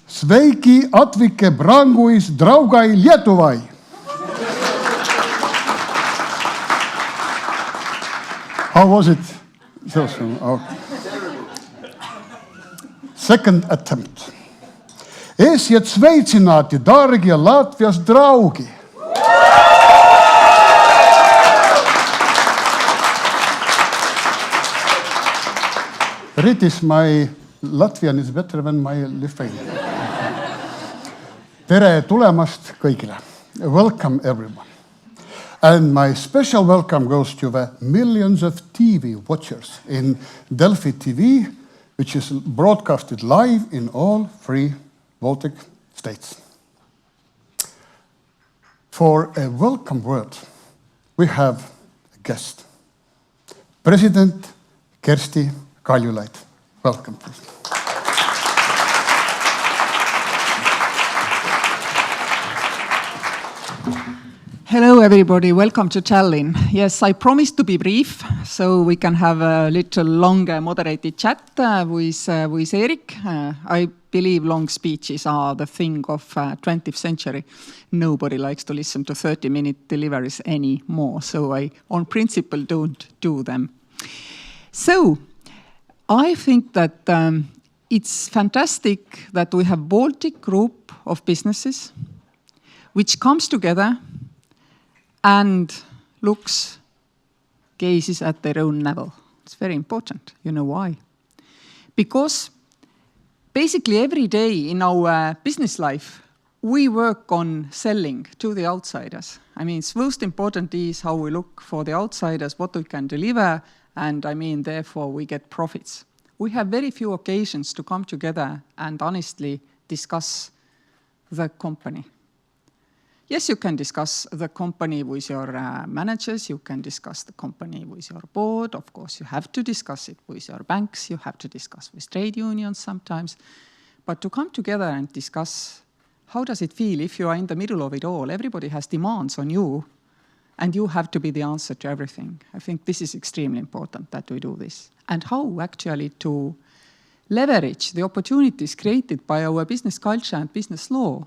Sveiki atvykę branguis draugai Lietuvai. How was it? Second attempt. Esiet sveitsinaati Dargi ja Latvias draugi. British, my Latvian is better than my Lithuanian. Tere tulemast kõigile. Welcome everyone. And my special welcome goes to the millions of TV watchers in Delphi TV, which is broadcasted live in all 3 Baltic states. For a welcome word, we have a guest, President Kersti Kaljulaid. Welcome, please. Hello, everybody. Welcome to Tallinn. Yes, I promised to be brief, so we can have a little longer moderated chat with Erik. I believe long speeches are the thing of 20th century. Nobody likes to listen to 30-minute deliveries anymore, so I, on principle, don't do them. So, I think that it's fantastic that we have Baltic group of businesses which comes together and gazes at their own navel. It's very important. You know why? Because basically every day in our business life, we work on selling to the outsiders. I mean, it's most important is how we look for the outsiders, what we can deliver, and I mean, therefore, we get profits. We have very few occasions to come together and honestly discuss the company. Yes, you can discuss the company with your managers, you can discuss the company with your board, of course you have to discuss it with your banks, you have to discuss with trade unions sometimes, but to come together and discuss how does it feel if you are in the middle of it all, everybody has demands on you, and you have to be the answer to everything. I think this is extremely important that we do this. And how actually to leverage the opportunities created by our business culture and business law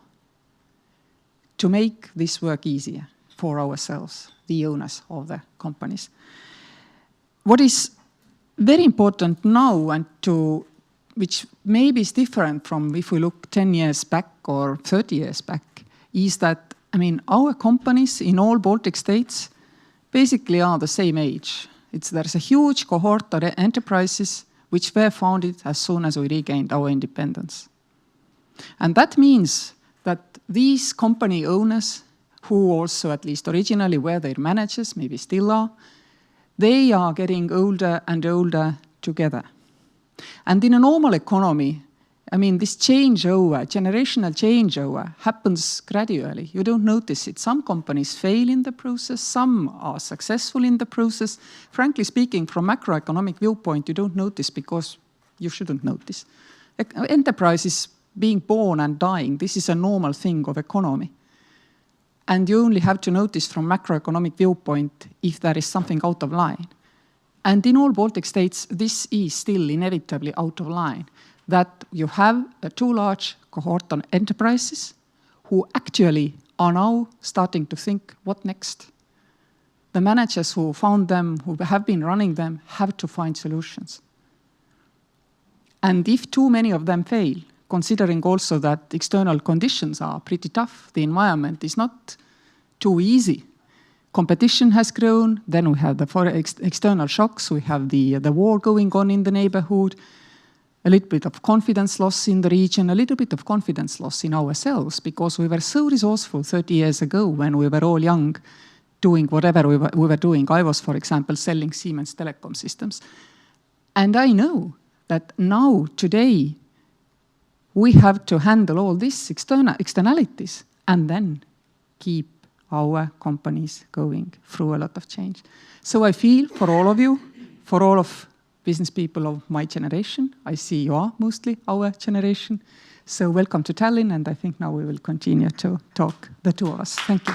to make this work easier for ourselves, the owners of the companies. What is very important now and which maybe is different from if we look 10 years back or 30 years back, is that, I mean, our companies in all Baltic states basically are the same age. There's a huge cohort of enterprises which were founded as soon as we regained our independence. And that means that these company owners, who also at least originally were their managers, maybe still are, they are getting older and older together. And in a normal economy, I mean, this changeover, generational changeover, happens gradually. You don't notice it. Some companies fail in the process, some are successful in the process. Frankly speaking, from macroeconomic viewpoint, you don't notice because you shouldn't notice. Enterprises being born and dying, this is a normal thing of economy. And you only have to notice from macroeconomic viewpoint if there is something out of line. And in all Baltic states, this is still inevitably out of line, that you have a too large cohort of enterprises who actually are now starting to think, what next? The managers who found them, who have been running them, have to find solutions. And if too many of them fail, considering also that external conditions are pretty tough, the environment is not too easy. Competition has grown, then we have the external shocks, we have the war going on in the neighborhood, a little bit of confidence loss in the region, a little bit of confidence loss in ourselves, because we were so resourceful 30 years ago when we were all young, doing whatever we were doing. I was, for example, selling Siemens telecom systems. And I know that now, today, we have to handle all these externalities and then keep our companies going through a lot of change. So I feel for all of you, for all of business people of my generation, I see you are mostly our generation. So welcome to Tallinn, and I think now we will continue to talk, the two of us. Thank you.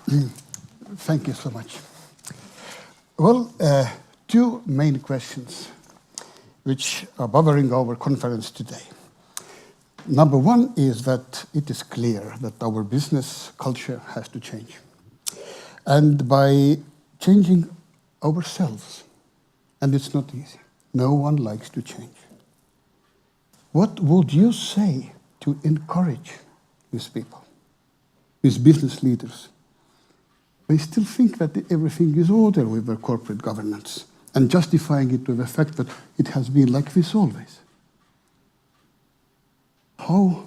Thank you so much. Well, two main questions which are bothering our conference today. Number one is that it is clear that our business culture has to change. And by changing ourselves, and it's not easy, no one likes to change. What would you say to encourage these people, these business leaders? They still think that everything is order with their corporate governance and justifying it with the fact that it has been like this always. How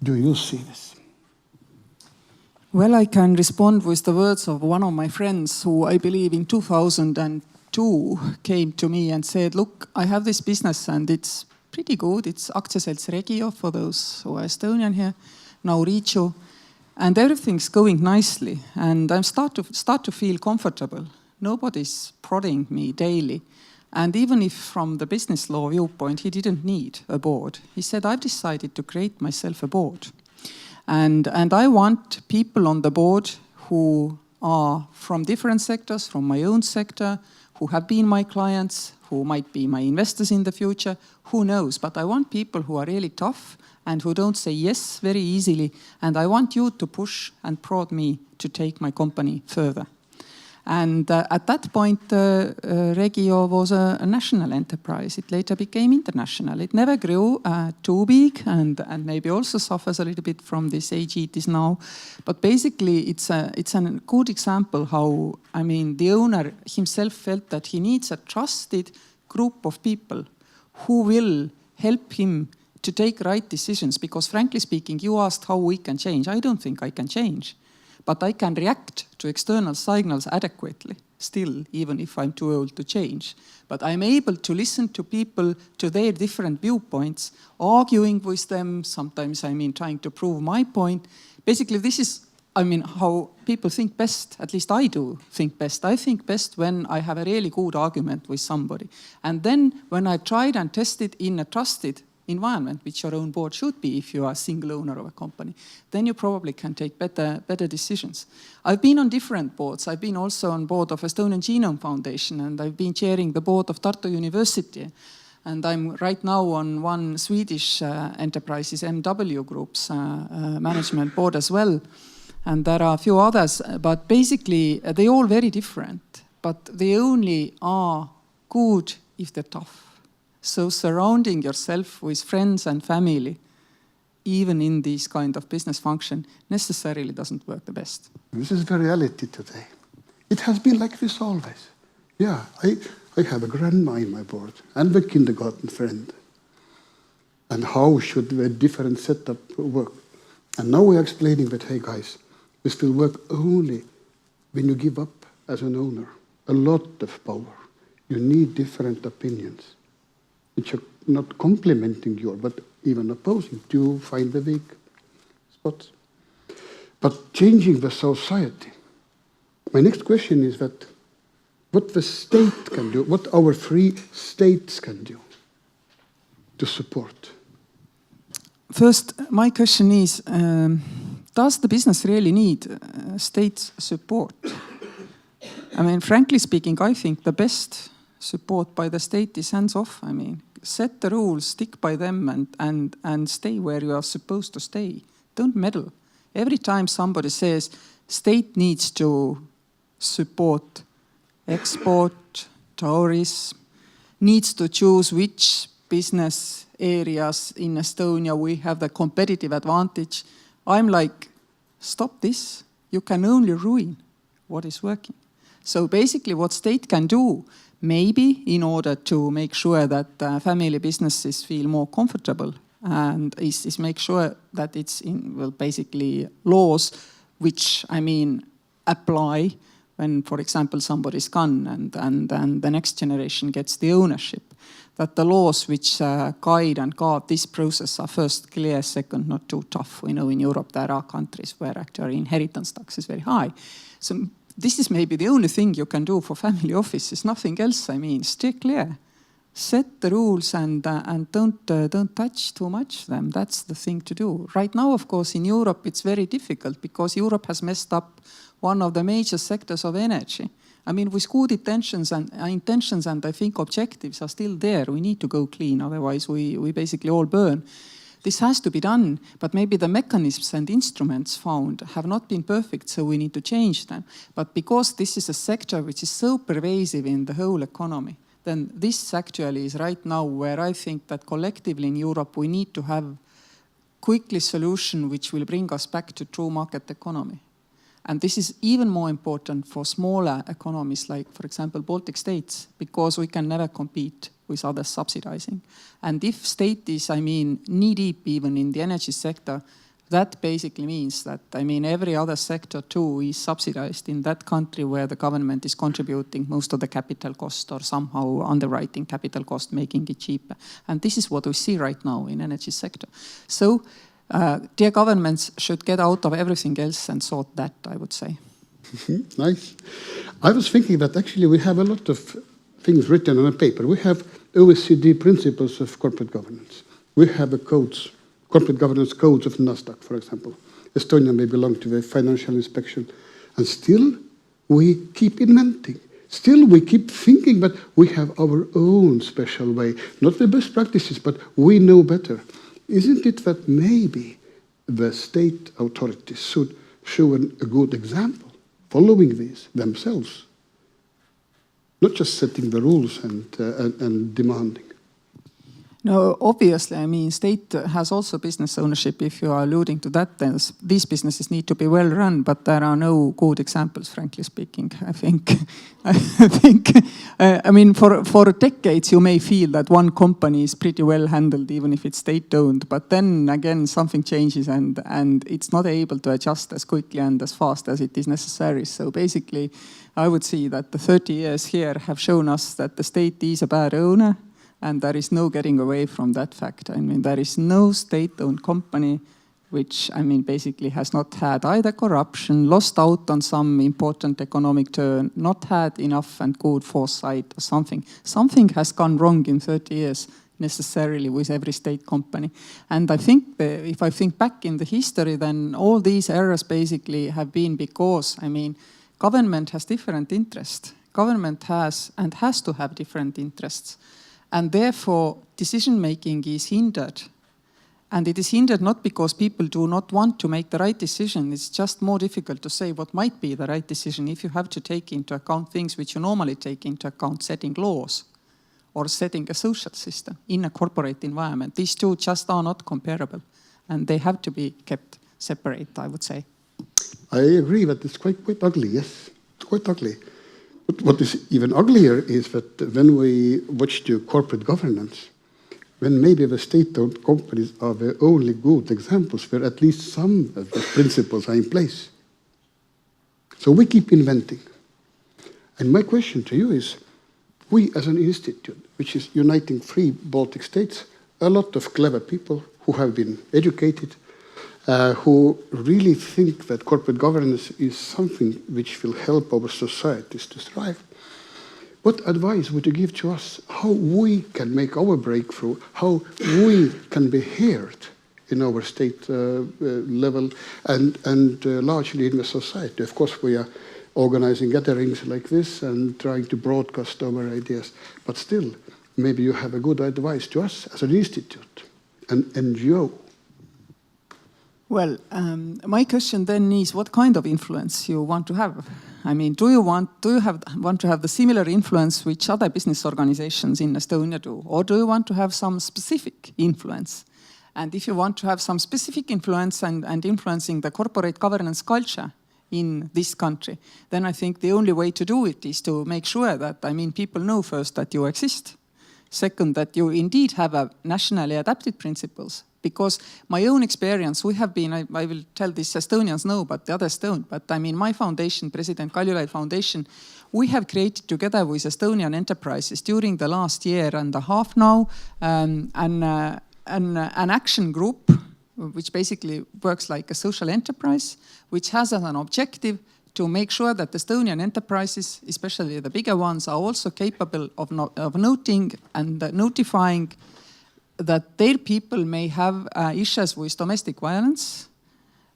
do you see this? Well, I can respond with the words of one of my friends who I believe in 2002 came to me and said, look, I have this business and it's pretty good. It's Aktiaselts Regio for those who are Estonian here, now Regio. And everything's going nicely, and I'm start to feel comfortable. Nobody's prodding me daily. And even if from the business law viewpoint, he didn't need a board, he said, I've decided to create myself a board. And I want people on the board who are from different sectors, from my own sector, who have been my clients, who might be my investors in the future, who knows. But I want people who are really tough and who don't say yes very easily. And I want you to push and prod me to take my company further. And at that point, Regio was a national enterprise. It later became international. It never grew too big and maybe also suffers a little bit from this age it is now. But basically, it's a good example how, I mean, the owner himself felt that he needs a trusted group of people who will help him to take right decisions. Because frankly speaking, you asked how we can change. I don't think I can change. But I can react to external signals adequately, still, even if I'm too old to change. But I'm able to listen to people, to their different viewpoints, arguing with them, sometimes, trying to prove my point. Basically, this is, how people think best, at least I do think best. I think best when I have a really good argument with somebody. And then when I tried and tested in a trusted environment, which your own board should be if you are a single owner of a company, then you probably can take better decisions. I've been on different boards. I've been also on board of Estonian Genome Foundation, and I've been chairing the board of Tartu University. And I'm right now on one Swedish enterprises, MW Group's management board as well. And there are a few others, but basically they're all very different, but they only are good if they're tough. So surrounding yourself with friends and family, even in this kind of business function, necessarily doesn't work the best. This is the reality today. It has been like this always. Yeah, I have a grandma in my board and a kindergarten friend. And how should the different setup work? And now we're explaining that, hey guys, this will work only when you give up as an owner a lot of power. You need different opinions, which are not complementing your, but even opposing to find the weak spots. But changing the society. My next question is that what the state can do, what our free states can do to support. First, my question is, does the business really need state support? Frankly speaking, I think the best support by the state is hands-off. Set the rules, stick by them, and stay where you are supposed to stay. Don't meddle. Every time somebody says state needs to support export, tourism, needs to choose which business areas in Estonia we have the competitive advantage, I'm like, stop this. You can only ruin what is working. So basically what state can do, maybe in order to make sure that family businesses feel more comfortable, and is make sure that it's in, well, basically laws which, apply when, for example, somebody's gone and the next generation gets the ownership. That the laws which guide and guard this process are first clear, second not too tough. We know in Europe there are countries where actually inheritance tax is very high. So this is maybe the only thing you can do for family offices, nothing else. Stay clear. Set the rules and don't touch too much them. That's the thing to do. Right now, of course, in Europe, it's very difficult because Europe has messed up one of the major sectors of energy. I mean, with good intentions and I think objectives are still there. We need to go clean, otherwise we basically all burn. This has to be done, but maybe the mechanisms and instruments found have not been perfect, so we need to change them. But because this is a sector which is so pervasive in the whole economy, then this actually is right now where I think that collectively in Europe we need to have quickly solution which will bring us back to true market economy. And this is even more important for smaller economies like, for example, Baltic states, because we can never compete with others subsidizing. And if state is, knee-deep even in the energy sector, that basically means that, every other sector too is subsidized in that country where the government is contributing most of the capital cost or somehow underwriting capital cost, making it cheaper. And this is what we see right now in energy sector. So, dear governments should get out of everything else and sort that, I would say. Nice. I was thinking that actually we have a lot of things written on a paper. We have OECD principles of corporate governance. We have a corporate governance codes of Nasdaq, for example. Estonia may belong to the financial inspection. And still we keep inventing. Still we keep thinking that we have our own special way. Not the best practices, but we know better. Isn't it that maybe the state authorities should show a good example, following these themselves, not just setting the rules and demanding? No, obviously, state has also business ownership. If you are alluding to that, then these businesses need to be well run, but there are no good examples, frankly speaking. I think, for decades you may feel that one company is pretty well handled, even if it's state-owned, but then again something changes and it's not able to adjust as quickly and as fast as it is necessary. So basically, I would say that the 30 years here have shown us that the state is a bad owner. And there is no getting away from that fact. There is no state-owned company which, basically has not had either corruption, lost out on some important economic turn, not had enough and good foresight or something. Something has gone wrong in 30 years necessarily with every state company. And I think if I think back in the history, then all these errors basically have been because, government has different interests. Government has to have different interests. And therefore, decision-making is hindered. And it is hindered not because people do not want to make the right decision. It's just more difficult to say what might be the right decision if you have to take into account things which you normally take into account, setting laws or setting a social system in a corporate environment. These two just are not comparable. And they have to be kept separate, I would say. I agree that it's quite ugly, yes. It's quite ugly. What is even uglier is that when we watch the corporate governance, when maybe the state-owned companies are the only good examples where at least some of the principles are in place. So we keep inventing. And my question to you is, we as an institute, which is uniting 3 Baltic states, a lot of clever people who have been educated, who really think that corporate governance is something which will help our societies to thrive. What advice would you give to us how we can make our breakthrough, how we can be heard in our state level and largely in the society? Of course, we are organizing gatherings like this and trying to broadcast our ideas, but still, maybe you have a good advice to us as an institute, an NGO. Well, my question then is what kind of influence you want to have? Do you want to have the similar influence which other business organizations in Estonia do? Or do you want to have some specific influence? And if you want to have some specific influence and influencing the corporate governance culture in this country, then I think the only way to do it is to make sure that, people know first that you exist. Second, that you indeed have a nationally adapted principles. Because my own experience, we have been, I will tell this, Estonians know, but the others don't. But my foundation, President Kaljulaid Foundation, we have created together with Estonian enterprises during the last year and a half now an action group, which basically works like a social enterprise, which has as an objective to make sure that Estonian enterprises, especially the bigger ones, are also capable of noting and notifying that their people may have issues with domestic violence.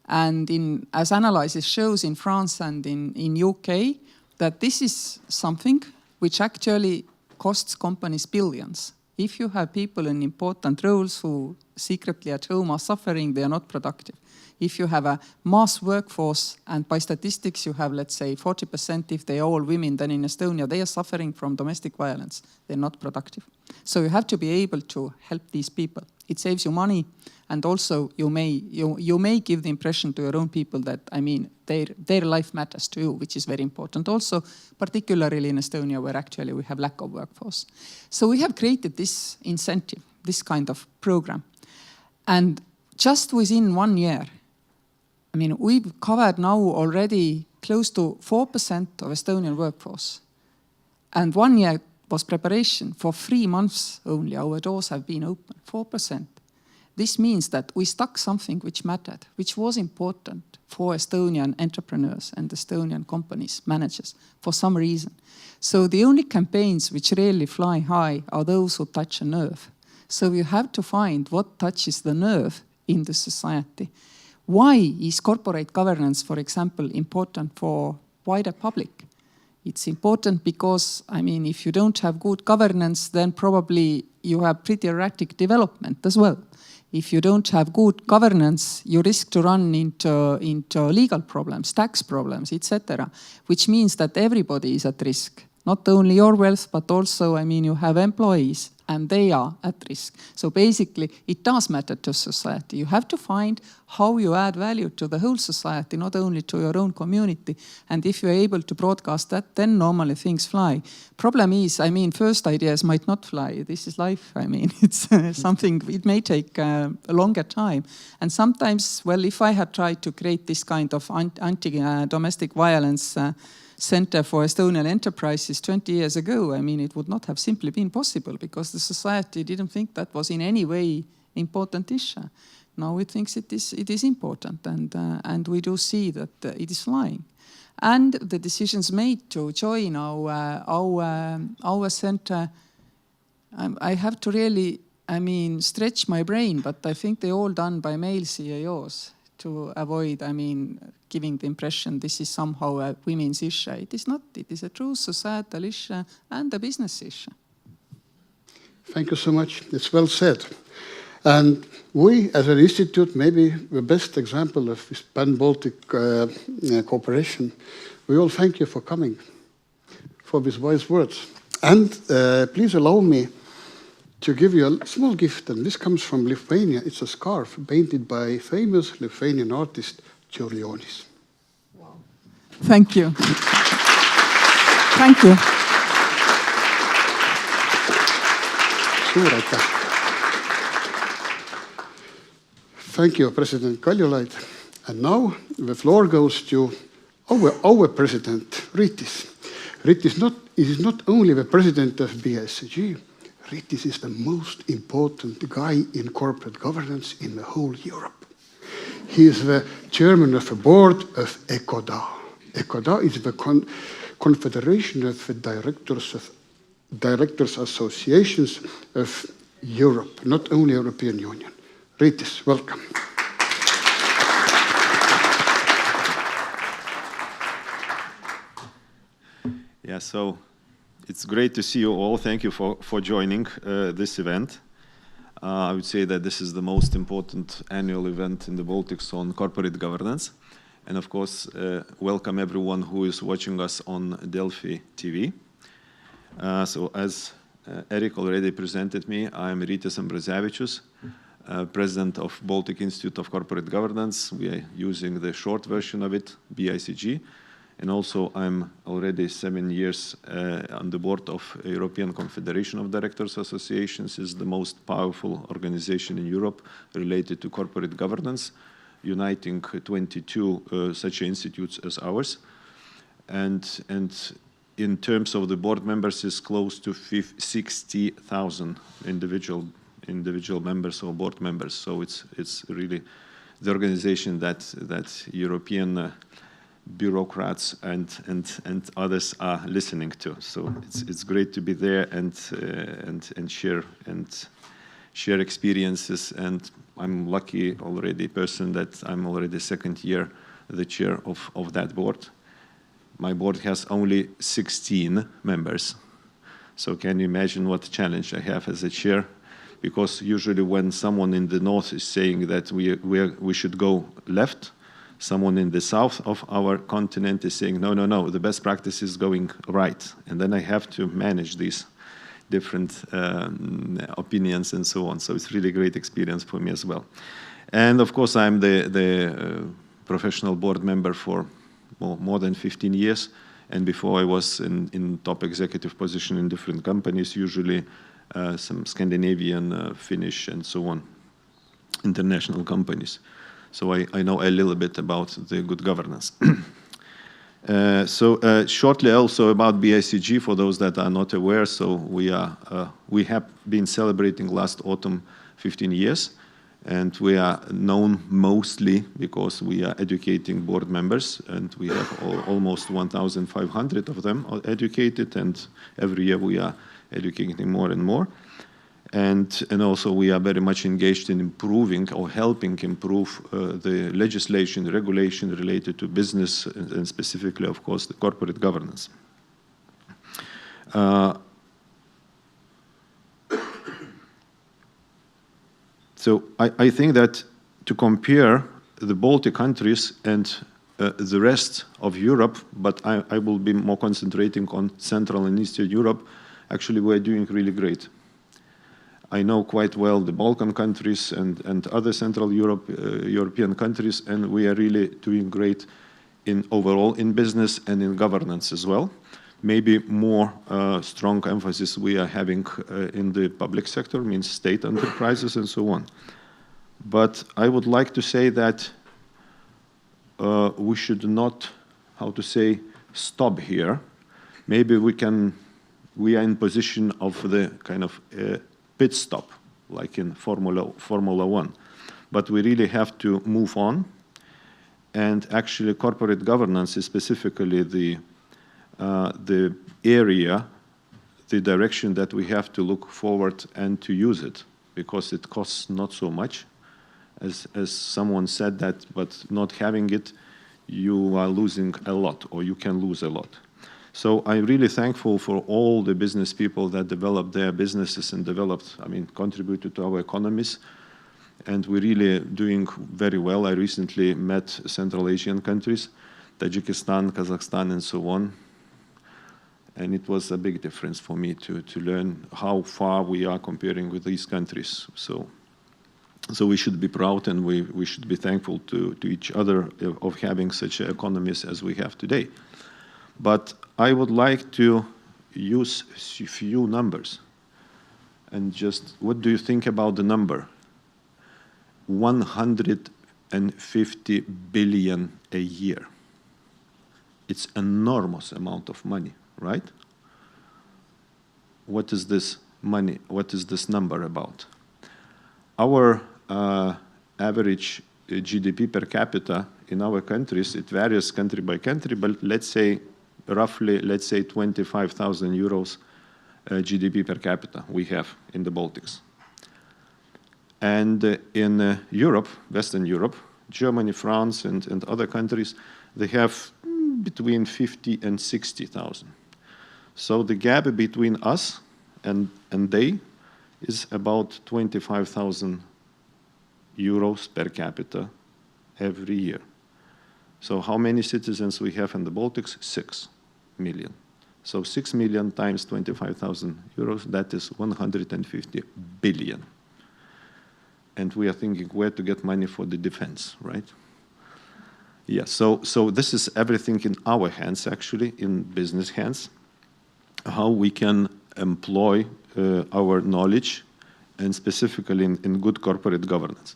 And as analysis shows in France and in UK, that this is something which actually costs companies billions. If you have people in important roles who secretly at home are suffering, they are not productive. If you have a mass workforce, and by statistics you have, let's say, 40% if they are all women, then in Estonia they are suffering from domestic violence. They're not productive. So you have to be able to help these people. It saves you money, and also you may give the impression to your own people that, I mean, their life matters to you, which is very important. Also, particularly in Estonia, where actually we have lack of workforce. So we have created this incentive, this kind of program. And just within 1 year, I mean, we've covered now already close to 4% of Estonian workforce. And 1 year was preparation. For 3 months only, our doors have been open, 4%. This means that we stuck something which mattered, which was important for Estonian entrepreneurs and Estonian companies, managers, for some reason. So the only campaigns which really fly high are those who touch a nerve. So you have to find what touches the nerve in the society. Why is corporate governance, for example, important for wider public? It's important because, I mean, if you don't have good governance, then probably you have pretty erratic development as well. If you don't have good governance, you risk to run into legal problems, tax problems, etc., which means that everybody is at risk. Not only your wealth, but also, I mean, you have employees, and they are at risk. So basically, it does matter to society. You have to find how you add value to the whole society, not only to your own community. And if you're able to broadcast that, then normally things fly. Problem is, I mean, first ideas might not fly. This is life. I mean, it's something, it may take a longer time. And sometimes, well, if I had tried to create this kind of anti-domestic violence Center for Estonian Enterprises 20 years ago, I mean, it would not have simply been possible because the society didn't think that was in any way important issue. Now it thinks it is important, and we do see that it is flying. And the decisions made to join our center, I have to really, I mean, stretch my brain, but I think they're all done by male CEOs to avoid, I mean, giving the impression this is somehow a women's issue. It is not. It is a true societal issue and a business issue. Thank you so much. It's well said. And we, as an institute, maybe the best example of this Pan-Baltic cooperation. We all thank you for coming, for these wise words. And please allow me to give you a small gift, and this comes from Lithuania. It's a scarf painted by famous Lithuanian artist Čiurlionis. Wow. Thank you. Thank you. Thank you, President Kaljulaid. And now the floor goes to our president, Rytis. Rytis is not only the president of BICG, Rytis is the most important guy in corporate governance in the whole Europe. He is the chairman of the board of ECODA. ECODA is the Confederation of the Directors Associations of Europe, not only European Union. Rytis, welcome. Yeah, so it's great to see you all. Thank you for joining this event. I would say that this is the most important annual event in the Baltics on corporate governance. And of course, welcome everyone who is watching us on Delfi TV. So as Eric already presented me, I am Rytis Ambrazevičius, president of Baltic Institute of Corporate Governance. We are using the short version of it, BICG. And also, I'm already 7 years on the board of European Confederation of Directors Associations. It's the most powerful organization in Europe related to corporate governance, uniting 22 such institutes as ours. And in terms of the board members, it's close to 60,000 individual members or board members. So it's really the organization that European bureaucrats and others are listening to. So it's great to be there and share experiences. And I'm lucky already person that I'm already second year the chair of that board. My board has only 16 members. So can you imagine what challenge I have as a chair? Because usually when someone in the north is saying that we should go left, someone in the south of our continent is saying, no, the best practice is going right. And then I have to manage these different opinions and so on. So it's really great experience for me as well. And of course, I'm the professional board member for more than 15 years. And before I was in top executive position in different companies, usually some Scandinavian, Finnish, and so on, international companies. So I know a little bit about the good governance. Shortly also about BICG, for those that are not aware. So we have been celebrating last autumn 15 years, and we are known mostly because we are educating board members, and we have almost 1,500 of them educated, and every year we are educating more and more. And also we are very much engaged in improving or helping improve the legislation, the regulation related to business, and specifically, of course, the corporate governance. So I think that to compare the Baltic countries and the rest of Europe, but I will be more concentrating on Central and Eastern Europe, actually we're doing really great. I know quite well the Balkan countries and other Central European countries, and we are really doing great overall in business and in governance as well. Maybe more strong emphasis we are having in the public sector, means state enterprises and so on. But I would like to say that we should not, stop here. Maybe we are in position of the kind of pit stop, like in Formula One. But we really have to move on. And actually corporate governance is specifically the area, the direction that we have to look forward and to use it, because it costs not so much, as someone said that, but not having it, you are losing a lot, or you can lose a lot. So I'm really thankful for all the business people that developed their businesses and contributed to our economies. And we're really doing very well. I recently met Central Asian countries, Tajikistan, Kazakhstan, and so on. And it was a big difference for me to learn how far we are comparing with these countries. So we should be proud, and we should be thankful to each other of having such economies as we have today. But I would like to use a few numbers. And just, what do you think about the number? 150 billion a year. It's an enormous amount of money, right? What is this money? What is this number about? Our average GDP per capita in our countries, it varies country by country, but let's say roughly, 25,000 euros GDP per capita we have in the Baltics. And in Europe, Western Europe, Germany, France, and other countries, they have between 50 and 60,000. So the gap between us and they is about 25,000 euros per capita every year. So how many citizens we have in the Baltics? 6 million. So 6 million times 25,000 euros, that is 150 billion. And we are thinking where to get money for the defense, right? Yeah, so this is everything in our hands, actually, in business hands, how we can employ our knowledge, and specifically in good corporate governance.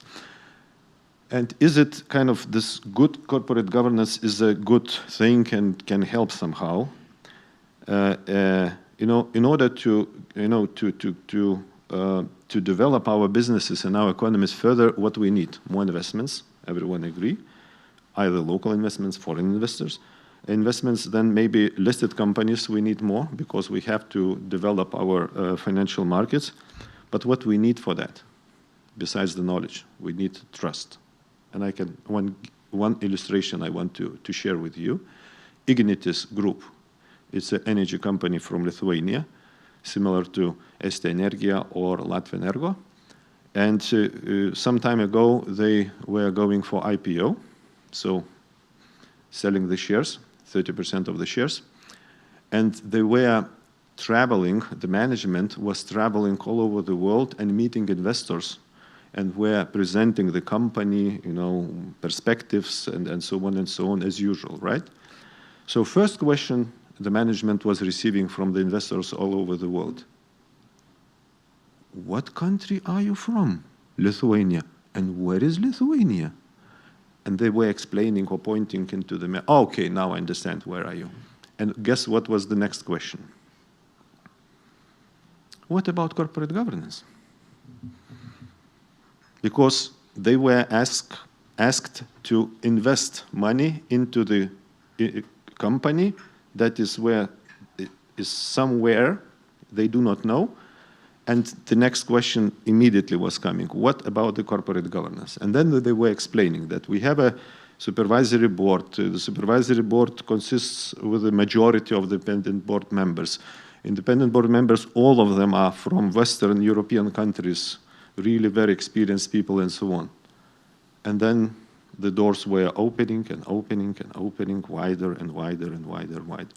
And is it kind of this good corporate governance is a good thing and can help somehow? In order to develop our businesses and our economies further, what we need? More investments, everyone agree. either local investments, foreign investments, then maybe listed companies we need more because we have to develop our financial markets. But what we need for that, besides the knowledge, we need trust. And I can, one illustration I want to share with you. Ignitis Group, it's an energy company from Lithuania, similar to Eesti Energia or Latvia Energo. And some time ago, they were going for IPO, so selling the shares, 30% of the shares. And they were traveling, the management was traveling all over the world and meeting investors and were presenting the company, perspectives and so on as usual, right? So first question the management was receiving from the investors all over the world. What country are you from? Lithuania. And where is Lithuania? And they were explaining or pointing into the map. Oh, okay, now I understand. Where are you? And guess what was the next question? What about corporate governance? Because they were asked to invest money into the company that is somewhere they do not know. And the next question immediately was coming. What about the corporate governance? And then they were explaining that we have a supervisory board. The supervisory board consists with a majority of the independent board members. Independent board members, all of them are from Western European countries, really very experienced people and so on. And then the doors were opening and opening and opening wider and wider and wider and wider.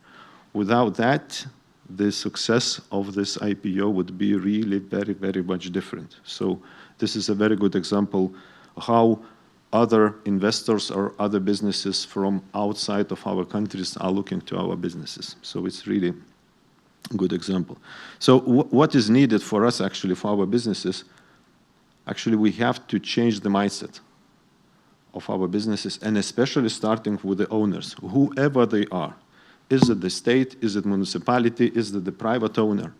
Without that, the success of this IPO would be really very, very much different. So this is a very good example how other investors or other businesses from outside of our countries are looking to our businesses. So it's really a good example. So what is needed for us actually for our businesses? Actually, we have to change the mindset of our businesses, and especially starting with the owners, whoever they are. Is it the state? Is it municipality? Is it the private owner?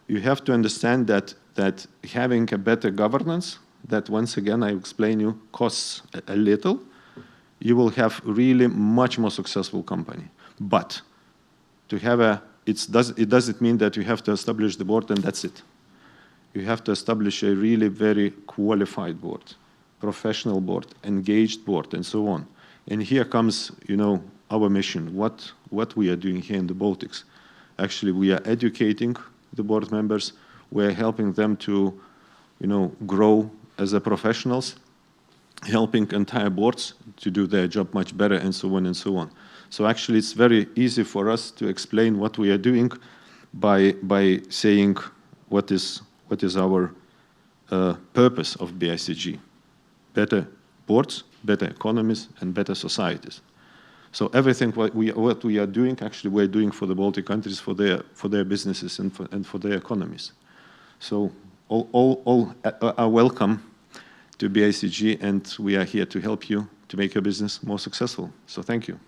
You have to understand that having a better governance, that once again I explain you, costs a little, you will have really much more successful company. But to have it doesn't mean that you have to establish the board and that's it. You have to establish a really very qualified board, professional board, engaged board, and so on. And here comes, our mission, what we are doing here in the Baltics. Actually, we are educating the board members. We're helping them to, grow as a professionals, helping entire boards to do their job much better, and so on and so on. So actually, it's very easy for us to explain what we are doing by saying what is our purpose of BICG. Better boards, better economies, and better societies. So everything what we are doing, actually, we're doing for the Baltic countries, for their businesses and for their economies. So all are welcome to BICG, and we are here to help you to make your business more successful. So thank you.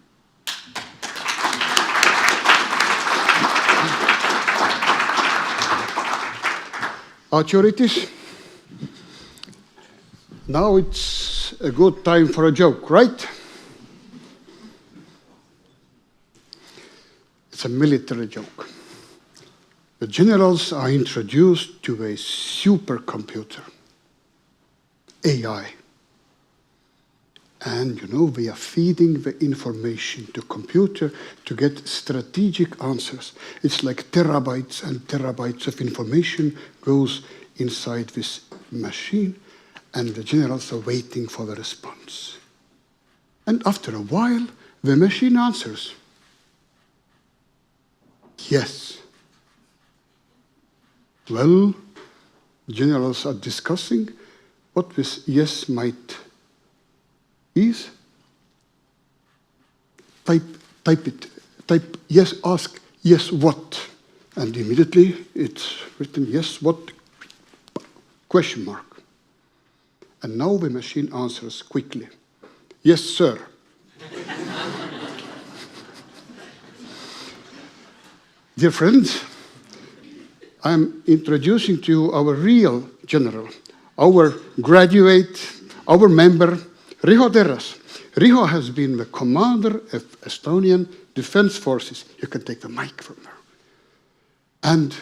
Authorities, now it's a good time for a joke, right? It's a military joke. The generals are introduced to a supercomputer, AI. And we are feeding the information to computer to get strategic answers. It's like terabytes and terabytes of information goes inside this machine, and the generals are waiting for the response. And after a while, the machine answers, yes. Well, generals are discussing what this yes might is. Type yes, ask yes what, and immediately it's written yes what, question mark. And now the machine answers quickly, yes sir. Dear friends, I'm introducing to you our real general, our graduate, our member, Riho Terras. Riho has been the commander of Estonian Defense Forces. You can take the mic from her. And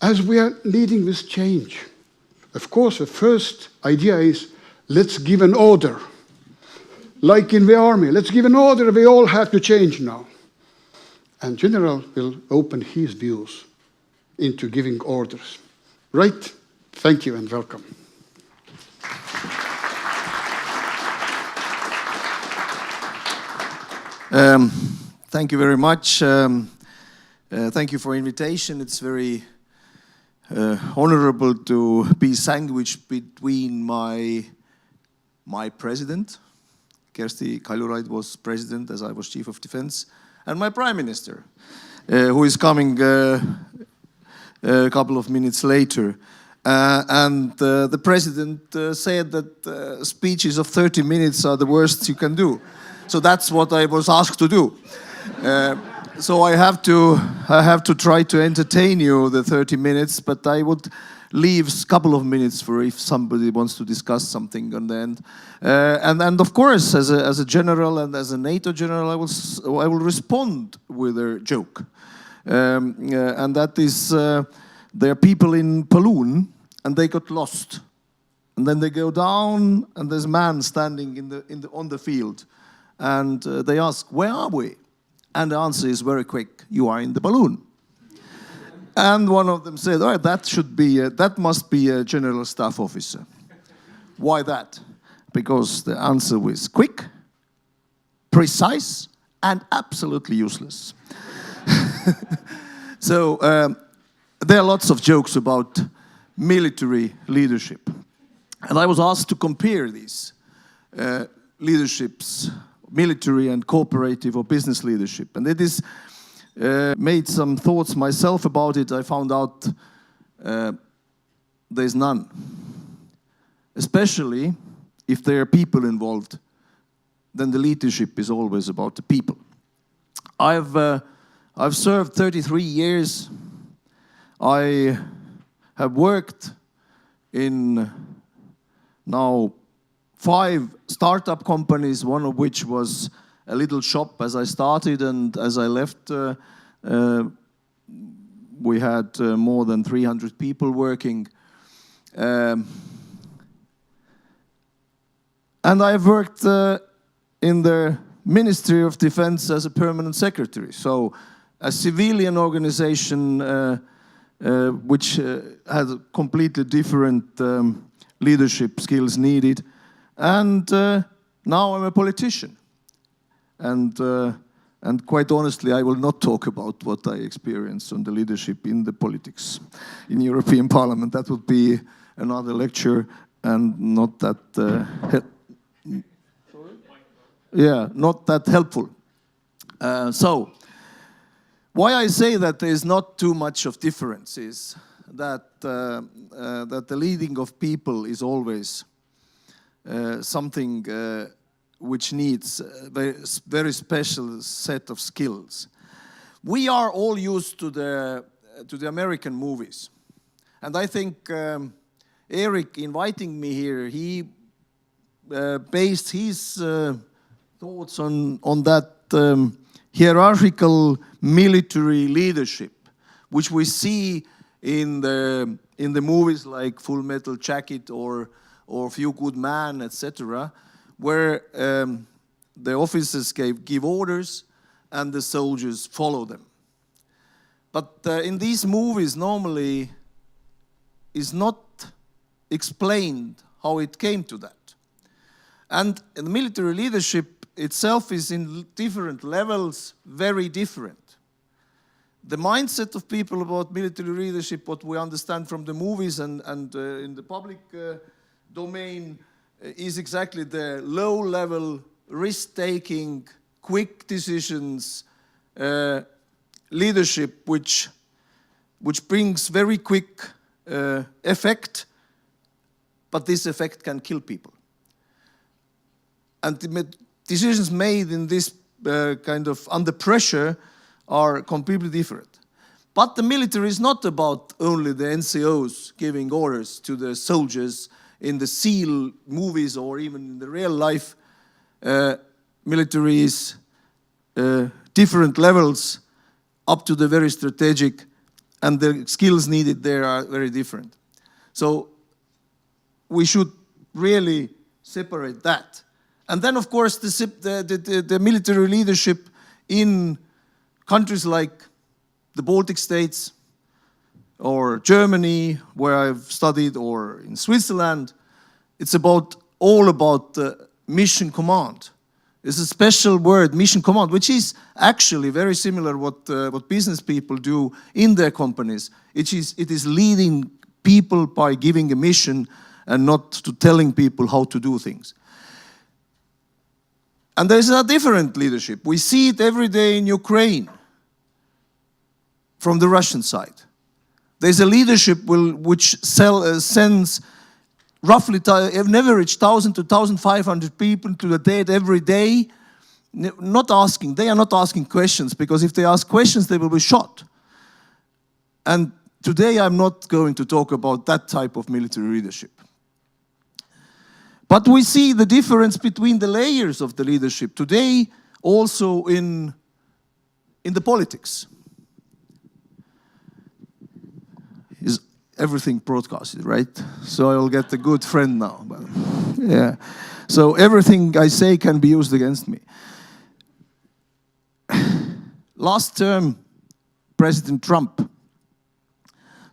as we are leading this change, of course, the first idea is, let's give an order. Like in the army, let's give an order, we all have to change now. And General will open his views into giving orders. Right? Thank you and welcome. Thank you very much. Thank you for invitation. It's very honorable to be sandwiched between my president, Kersti Kaljulaid was president as I was chief of defense, and my prime minister, who is coming a couple of minutes later. And the president said that speeches of 30 minutes are the worst you can do. So that's what I was asked to do. So I have to try to entertain you the 30 minutes, but I would leave a couple of minutes for if somebody wants to discuss something on the end. And of course, as a general and as a NATO general, I will respond with a joke. And that is, there are people in Balloon, and they got lost. And then they go down, and there's a man standing on the field. And they ask, where are we? And the answer is very quick, you are in the balloon. And one of them said, all right, that must be a general staff officer. Why that? Because the answer was quick, precise, and absolutely useless. So there are lots of jokes about military leadership. And I was asked to compare these leaderships, military and cooperative or business leadership. And it is made some thoughts myself about it. I found out there's none. Especially if there are people involved, then the leadership is always about the people. I've served 33 years. I have worked in now 5 startup companies, one of which was a little shop as I started, and as I left, we had more than 300 people working. And I've worked in the Ministry of Defense as a permanent secretary, so a civilian organization which had completely different leadership skills needed. And now I'm a politician. And quite honestly, I will not talk about what I experienced on the leadership in the politics in European Parliament. That would be another lecture and not that not that helpful. So, why I say that there is not too much of difference is that that the leading of people is always something which needs a very special set of skills. We are all used to the American movies, and I think Eric inviting me here, he based his thoughts on that hierarchical military leadership, which we see in the movies like Full Metal Jacket or Few Good Men, etc., where the officers give orders and the soldiers follow them. But in these movies, normally, is not explained how it came to that. And the military leadership itself is in different levels, very different. The mindset of people about military leadership, what we understand from the movies and in the public domain, is exactly the low-level, risk-taking, quick decisions, leadership, which brings very quick effect, but this effect can kill people. And the decisions made in this kind of under pressure are completely different. But the military is not about only the NCOs giving orders to the soldiers in the SEAL movies or even in the real life. militaries, different levels, up to the very strategic, and the skills needed there are very different. So we should really separate that. And then, of course, the military leadership in countries like the Baltic states, or Germany, where I've studied, or in Switzerland, it's all about mission command. It's a special word, mission command, which is actually very similar what business people do in their companies. It is leading people by giving a mission and not to telling people how to do things. And there's a different leadership. We see it every day in Ukraine from the Russian side. There's a leadership which sends roughly an average 1,000 to 1,500 people to the dead every day. They are not asking questions, because if they ask questions, they will be shot. And today I'm not going to talk about that type of military leadership. But we see the difference between the layers of the leadership today, also in the politics. Is everything broadcasted, right? So I'll get a good friend now. But yeah. So everything I say can be used against me. Last term, President Trump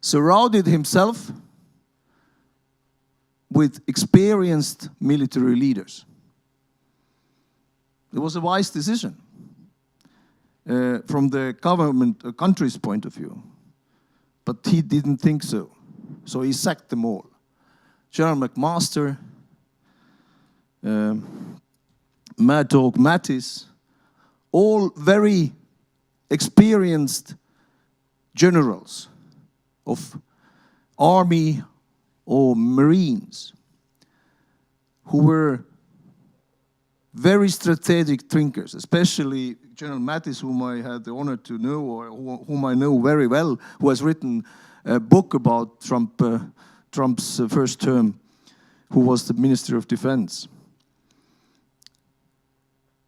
surrounded himself with experienced military leaders. It was a wise decision from the government, country's point of view. But he didn't think so. So he sacked them all. General McMaster, Mad Dog Mattis, all very experienced generals of army or marines who were very strategic thinkers, especially General Mattis, whom I had the honor to know, or whom I know very well, who has written a book about Trump's first term, who was the Minister of Defense.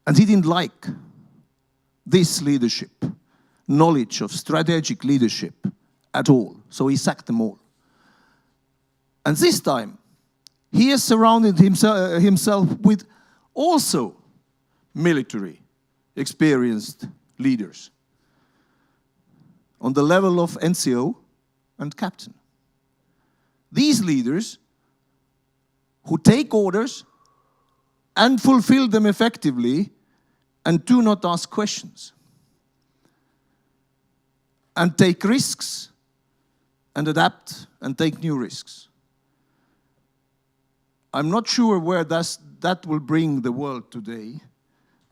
And he didn't like this leadership, knowledge of strategic leadership at all. So he sacked them all. And this time, he has surrounded himself with also military experienced leaders on the level of NCO and captain. These leaders who take orders and fulfill them effectively and do not ask questions and take risks and adapt and take new risks. I'm not sure where that will bring the world today,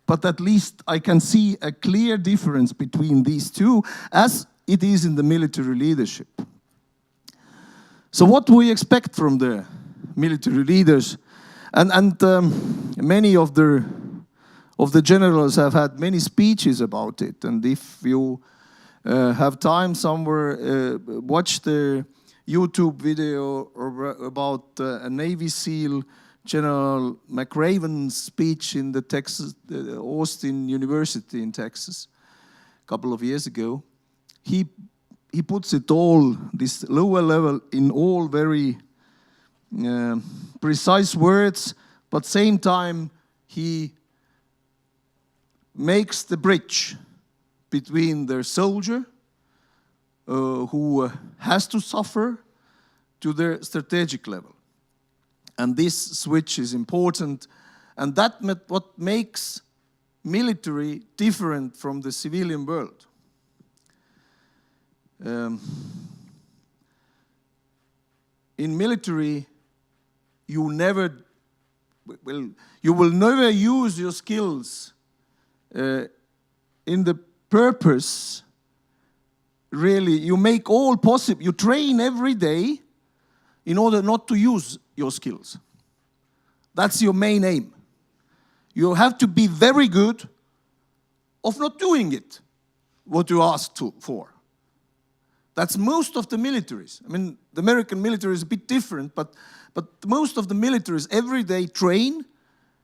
but at least I can see a clear difference between these two, as it is in the military leadership. So what do we expect from the military leaders? And many of the generals have had many speeches about it. And if you have time somewhere, watch the YouTube video about a Navy SEAL, General McRaven's speech in the Austin University in Texas a couple of years ago. He puts it all, this lower level, in all very precise words, but same time he makes the bridge between their soldier who has to suffer to their strategic level. And this switch is important, and that's what makes military different from the civilian world. In military, you will never use your skills in the purpose. Really, you make all possible. You train every day in order not to use your skills. That's your main aim. You have to be very good of not doing it, what you asked for. That's most of the militaries. I mean, the American military is a bit different, but most of the militaries every day train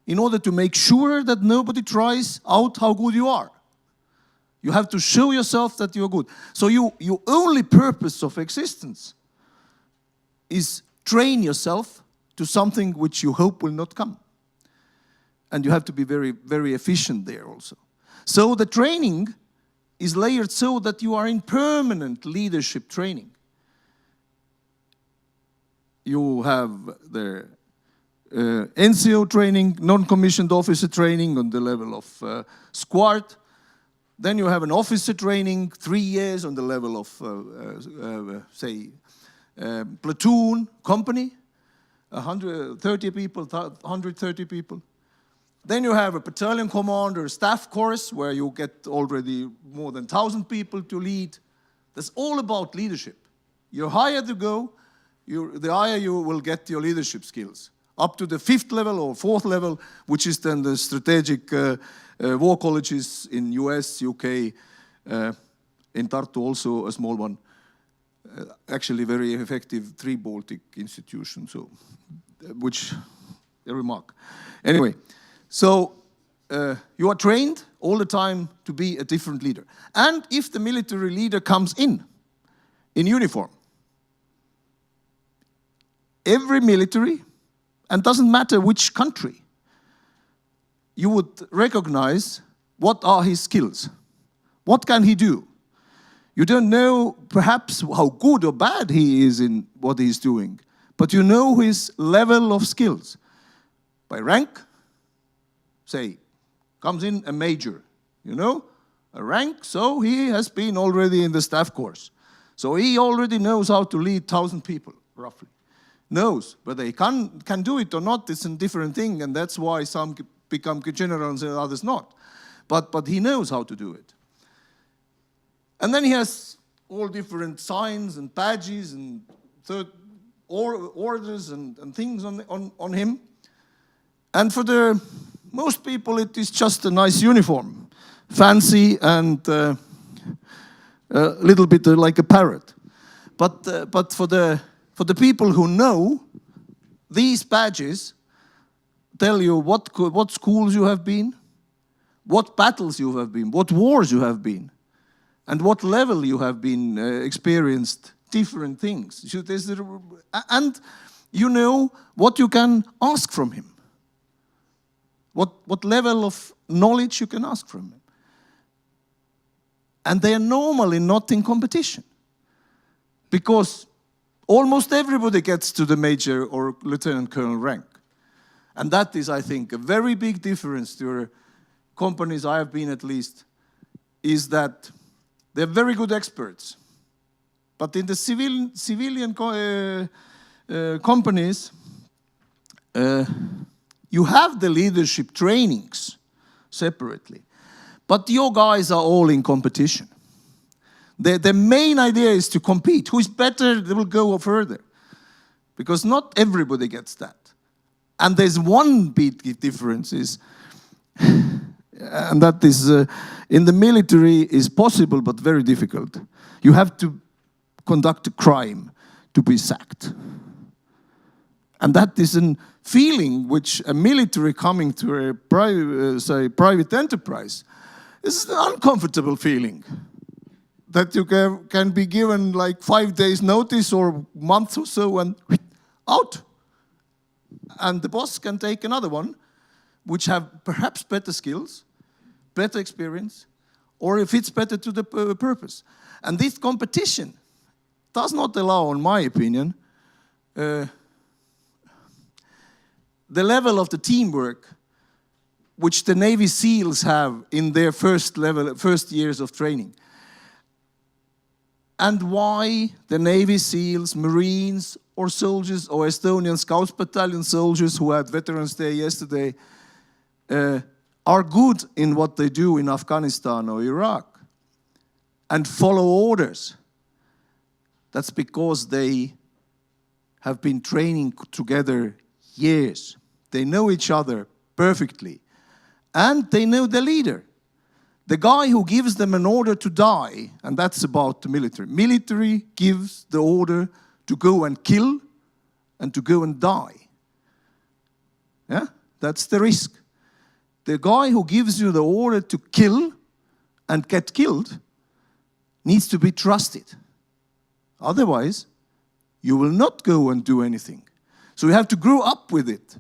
in order to make sure that nobody tries out how good you are. You have to show yourself that you're good. So your only purpose of existence is train yourself to something which you hope will not come. And you have to be very, very efficient there also. So the training is layered so that you are in permanent leadership training. You have the NCO training, non-commissioned officer training on the level of squad. Then you have an officer training, 3 years on the level of, say, platoon, company, 130 people, 130 people. Then you have a battalion commander, staff course, where you get already more than 1,000 people to lead. That's all about leadership. You're higher to go, the higher you will get your leadership skills. Up to the 5th level or 4th level, which is then the strategic war colleges in US, UK, in Tartu also a small one. Actually very effective 3 Baltic institutions, so, which a remark. Anyway, so you are trained all the time to be a different leader. And if the military leader comes in uniform, every military, and doesn't matter which country, you would recognize what are his skills. What can he do? You don't know perhaps how good or bad he is in what he's doing, but you know his level of skills. By rank, say, comes in a major, you know, a rank, so he has been already in the staff course. So he already knows how to lead 1,000 people, roughly. Knows, whether he can do it or not, it's a different thing, and that's why some become generals and others not. But he knows how to do it. And then he has all different signs and badges and orders and things on him. And for the most people, it is just a nice uniform, fancy and a little bit like a parrot. But for the people who know, these badges tell you what schools you have been, what battles you have been, what wars you have been, and what level you have been experienced different things. And you know what you can ask from him, what level of knowledge you can ask from him. And they are normally not in competition, because almost everybody gets to the major or lieutenant colonel rank. And that is, I think, a very big difference to companies I have been at least, is that they're very good experts. But in the civilian companies, you have the leadership trainings separately. But your guys are all in competition. The main idea is to compete. Who is better, they will go further. Because not everybody gets that. And there's one big difference is, and that is in the military is possible but very difficult. You have to conduct a crime to be sacked. And that is a feeling which a military coming to a private enterprise is an uncomfortable feeling. That you can be given like 5 days notice or months or so and out. And the boss can take another one, which have perhaps better skills, better experience, or it fits better to the purpose. And this competition does not allow, in my opinion, the level of the teamwork which the Navy SEALs have in their first years of training. And why the Navy SEALs, Marines, or soldiers, or Estonian Scouts Battalion soldiers who had Veterans Day yesterday, are good in what they do in Afghanistan or Iraq and follow orders. That's because they have been training together years. They know each other perfectly. And they know the leader. The guy who gives them an order to die, and that's about the military. Military gives the order to go and kill and to go and die. Yeah? That's the risk. The guy who gives you the order to kill and get killed needs to be trusted. Otherwise, you will not go and do anything. So you have to grow up with it.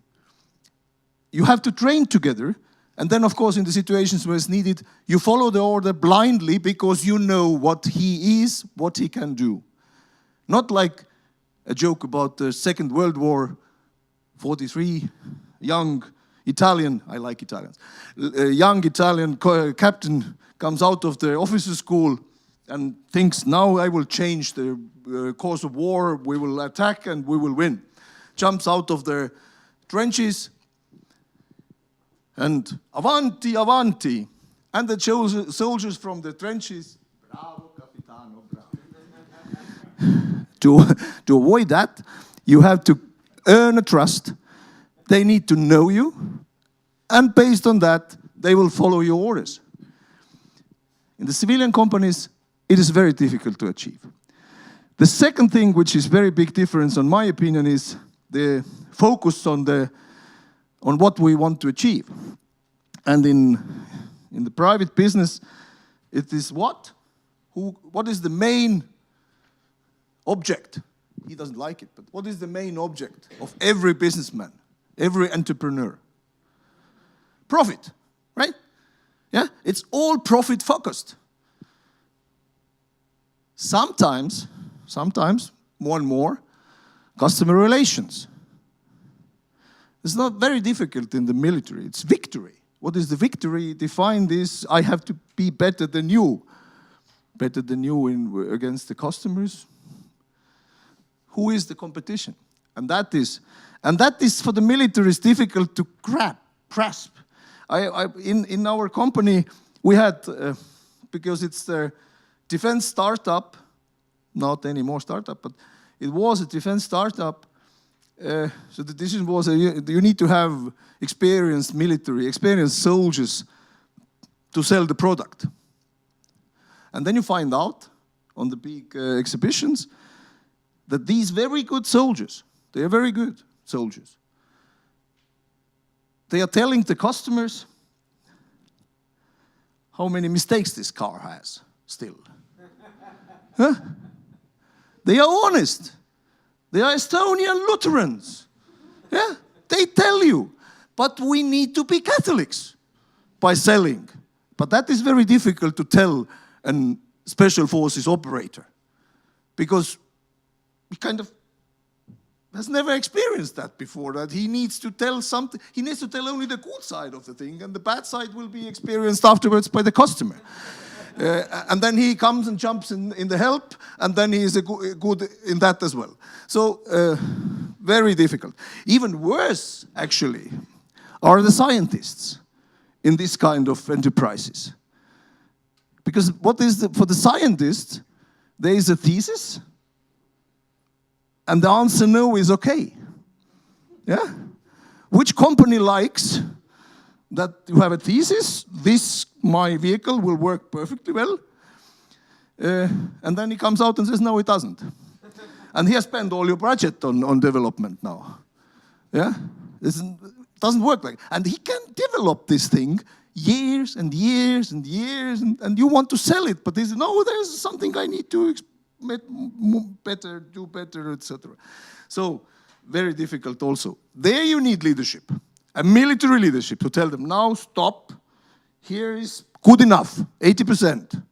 You have to train together. And then, of course, in the situations where it's needed, you follow the order blindly because you know what he is, what he can do. Not like a joke about the Second World War, 43, young Italian, I like Italians, a young Italian captain comes out of the officer school and thinks, now I will change the course of war, we will attack and we will win. Jumps out of the trenches and avanti, avanti. And the soldiers from the trenches, bravo, capitano, bravo. To avoid that, you have to earn a trust. They need to know you, and based on that, they will follow your orders. In the civilian companies, it is very difficult to achieve. The second thing, which is very big difference, in my opinion, is the focus on what we want to achieve. And in the private business, it is what? What is the main object? He doesn't like it, but what is the main object of every businessman, every entrepreneur? Profit, right? Yeah, it's all profit focused. Sometimes, more and more, customer relations. It's not very difficult in the military, it's victory. What is the victory? Defined is, I have to be better than you. Better than you against the customers. Who is the competition? And that is for the military is difficult to grasp. In our company, we had, because it's the defense startup, not anymore startup, but it was a defense startup. So the decision was you need to have experienced military, experienced soldiers to sell the product. And then you find out on the big exhibitions that these very good soldiers, they are very good soldiers. They are telling the customers how many mistakes this car has still. Huh? They are honest. They are Estonian Lutherans. Yeah, they tell you. But we need to be Catholics by selling. But that is very difficult to tell a special forces operator because he kind of has never experienced that before, that he needs to tell something. He needs to tell only the good side of the thing, and the bad side will be experienced afterwards by the customer. And then he comes and jumps in the help, and then he is good in that as well. So, very difficult. Even worse, actually, are the scientists in this kind of enterprises. Because for the scientist, there is a thesis, and the answer no is okay. Yeah? Which company likes that you have a thesis, my vehicle will work perfectly well, and then he comes out and says, no, it doesn't. And he has spent all your budget on development now. Yeah? It doesn't work like that. And he can develop this thing years and years and years, and you want to sell it, but he says, no, there's something I need to do better, etc. So, very difficult also. There you need leadership, a military leadership to tell them, now stop, here is good enough, 80%.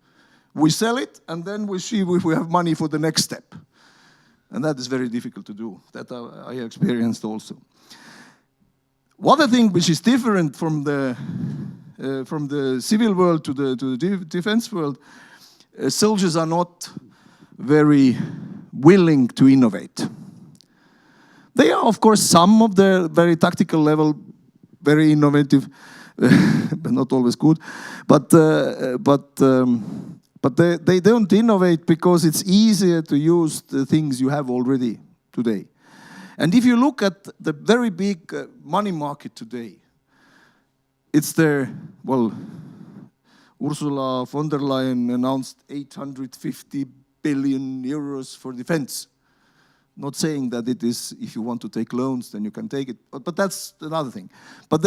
We sell it, and then we see if we have money for the next step. And that is very difficult to do. That I experienced also. One other thing which is different from the civil world to the defense world, soldiers are not very willing to innovate. They are, of course, some of the very tactical level, very innovative, but not always good. But they don't innovate because it's easier to use the things you have already today. And if you look at the very big money market today, it's there, well, Ursula von der Leyen announced 850 billion euros for defense. Not saying that it is, if you want to take loans, then you can take it, but that's another thing. But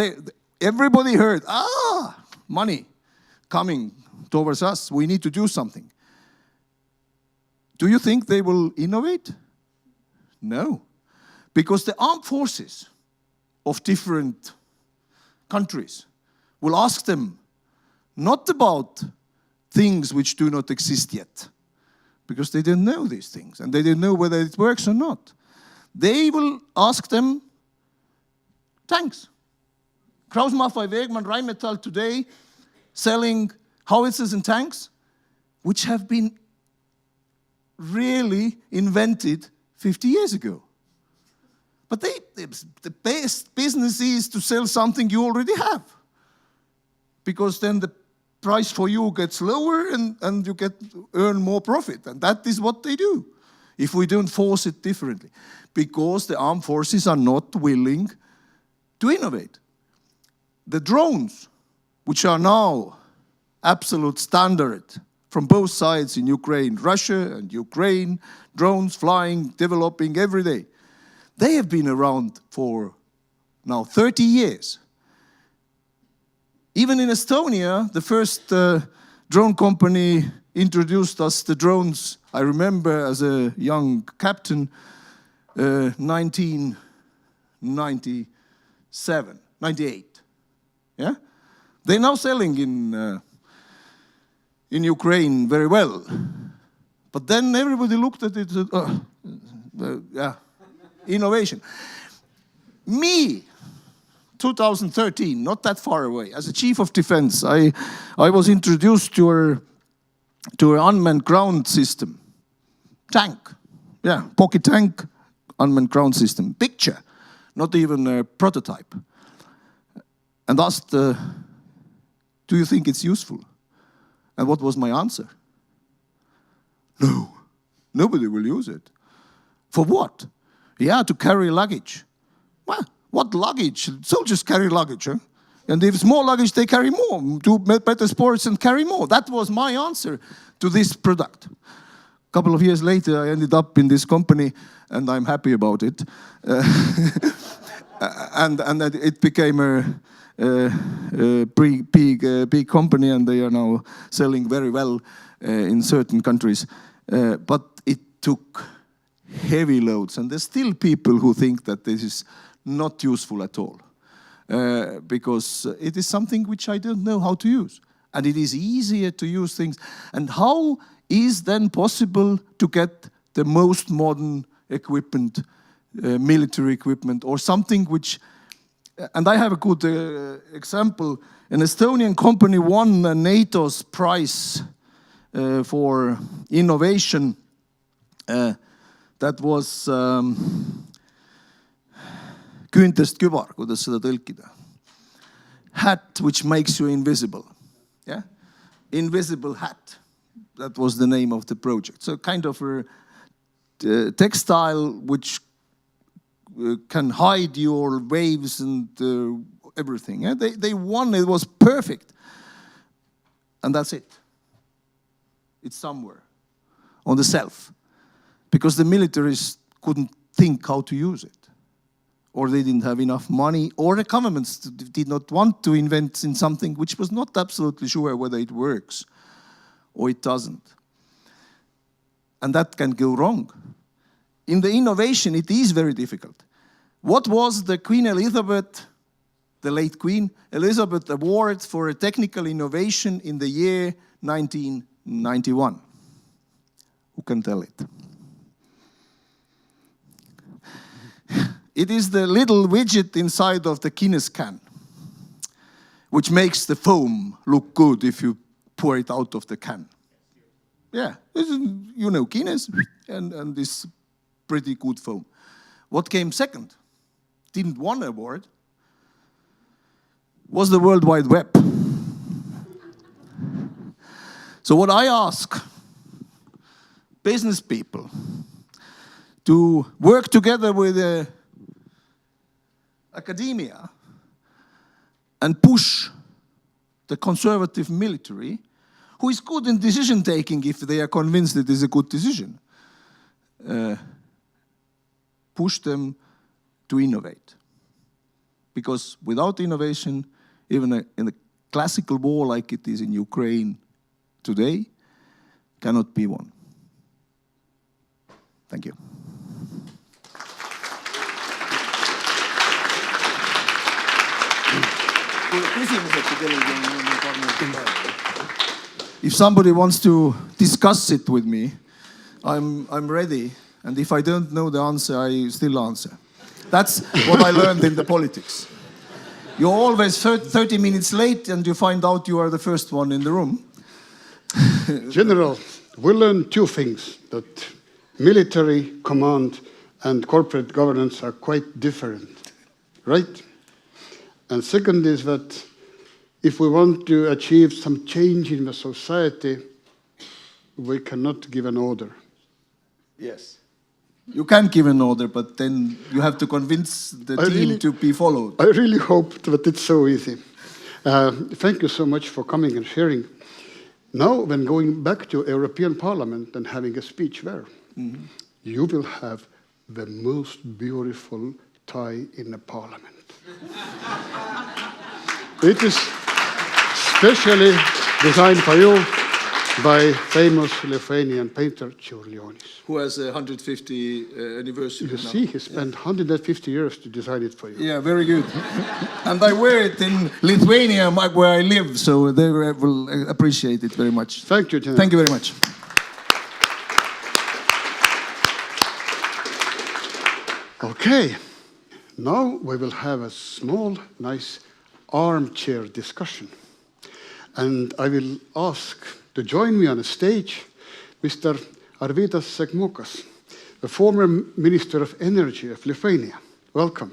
everybody heard, money coming towards us, we need to do something. Do you think they will innovate? No. Because the armed forces of different countries will ask them not about things which do not exist yet, because they don't know these things and they don't know whether it works or not. They will ask them tanks. Krauss-Maffei, Wegmann, Rheinmetall today selling howitzers and tanks which have been really invented 50 years ago. But the best business is to sell something you already have, because then the price for you gets lower and you earn more profit. And that is what they do, if we don't force it differently. Because the armed forces are not willing to innovate. The drones, which are now absolute standard from both sides in Ukraine, Russia and Ukraine, drones flying, developing every day, they have been around for now 30 years. Even in Estonia, the first drone company introduced us the drones, I remember as a young captain, 1997, 98. Yeah? They're now selling in Ukraine very well. But then everybody looked at it and said, yeah, innovation. Me, 2013, not that far away, as a chief of defense, I was introduced to an unmanned ground system. Tank, yeah, pocket tank, unmanned ground system. Picture, not even a prototype. And asked, do you think it's useful? And what was my answer? No, nobody will use it. For what? Yeah, to carry luggage. Well, what luggage? Soldiers carry luggage, huh? And if it's more luggage, they carry more. Do better sports and carry more. That was my answer to this product. A couple of years later, I ended up in this company, and I'm happy about it. And it became a big company, and they are now selling very well in certain countries. But it took heavy loads, and there's still people who think that this is not useful at all, because it is something which I don't know how to use, and it is easier to use things. And how is then possible to get the most modern equipment, military equipment, or something which, and I have a good example. An Estonian company won NATO's prize for innovation. That was küüntest kübar, kuidas seda tõlkida? Hat which makes you invisible. Yeah? Invisible hat. That was the name of the project. So kind of a textile which can hide your waves and everything. Yeah? They won, it was perfect. And that's it. It's somewhere on the shelf. Because the militaries couldn't think how to use it. Or they didn't have enough money, or the governments did not want to invent in something which was not absolutely sure whether it works or it doesn't. And that can go wrong. In the innovation, it is very difficult. What was the Queen Elizabeth, the late Queen Elizabeth Award for a technical innovation in the year 1991? Who can tell it? It is the little widget inside of the Guinness can, which makes the foam look good if you pour it out of the can. Yeah, you know Guinness and this pretty good foam. What came second, didn't win an award, was the World Wide Web. So what I ask business people to work together with academia and push the conservative military, who is good in decision taking if they are convinced it is a good decision. push them to innovate. Because without innovation, even in a classical war like it is in Ukraine today, cannot be won. Thank you. If somebody wants to discuss it with me, I'm ready. And if I don't know the answer, I still answer. That's what I learned in the politics. You're always 30 minutes late and you find out you are the first one in the room. General, we learned two things, that military command and corporate governance are quite different, right? And second is that if we want to achieve some change in the society, we cannot give an order. Yes. You can give an order, but then you have to convince the team to be followed. I really hope that it's so easy. Thank you so much for coming and sharing. Now, when going back to European Parliament and having a speech there, you will have the most beautiful tie in the Parliament. It is specially designed for you by famous Lithuanian painter Čiurlionis. Who has a 150 anniversary You now. see, he spent 150 years to design it for you. Yeah, very good. And I wear it in Lithuania, where I live, so they will appreciate it very much. Thank you, General. Thank you very much. Okay, now we will have a small, nice armchair discussion. And I will ask to join me on the stage Mr. Arvydas Sekmokas, the former Minister of Energy of Lithuania. Welcome.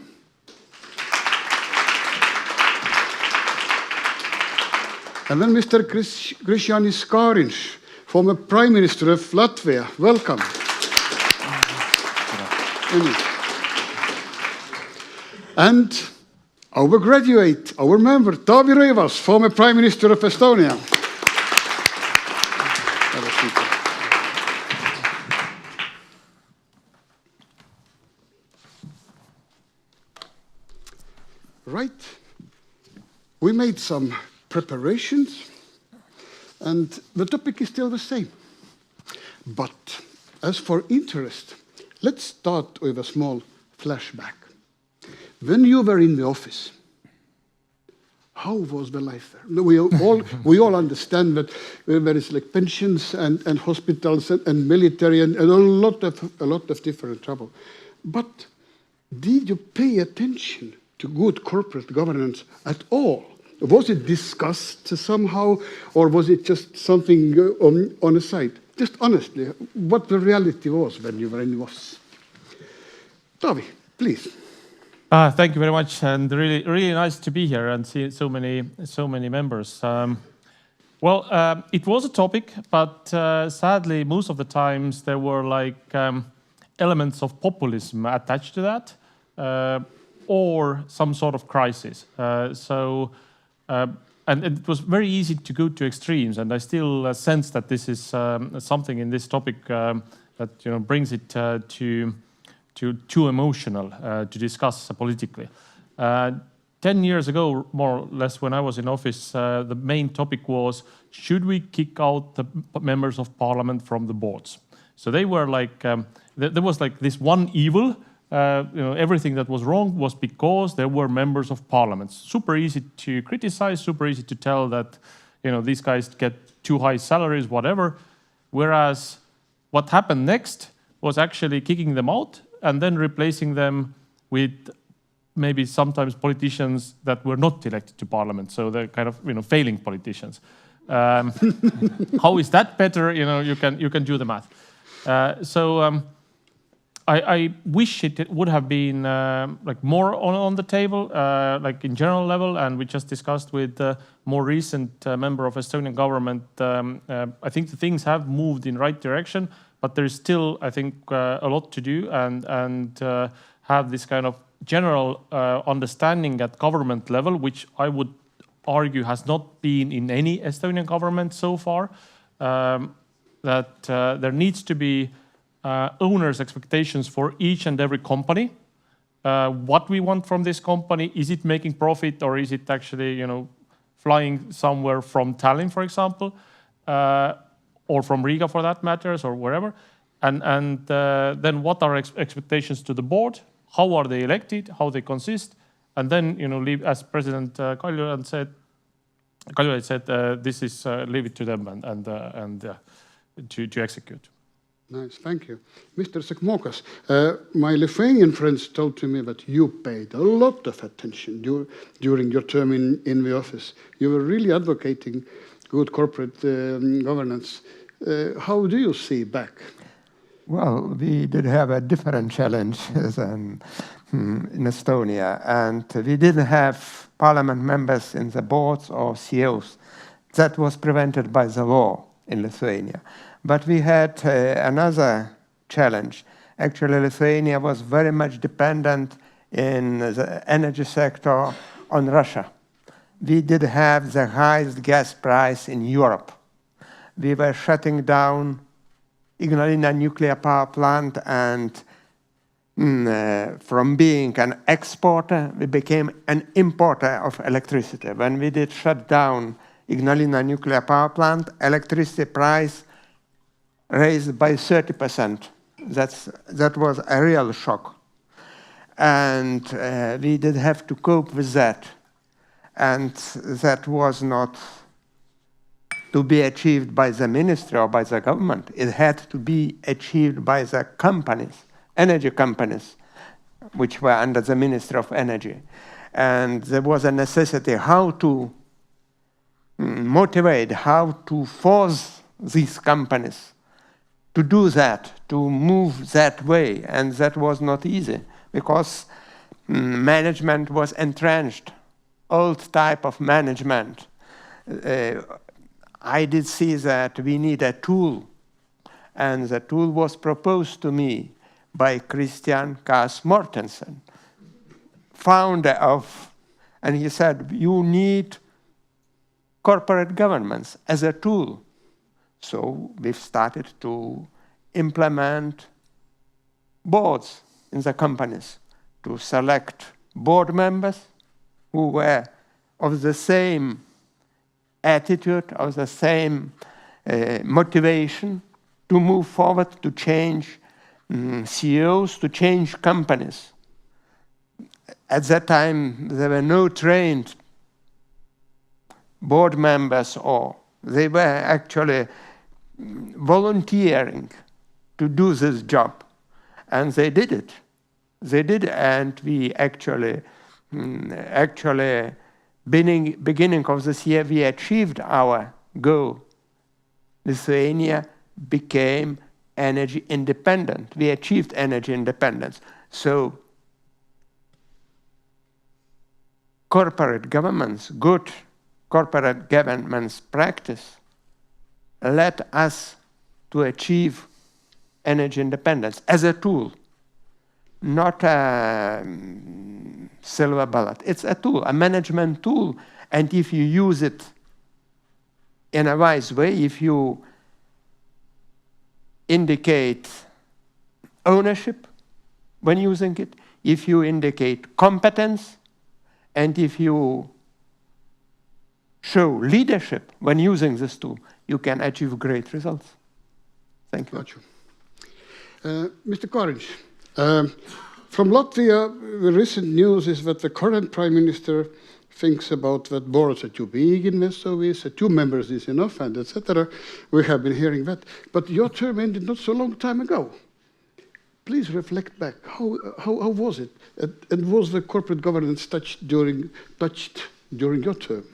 And then Mr. Krišjānis Kariņš, former Prime Minister of Latvia. Welcome. And our graduate, our member, Taavi Rõivas, former Prime Minister of Estonia. Right. We made some preparations, and the topic is still the same. But as for interest, let's start with a small flashback. When you were in the office, how was the life there? We all understand that there is like pensions and hospitals and military and a lot of different trouble. But did you pay attention to good corporate governance at all? Was it discussed somehow, or was it just something on the side? Just honestly, what the reality was when you were in the office. Taavi, please. Thank you very much, and really nice to be here and see so many members. It was a topic, but sadly, most of the times there were like elements of populism attached to that, or some sort of crisis. And it was very easy to go to extremes, and I still sense that this is something in this topic that brings it too emotional to discuss politically. 10 years ago, more or less, when I was in office, the main topic was, should we kick out the members of parliament from the boards? So they were like, there was like this one evil, everything that was wrong was because there were members of parliament. Super easy to criticize, super easy to tell that, these guys get too high salaries, whatever. Whereas what happened next was actually kicking them out and then replacing them with maybe sometimes politicians that were not elected to parliament. So they're kind of, failing politicians. How is that better? You can do the math. I wish it would have been like more on the table, like in general level, and we just discussed with the more recent member of Estonian government. I think the things have moved in right direction, but there is still, I think, a lot to do and have this kind of general understanding at government level, which I would argue has not been in any Estonian government so far, that there needs to be owners' expectations for each and every company. What we want from this company, is it making profit or is it actually, flying somewhere from Tallinn, for example, or from Riga for that matters, or wherever. And then what are expectations to the board? How are they elected? How they consist? And then, leave, as President Kaljulaid said, this is leave it to them and to execute. Nice, thank you. Mr. Sekmokas, my Lithuanian friends told to me that you paid a lot of attention during your term in the office. You were really advocating good corporate governance. How do you see back? Well, we did have a different challenge than in Estonia, and we didn't have parliament members in the boards or CEOs. That was prevented by the law in Lithuania. But we had another challenge. Actually, Lithuania was very much dependent in the energy sector on Russia. We did have the highest gas price in Europe. We were shutting down Ignalina nuclear power plant, and from being an exporter, we became an importer of electricity. When we did shut down Ignalina nuclear power plant, electricity price raised by 30%. That was a real shock. And we did have to cope with that. And that was not to be achieved by the ministry or by the government. It had to be achieved by the companies, energy companies, which were under the Ministry of Energy. And there was a necessity how to motivate, how to force these companies to do that, to move that way. And that was not easy because management was entrenched, old type of management. I did see that we need a tool, and the tool was proposed to me by Christian Kaas Mortensen, founder of, and he said, you need corporate governance as a tool. So we've started to implement boards in the companies, to select board members who were of the same attitude, of the same motivation to move forward, to change CEOs, to change companies. At that time, there were no trained board members, or they were actually volunteering to do this job. And they did it. They did, and we actually beginning of this year, we achieved our goal. Lithuania became energy independent. We achieved energy independence. So corporate governments, good corporate governance practice led us to achieve energy independence as a tool, not a silver bullet. It's a tool, a management tool. And if you use it in a wise way, if you indicate ownership when using it, if you indicate competence, and if you show leadership when using this tool, you can achieve great results. Thank you. Got you. Mr. Kariņš, from Latvia, the recent news is that the current Prime Minister thinks about that boards are too big in Vesovis, 2 members is enough, and etc. We have been hearing that. But your term ended not so long time ago. Please reflect back. How was it? And was the corporate governance touched during your term?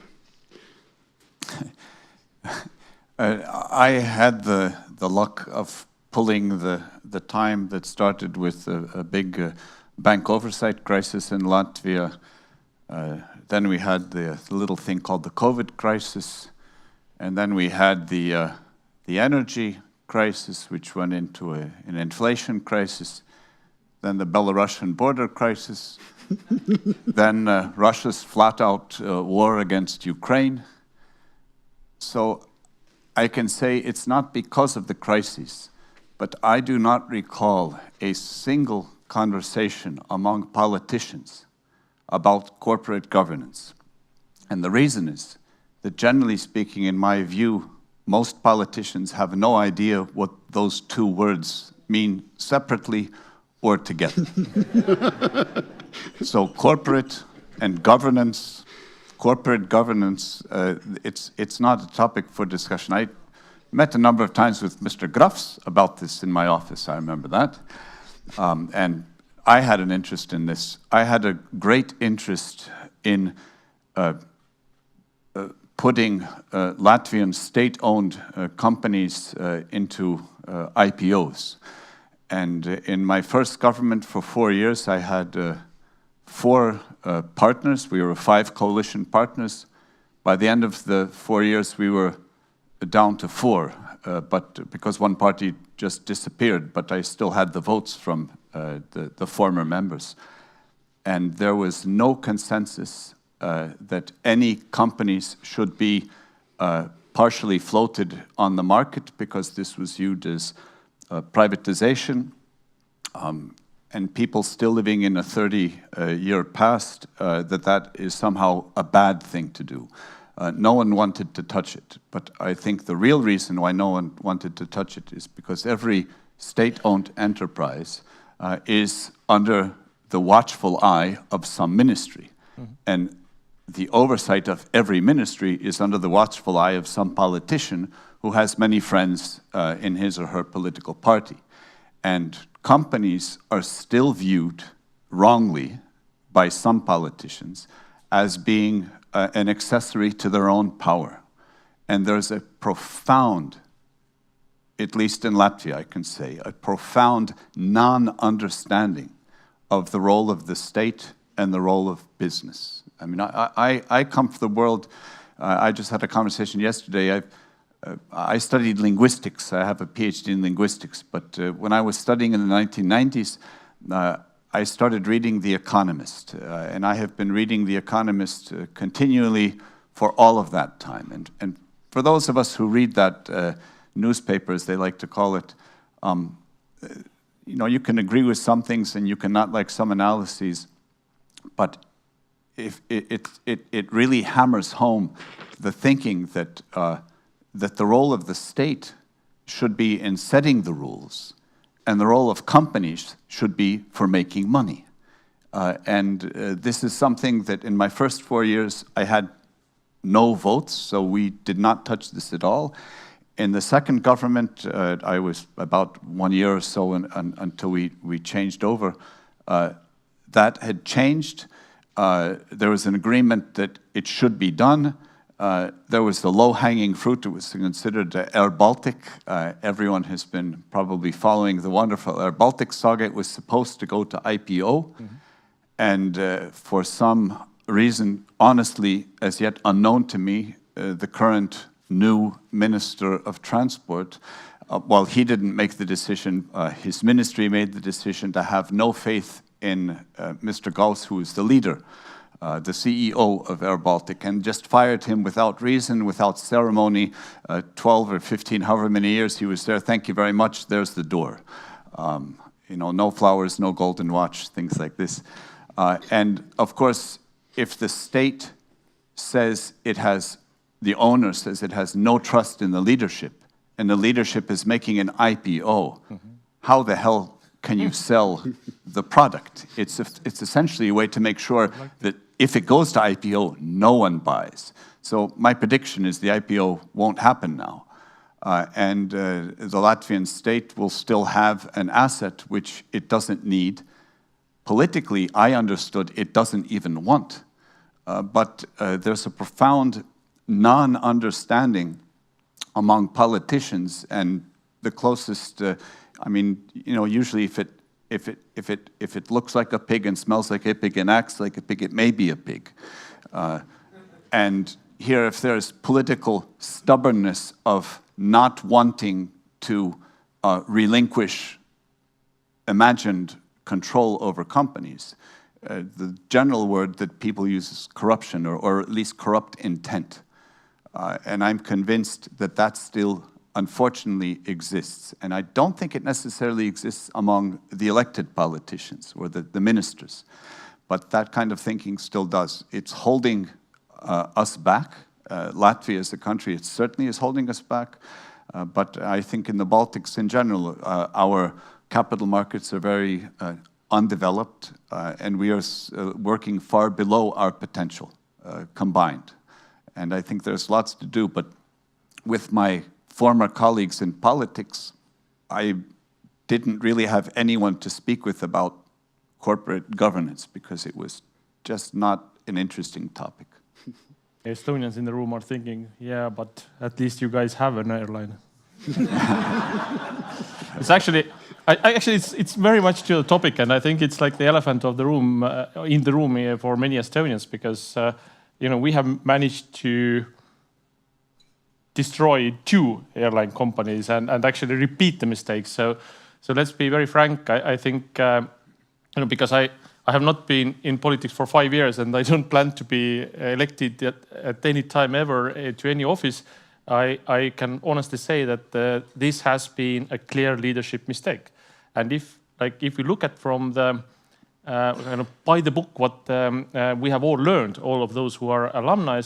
I had the luck of pulling the time that started with a big bank oversight crisis in Latvia. Then we had the little thing called the COVID crisis, and then we had the energy crisis, which went into an inflation crisis, then the Belarusian border crisis, then Russia's flat-out war against Ukraine. So I can say it's not because of the crises, but I do not recall a single conversation among politicians about corporate governance. And the reason is that, generally speaking, in my view, most politicians have no idea what those two words mean separately or together. So corporate governance, it's not a topic for discussion. I met a number of times with Mr. Grafs about this in my office, I remember that. And I had an interest in this. I had a great interest in putting Latvian state-owned companies into IPOs. And in my first government for 4 years, I had 4 partners. We were 5 coalition partners. By the end of the 4 years, we were down to 4, but because one party just disappeared, but I still had the votes from the former members. And there was no consensus that any companies should be partially floated on the market, because this was viewed as privatization, and people still living in a 30-year past, that is somehow a bad thing to do. No one wanted to touch it, but I think the real reason why no one wanted to touch it is because every state-owned enterprise is under the watchful eye of some ministry. Mm-hmm. And the oversight of every ministry is under the watchful eye of some politician who has many friends in his or her political party. And companies are still viewed wrongly by some politicians as being an accessory to their own power. And there's a profound, at least in Latvia I can say, a profound non-understanding of the role of the state and the role of business. I mean, I come from the world, I just had a conversation yesterday, I studied linguistics, I have a PhD in linguistics, but when I was studying in the 1990s, I started reading The Economist, and I have been reading The Economist continually for all of that time. And for those of us who read that newspaper, as they like to call it, you know, you can agree with some things and you cannot like some analyses, but if it really hammers home the thinking that that the role of the state should be in setting the rules, and the role of companies should be for making money. This is something that in my first 4 years I had no votes, so we did not touch this at all. In the second government, I was about 1 year or so until we changed over. That had changed. There was an agreement that it should be done. There was the low-hanging fruit. It was considered Air Baltic. Everyone has been probably following the wonderful Air Baltic saga. It was supposed to go to IPO. Mm-hmm. And for some reason, honestly, as yet unknown to me, the current new Minister of Transport, while he didn't make the decision, his ministry made the decision to have no faith in Mr. Gauss, who is the leader, the CEO of Air Baltic, and just fired him without reason, without ceremony, 12 or 15, however many years he was there. Thank you very much, there's the door. You know, no flowers, no golden watch, things like this. And of course, if the state says it has, the owner says it has no trust in the leadership, and the leadership is making an IPO, mm-hmm. How the hell can you sell the product? It's essentially a way to make sure that if it goes to IPO, no one buys. So my prediction is the IPO won't happen now. The Latvian state will still have an asset which it doesn't need. Politically, I understood it doesn't even want. But there's a profound non-understanding among politicians, and the closest, I mean, you know, usually if it looks like a pig and smells like a pig and acts like a pig, it may be a pig. And here, if there's political stubbornness of not wanting to relinquish imagined control over companies, the general word that people use is corruption, or at least corrupt intent. And I'm convinced that that's still unfortunately exists. And I don't think it necessarily exists among the elected politicians or the ministers, but that kind of thinking still does. It's holding us back. Latvia as a country, it certainly is holding us back. But I think in the Baltics in general, our capital markets are very undeveloped, and we are working far below our potential combined. And I think there's lots to do, but with my former colleagues in politics, I didn't really have anyone to speak with about corporate governance because it was just not an interesting topic. Estonians in the room are thinking, yeah, but at least you guys have an airline. It's actually, it's very much to the topic, and I think it's like the elephant of the room, in the room for many Estonians, because we have managed to destroy 2 airline companies and actually repeat the mistakes. So let's be very frank. I think because I have not been in politics for 5 years, and I don't plan to be elected at any time ever to any office. I can honestly say that this has been a clear leadership mistake. And if we look at from the by the book what we have all learned, all of those who are alumni,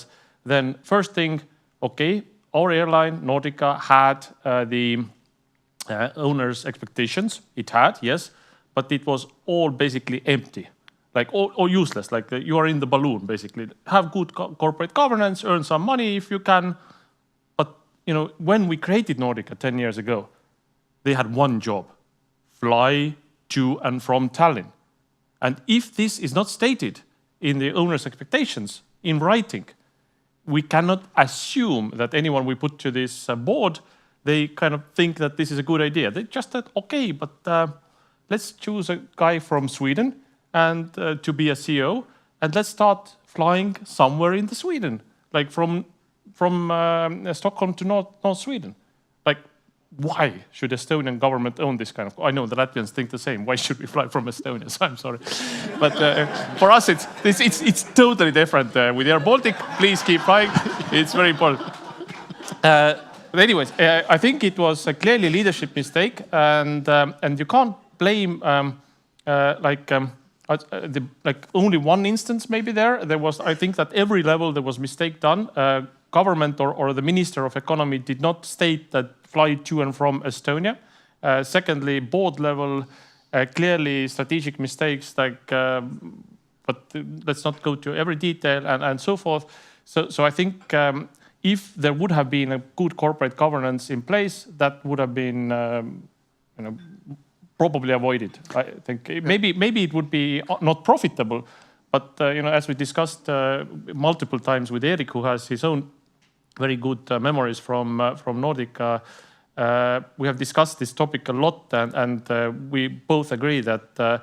then first thing, okay, our airline Nordica had the owners' expectations. It had, yes, but it was all basically empty, like all useless. Like you are in the balloon, basically. Have good corporate governance, earn some money if you can. But when we created Nordica 10 years ago, they had one job: fly to and from Tallinn. And if this is not stated in the owner's expectations in writing, we cannot assume that anyone we put to this board, they kind of think that this is a good idea. They just said, okay, but let's choose a guy from Sweden and to be a CEO, and let's start flying somewhere in the Sweden, like from Stockholm to North Sweden. Like, why should Estonian government own this kind of? I know the Latvians think the same. Why should we fly from Estonia? So I'm sorry, but for us it's totally different. With Air Baltic, please keep flying. It's very important. But anyways, I think it was a clearly leadership mistake, and you can't blame only one instance. Maybe there was. I think that every level there was mistake done. Government or the Minister of Economy did not state that fly to and from Estonia. Secondly, board level, clearly strategic mistakes, but let's not go to every detail and so forth. So I think if there would have been a good corporate governance in place, that would have been probably avoided. I think maybe it would be not profitable, but as we discussed multiple times with Erik, who has his own very good memories from Nordica, we have discussed this topic a lot, and we both agree that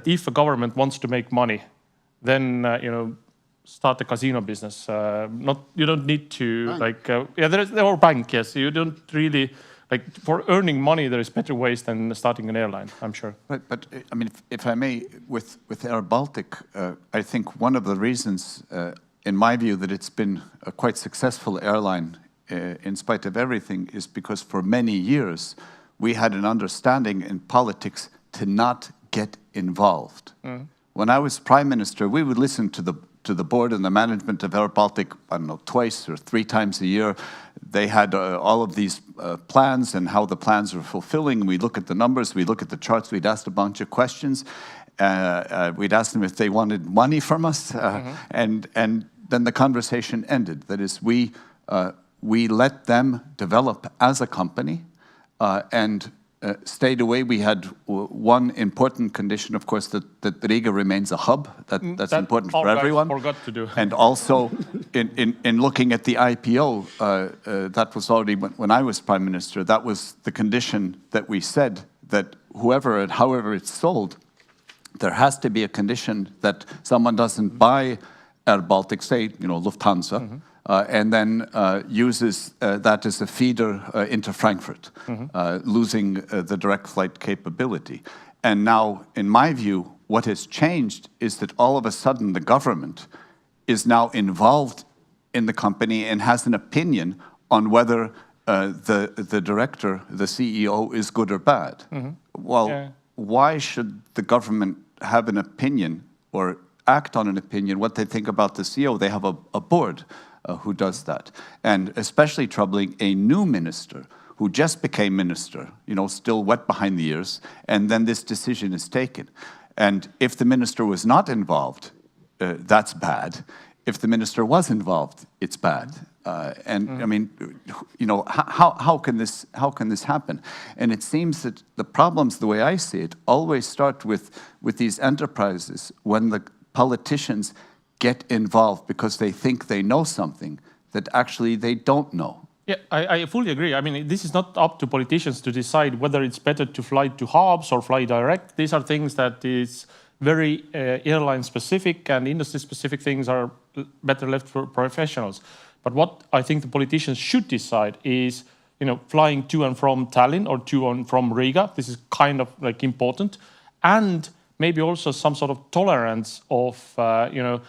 if a government wants to make money, then start a casino business. You don't need to bank. Or bank, yes. You don't really for earning money. There is better ways than starting an airline, I'm sure. But I mean, if I may, with Air Baltic, I think one of the reasons, in my view, that it's been a quite successful airline in spite of everything is because for many years we had an understanding in politics to not get involved. Mm. When I was Prime Minister, we would listen to the board and the management of Air Baltic, I don't know, 2 or 3 times a year. They had all of these plans and how the plans were fulfilling. We look at the numbers, we look at the charts, we'd ask a bunch of questions. We'd ask them if they wanted money from us, and then the conversation ended. That is, we let them develop as a company and stayed away. We had one important condition, of course, that Riga remains a hub. That's important for everyone. Forgot to do. And also, in looking at the IPO, that was already when I was Prime Minister. That was the condition that we said that whoever and however it's sold, there has to be a condition that someone doesn't buy Air Baltic, say, Lufthansa, and then uses that as a feeder into Frankfurt, losing the direct flight capability. And now, in my view, what has changed is that all of a sudden the government is now involved in the company and has an opinion on whether the director, the CEO, is good or bad. Well, Yeah. why should the government have an opinion or act on an opinion, what they think about the CEO? They have a board who does that. And especially troubling, a new minister who just became minister, you know, still wet behind the ears, and then this decision is taken. And if the minister was not involved, that's bad. If the minister was involved, it's bad. I mean, you know, how can this happen? And it seems that the problems, the way I see it, always start with these enterprises when the politicians get involved because they think they know something that actually they don't know. Yeah, I fully agree. I mean, this is not up to politicians to decide whether it's better to fly to hubs or fly direct. These are things that is very airline specific, and industry specific things are better left for professionals. But what I think the politicians should decide is, you know, flying to and from Tallinn or to and from Riga. This is kind of like important, and maybe also some sort of tolerance of, you know,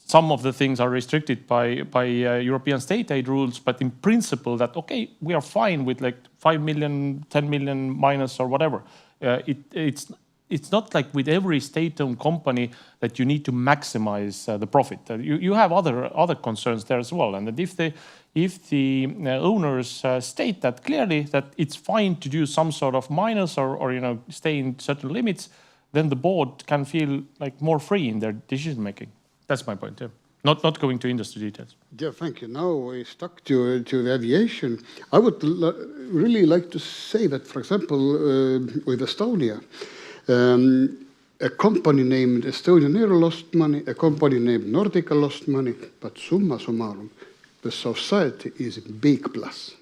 some of the things are restricted by European state aid rules, but in principle that, okay, we are fine with like 5 million, 10 million minus or whatever. It's not like with every state-owned company that you need to maximize the profit. You have other concerns there as well. And that if the owners state that clearly that it's fine to do some sort of minus or you know, stay in certain limits, then the board can feel like more free in their decision making. That's my point, yeah. Not going to industry details. Yeah, thank you. Now we stuck to the aviation. I would really like to say that, for example, with Estonia, a company named Estonian Air lost money, a company named Nordica lost money, but summa summarum, the society is a big plus.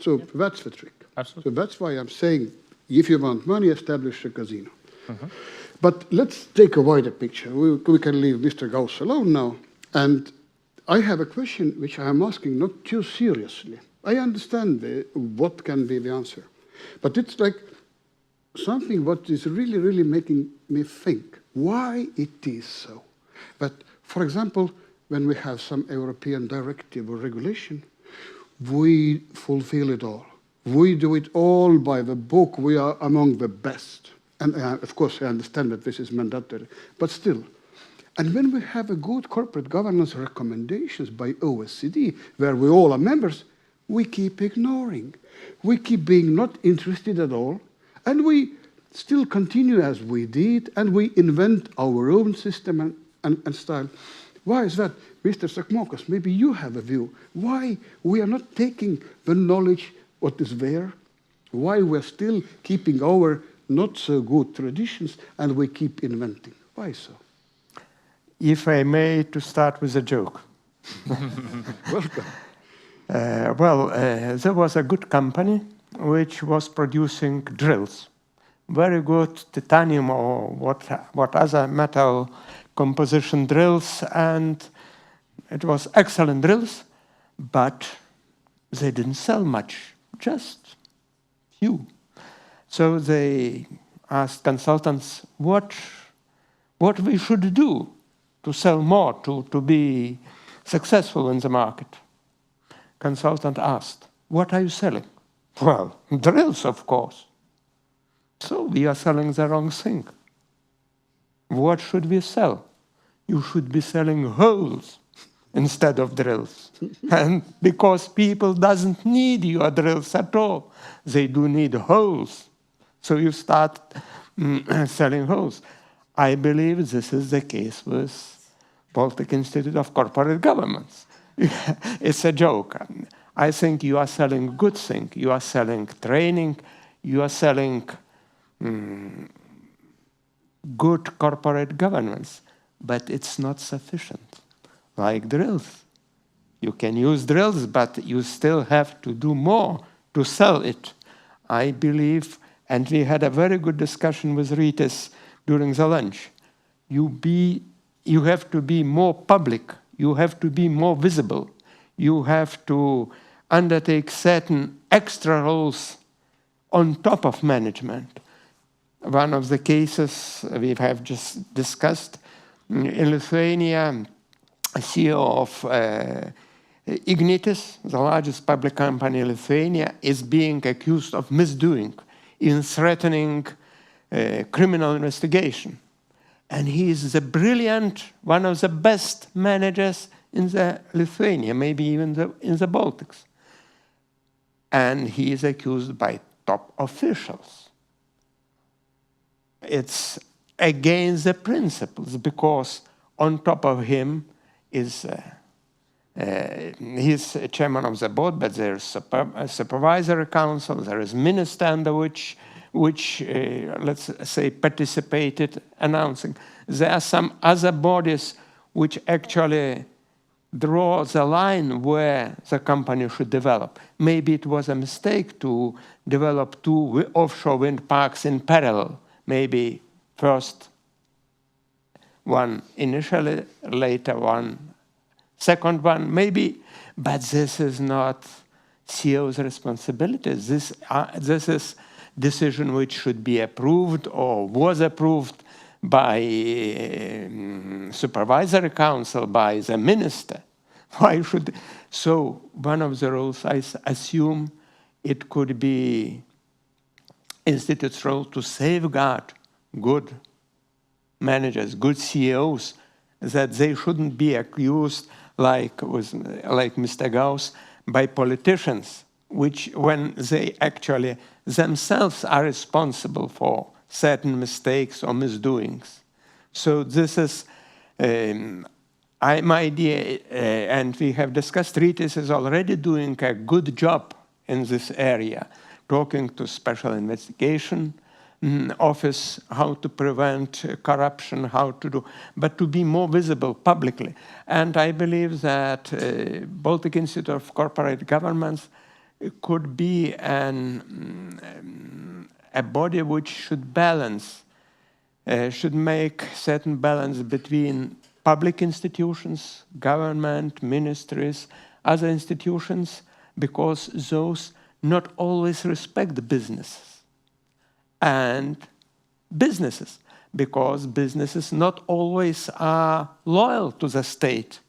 So that's the trick. Absolutely. So that's why I'm saying, if you want money, establish a casino. But let's take a wider picture. We can leave Mr. Gauss alone now. And I have a question which I am asking not too seriously. I understand what can be the answer. But it's like something what is really, really making me think why it is so. But for example, when we have some European directive or regulation, we fulfill it all. We do it all by the book. We are among the best. And of course, I understand that this is mandatory, but still. And when we have a good corporate governance recommendations by OECD, where we all are members, we keep ignoring. We keep being not interested at all, and we still continue as we did, and we invent our own system and style. Why is that? Mr. Sakmokos, maybe you have a view. Why we are not taking the knowledge what is there? Why we're still keeping our not so good traditions and we keep inventing? Why so? If I may, to start with a joke. Welcome. There was a good company which was producing drills. Very good titanium or what other metal composition drills, and it was excellent drills, but they didn't sell much, just few. So they asked consultants what we should do to sell more, to be successful in the market. Consultant asked, what are you selling? Well, drills, of course. So we are selling the wrong thing. What should we sell? You should be selling holes instead of drills. And because people doesn't need your drills at all, they do need holes. So you start selling holes. I believe this is the case with Baltic Institute of Corporate Governance. It's a joke. I think you are selling good thing. You are selling training. You are selling good corporate governance. But it's not sufficient. Like drills. You can use drills, but you still have to do more to sell it. I believe, and we had a very good discussion with Rytis during the lunch. You have to be more public. You have to be more visible. You have to undertake certain extra roles on top of management. One of the cases we have just discussed in Lithuania, a CEO of Ignitis, the largest public company in Lithuania, is being accused of misdoing in threatening criminal investigation. And he is the brilliant, one of the best managers in the Lithuania, maybe even in the Baltics. And he is accused by top officials. It's against the principles, because on top of him is he's chairman of the board, but there's a supervisory council, there is minister under which let's say, participated announcing. There are some other bodies which actually draw the line where the company should develop. Maybe it was a mistake to develop 2 offshore wind parks in parallel. Maybe first one initially, later one, second one, maybe. But this is not CEO's responsibility. This is decision which should be approved or was approved by supervisory council, by the minister. Why should? So one of the rules, I assume, it could be institute's role to safeguard good managers, good CEOs, that they shouldn't be accused like Mr. Gauss by politicians, which when they actually themselves are responsible for certain mistakes or misdoings. So this is my idea, and we have discussed, Rytis is already doing a good job in this area, talking to special investigation office, how to prevent corruption, how to do, but to be more visible publicly. And I believe that Baltic Institute of Corporate Governance could be a body which should balance, should make certain balance between public institutions, government, ministries, other institutions, because those not always respect the businesses, and businesses, because businesses not always are loyal to the state.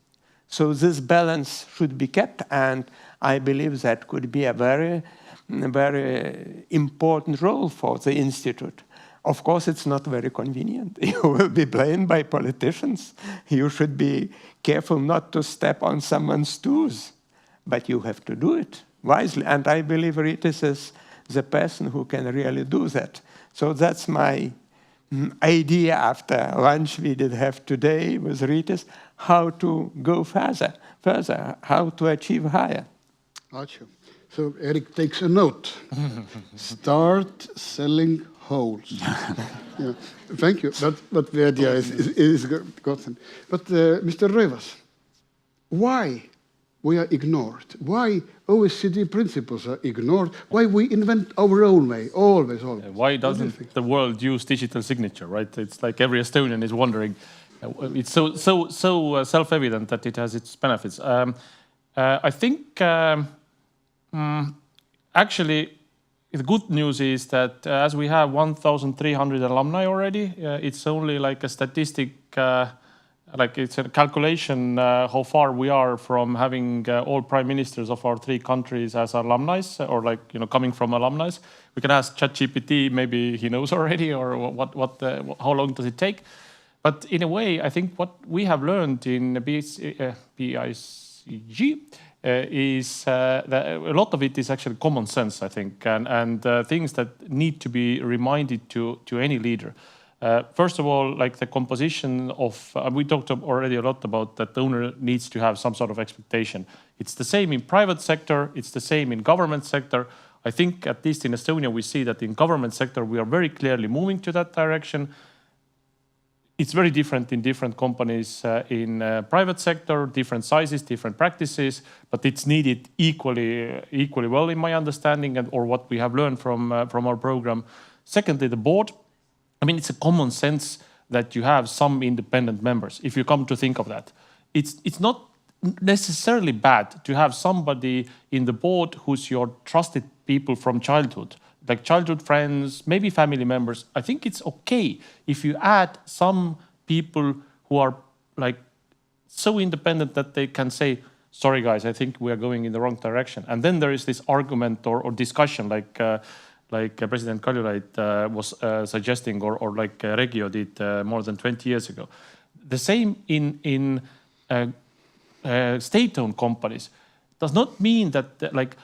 So this balance should be kept, and I believe that could be a very, very important role for the Institute. Of course, it's not very convenient. You will be blamed by politicians. You should be careful not to step on someone's toes, but you have to do it wisely. And I believe Rytis is the person who can really do that. So that's my idea after lunch we did have today with Rytis, how to go further, how to achieve higher. Ačiū. So Eric takes a note. Start selling holes. Yeah. Thank you. But the idea is gotten. But Mr. Rivas, why we are ignored? Why OECD principles are ignored? Why we invent our own way, always? Why doesn't the world use digital signature, right? It's like every Estonian is wondering. It's so self-evident that it has its benefits. I think actually the good news is that as we have 1,300 alumni already, it's only like a statistic, like it's a calculation how far we are from having all prime ministers of our 3 countries as alumni, or like, you know, coming from alumni. We can ask ChatGPT, maybe he knows already, or how long does it take? But in a way, I think what we have learned in BICG is that a lot of it is actually common sense, I think, and things that need to be reminded to any leader. First of all, like the composition of, we talked already a lot about that the owner needs to have some sort of expectation. It's the same in private sector, it's the same in government sector. I think at least in Estonia, we see that in government sector, we are very clearly moving to that direction. It's very different in different companies in private sector, different sizes, different practices, but it's needed equally well in my understanding, or what we have learned from our program. Secondly, the board. I mean, it's a common sense that you have some independent members, if you come to think of that. It's not necessarily bad to have somebody in the board who's your trusted people from childhood, like childhood friends, maybe family members. I think it's okay if you add some people who are like so independent that they can say, sorry guys, I think we are going in the wrong direction. And then there is this argument or discussion like President Kaljulaid was suggesting, or like Regio did more than 20 years ago. The same in state-owned companies does not mean that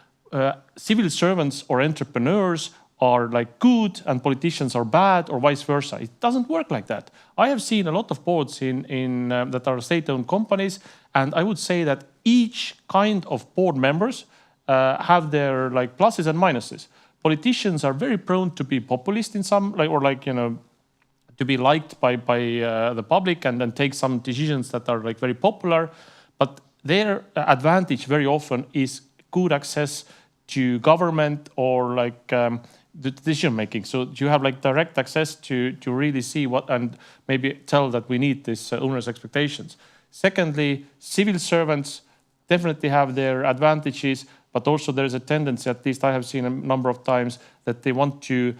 civil servants or entrepreneurs are like good and politicians are bad, or vice versa. It doesn't work like that. I have seen a lot of boards in that are state-owned companies, and I would say that each kind of board members have their like pluses and minuses. Politicians are very prone to be populist in some, to be liked by the public and then take some decisions that are like very popular, but their advantage very often is good access to government or like the decision making. So you have like direct access to really see what, and maybe tell that we need this owner's expectations. Secondly, civil servants definitely have their advantages, but also there is a tendency, at least I have seen a number of times, that they want to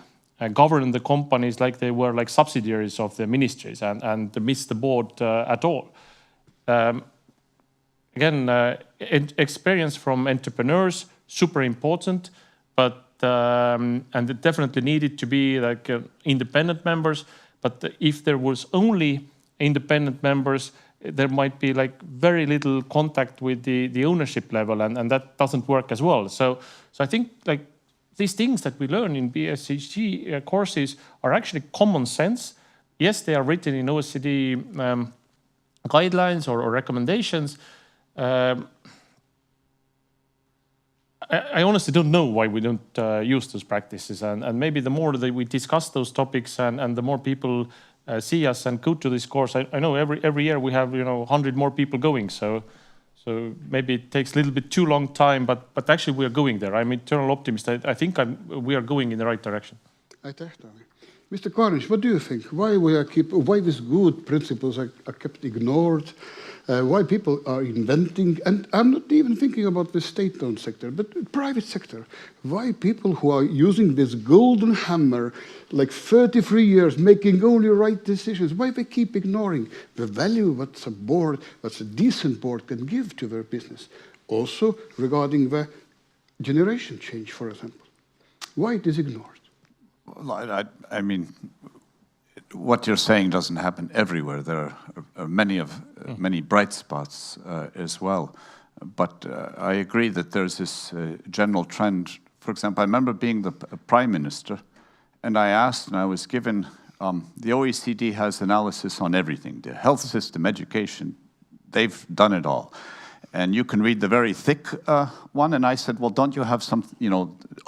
govern the companies like they were like subsidiaries of the ministries and miss the board at all. Again, experience from entrepreneurs, super important, but and it definitely needed to be like independent members. But if there was only independent members, there might be like very little contact with the ownership level, and that doesn't work as well. So I think like these things that we learn in BSHG courses are actually common sense. Yes, they are written in OECD guidelines or recommendations. I honestly don't know why we don't use those practices, and maybe the more that we discuss those topics and the more people see us and go to this course, I know every year we have 100 more people going, so maybe it takes a little bit too long time, but actually we are going there. I'm eternal optimist. I think we are going in the right direction. Mr. Karins, what do you think? Why these good principles are kept ignored? Why people are inventing, and I'm not even thinking about the state-owned sector, but the private sector. Why people who are using this golden hammer, like 33 years, making only right decisions, why they keep ignoring the value what a decent board can give to their business? Also regarding the generation change, for example. Why it is ignored? Well, I mean, what you're saying doesn't happen everywhere. There are many bright spots as well. But I agree that there's this general trend. For example, I remember being the prime minister, and I asked, and I was given, the OECD has analysis on everything, the health system, education, they've done it all. And you can read the very thick one, and I said, well, don't you have some,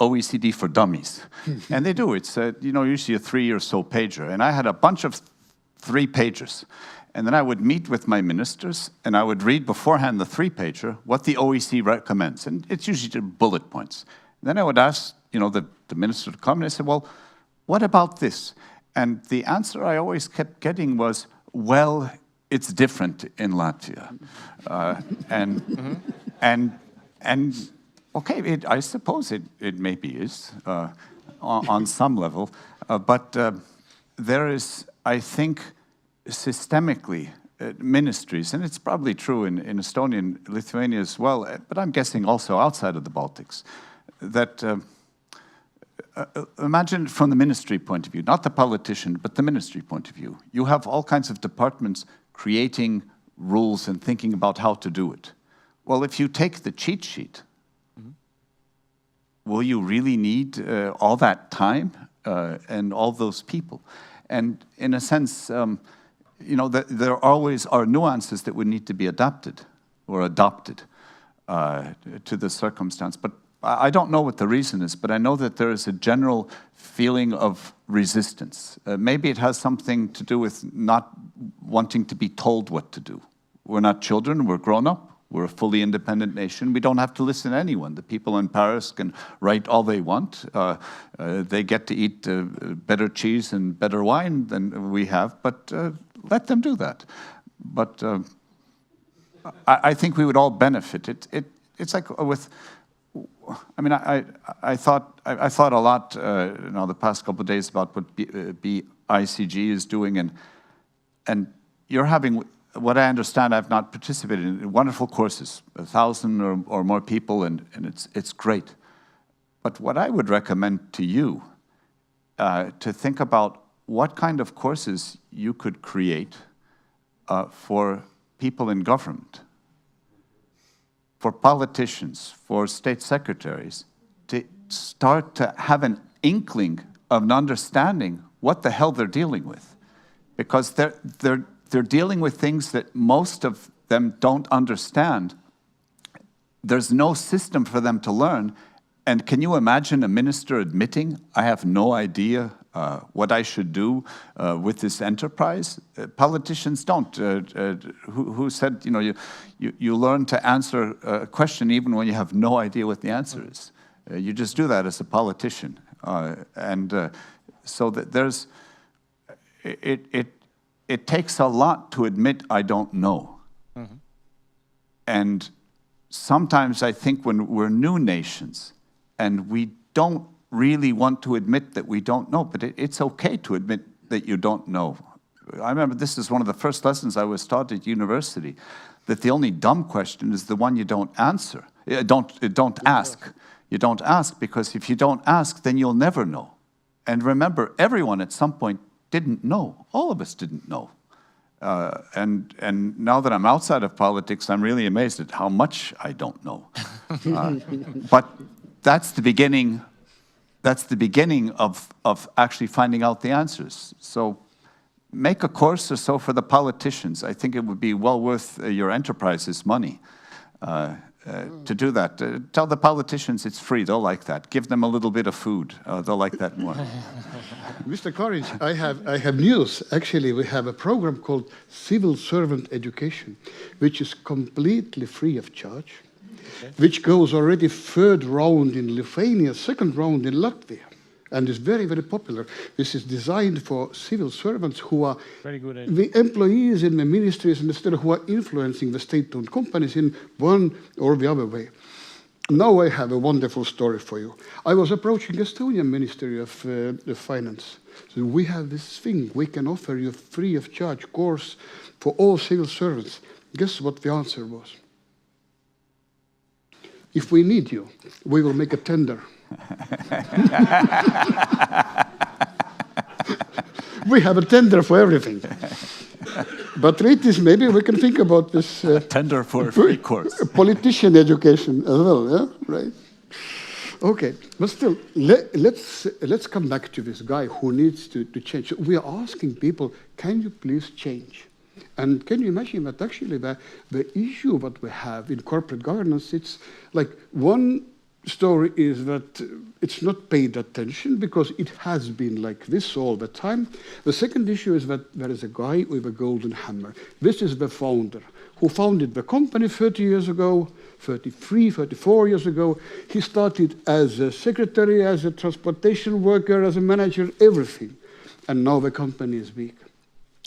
OECD for dummies? And they do. It's, usually a 3 or so pager. And I had a bunch of 3 pages. And then I would meet with my ministers, and I would read beforehand the 3-pager, what the OECD recommends. And it's usually bullet points. And then I would ask, the minister to come, and I said, well, what about this? And the answer I always kept getting was, well, it's different in Latvia. And okay, I suppose it maybe is on some level, but there is, I think, systemically ministries, and it's probably true in Estonia and Lithuania as well, but I'm guessing also outside of the Baltics, that imagine from the ministry point of view, not the politician, but the ministry point of view. You have all kinds of departments creating rules and thinking about how to do it. Well, if you take the cheat sheet, will you really need all that time and all those people? And in a sense, there always are nuances that would need to be adapted or adopted to the circumstance. But I don't know what the reason is, but I know that there is a general feeling of resistance. Maybe it has something to do with not wanting to be told what to do. We're not children, we're grown up, we're a fully independent nation. We don't have to listen to anyone. The people in Paris can write all they want. They get to eat better cheese and better wine than we have, but let them do that. But I think we would all benefit. It's like with, I mean, I thought a lot the past couple of days about what BICG is doing, and you're having what I understand, I've not participated in wonderful courses, 1,000 or more people, and it's great. But what I would recommend to you, to think about what kind of courses you could create for people in government, for politicians, for state secretaries, to start to have an inkling of an understanding what the hell they're dealing with. Because they're dealing with things that most of them don't understand. There's no system for them to learn. And can you imagine a minister admitting, I have no idea what I should do with this enterprise? Politicians don't. Who said, you learn to answer a question even when you have no idea what the answer is. You just do that as a politician. So that there's, it takes a lot to admit I don't know. Mm-hmm. And sometimes I think when we're new nations and we don't really want to admit that we don't know, but it's okay to admit that you don't know. I remember this is one of the first lessons I was taught at university, that the only dumb question is the one you don't answer. Don't ask. You don't ask, because if you don't ask, then you'll never know. And remember, everyone at some point didn't know. All of us didn't know. And now that I'm outside of politics, I'm really amazed at how much I don't know. But that's the beginning. That's the beginning of actually finding out the answers. So make a course or so for the politicians. I think it would be well worth your enterprise's money to do that. Tell the politicians it's free. They'll like that. Give them a little bit of food. They'll like that more. Mr. Courage, I have news. Actually, we have a program called Civil Servant Education, which is completely free of charge, which goes already third round in Lithuania, second round in Latvia, and is very, very popular. This is designed for civil servants who are the employees in the ministries and instead who are influencing the state-owned companies in one or the other way. Now I have a wonderful story for you. I was approaching Estonian Ministry of Finance. So we have this thing, we can offer you free of charge course for all civil servants. Guess what the answer was? If we need you, we will make a tender. We have a tender for everything. But read this, maybe we can think about this. Tender for a free course. Politician education as well, yeah? Right. Okay, but still, let's come back to this guy who needs to change. We are asking people, can you please change? And can you imagine that actually the issue that we have in corporate governance, it's like one story is that it's not paid attention because it has been like this all the time. The second issue is that there is a guy with a golden hammer. This is the founder who founded the company 30 years ago, 33, 34 years ago. He started as a secretary, as a transportation worker, as a manager, everything. And now the company is big.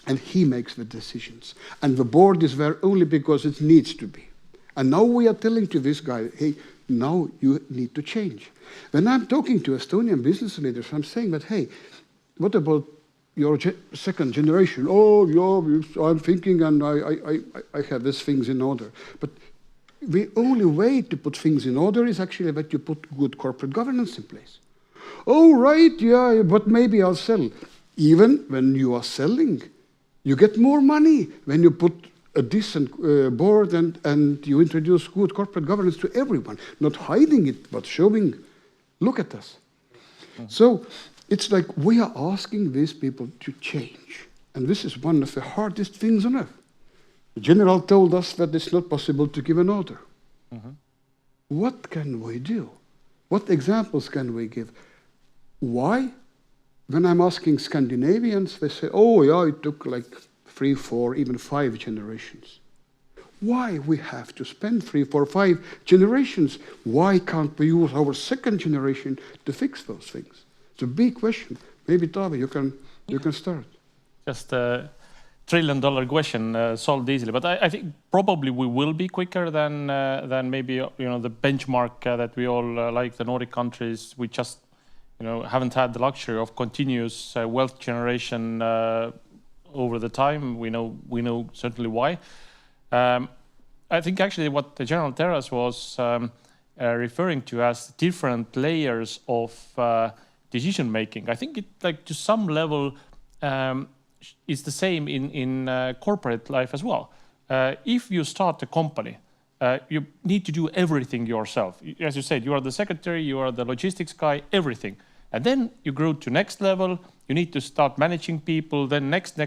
And he makes the decisions. And the board is there only because it needs to be. And now we are telling to this guy, hey, now you need to change. When I'm talking to Estonian business leaders, I'm saying that, hey, what about your second generation? Oh, yeah, I'm thinking and I have these things in order. But the only way to put things in order is actually that you put good corporate governance in place. Oh, right, yeah, but maybe I'll sell. Even when you are selling, you get more money when you put a decent board and you introduce good corporate governance to everyone, not hiding it, but showing, look at us. Mm-hmm. So it's like we are asking these people to change. And this is one of the hardest things on earth. The general told us that it's not possible to give an order. Mm-hmm. What can we do? What examples can we give? Why? When I'm asking Scandinavians, they say, oh, yeah, it took like 3, 4, even 5 generations. Why we have to spend 3, 4, 5 generations? Why can't we use our second generation to fix those things? It's a big question. Maybe, Taavi, you can start. Just a $1 trillion question solved easily. But I think probably we will be quicker than maybe the benchmark that we all like, the Nordic countries. We just haven't had the luxury of continuous wealth generation over the time. We know certainly why. I think actually what the General Terras was referring to as different layers of decision making. I think it, like, to some level, is the same in corporate life as well. If you start a company, you need to do everything yourself. As you said, you are the secretary, you are the logistics guy, everything. And then you grow to next level, you need to start managing people, then next.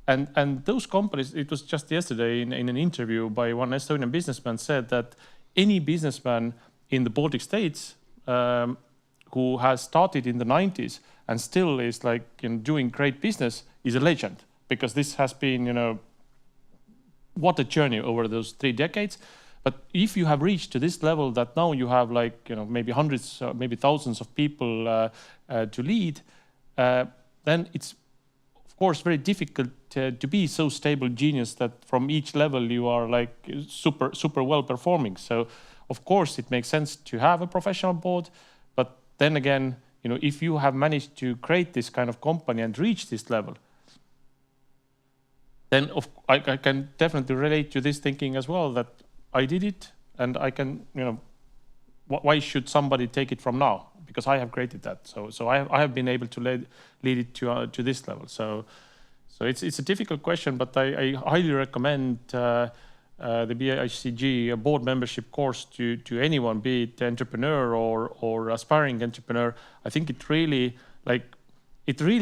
And those companies, it was just yesterday in an interview by one Estonian businessman, said that any businessman in the Baltic states who has started in the 90s and still is like, doing great business is a legend, because this has been, what a journey over those 3 decades. But if you have reached to this level that now you have like, maybe hundreds, maybe thousands of people to lead, then it's of course very difficult to be so stable genius that from each level you are like super well performing. So of course it makes sense to have a professional board, but then again, if you have managed to create this kind of company and reach this level, then I can definitely relate to this thinking as well, that I did it and I can, why should somebody take it from now? Because I have created that. So I have been able to lead it to this level. So it's a difficult question, but I highly recommend the BICG board membership course to anyone, be it entrepreneur or aspiring entrepreneur. I think it really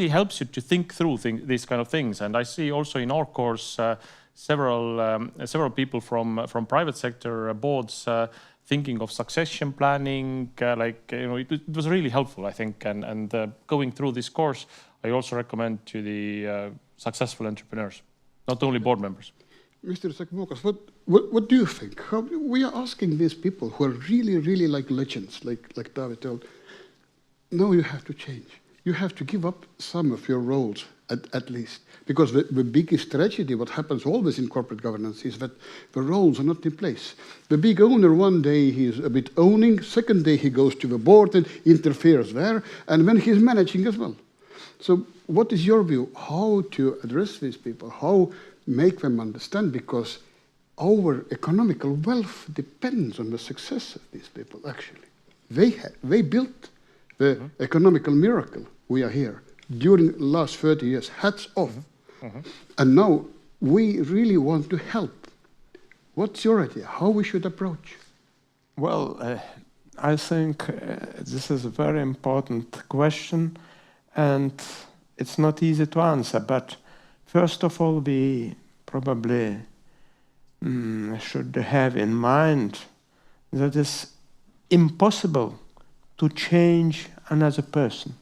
helps you to think through these kind of things. And I see also in our course several people from private sector boards thinking of succession planning. It was really helpful, I think. And going through this course, I also recommend to the successful entrepreneurs, not only board members. Mr. Sakmokas, what do you think? We are asking these people who are really like legends, like David told, no, you have to change. You have to give up some of your roles, at least. Because the biggest tragedy, what happens always in corporate governance, is that the roles are not in place. The big owner, one day he's a bit owning, second day he goes to the board and interferes there, and then he's managing as well. So what is your view? How to address these people? How make them understand? Because our economical wealth depends on the success of these people, actually. They built the economical miracle we are here during the last 30 years. Hats off. And now we really want to help. What's your idea? How we should approach? Well, I think this is a very important question, and it's not easy to answer. But first of all, we probably should have in mind that it's impossible to change another person,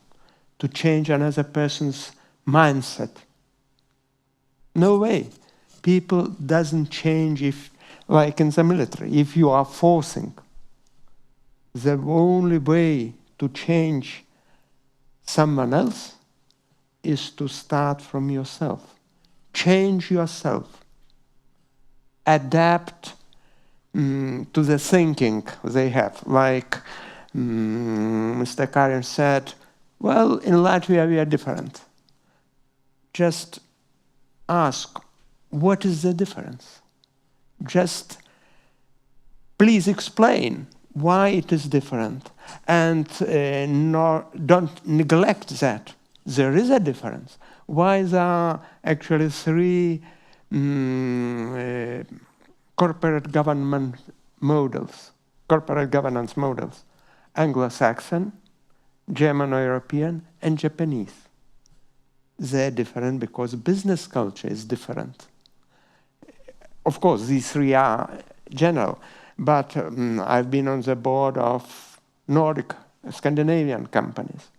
to change another person's mindset. No way. People doesn't change if, like in the military, if you are forcing. The only way to change someone else is to start from yourself. Change yourself. Adapt to the thinking they have. Like Mr. Karin said, well, in Latvia we are different. Just ask, what is the difference? Just please explain why it is different, and don't neglect that. There is a difference. Why there are actually 3 corporate governance models, Anglo-Saxon, German-European, and Japanese. They're different because business culture is different. Of course, these 3 are general, but I've been on the board of Nordic, Scandinavian companies,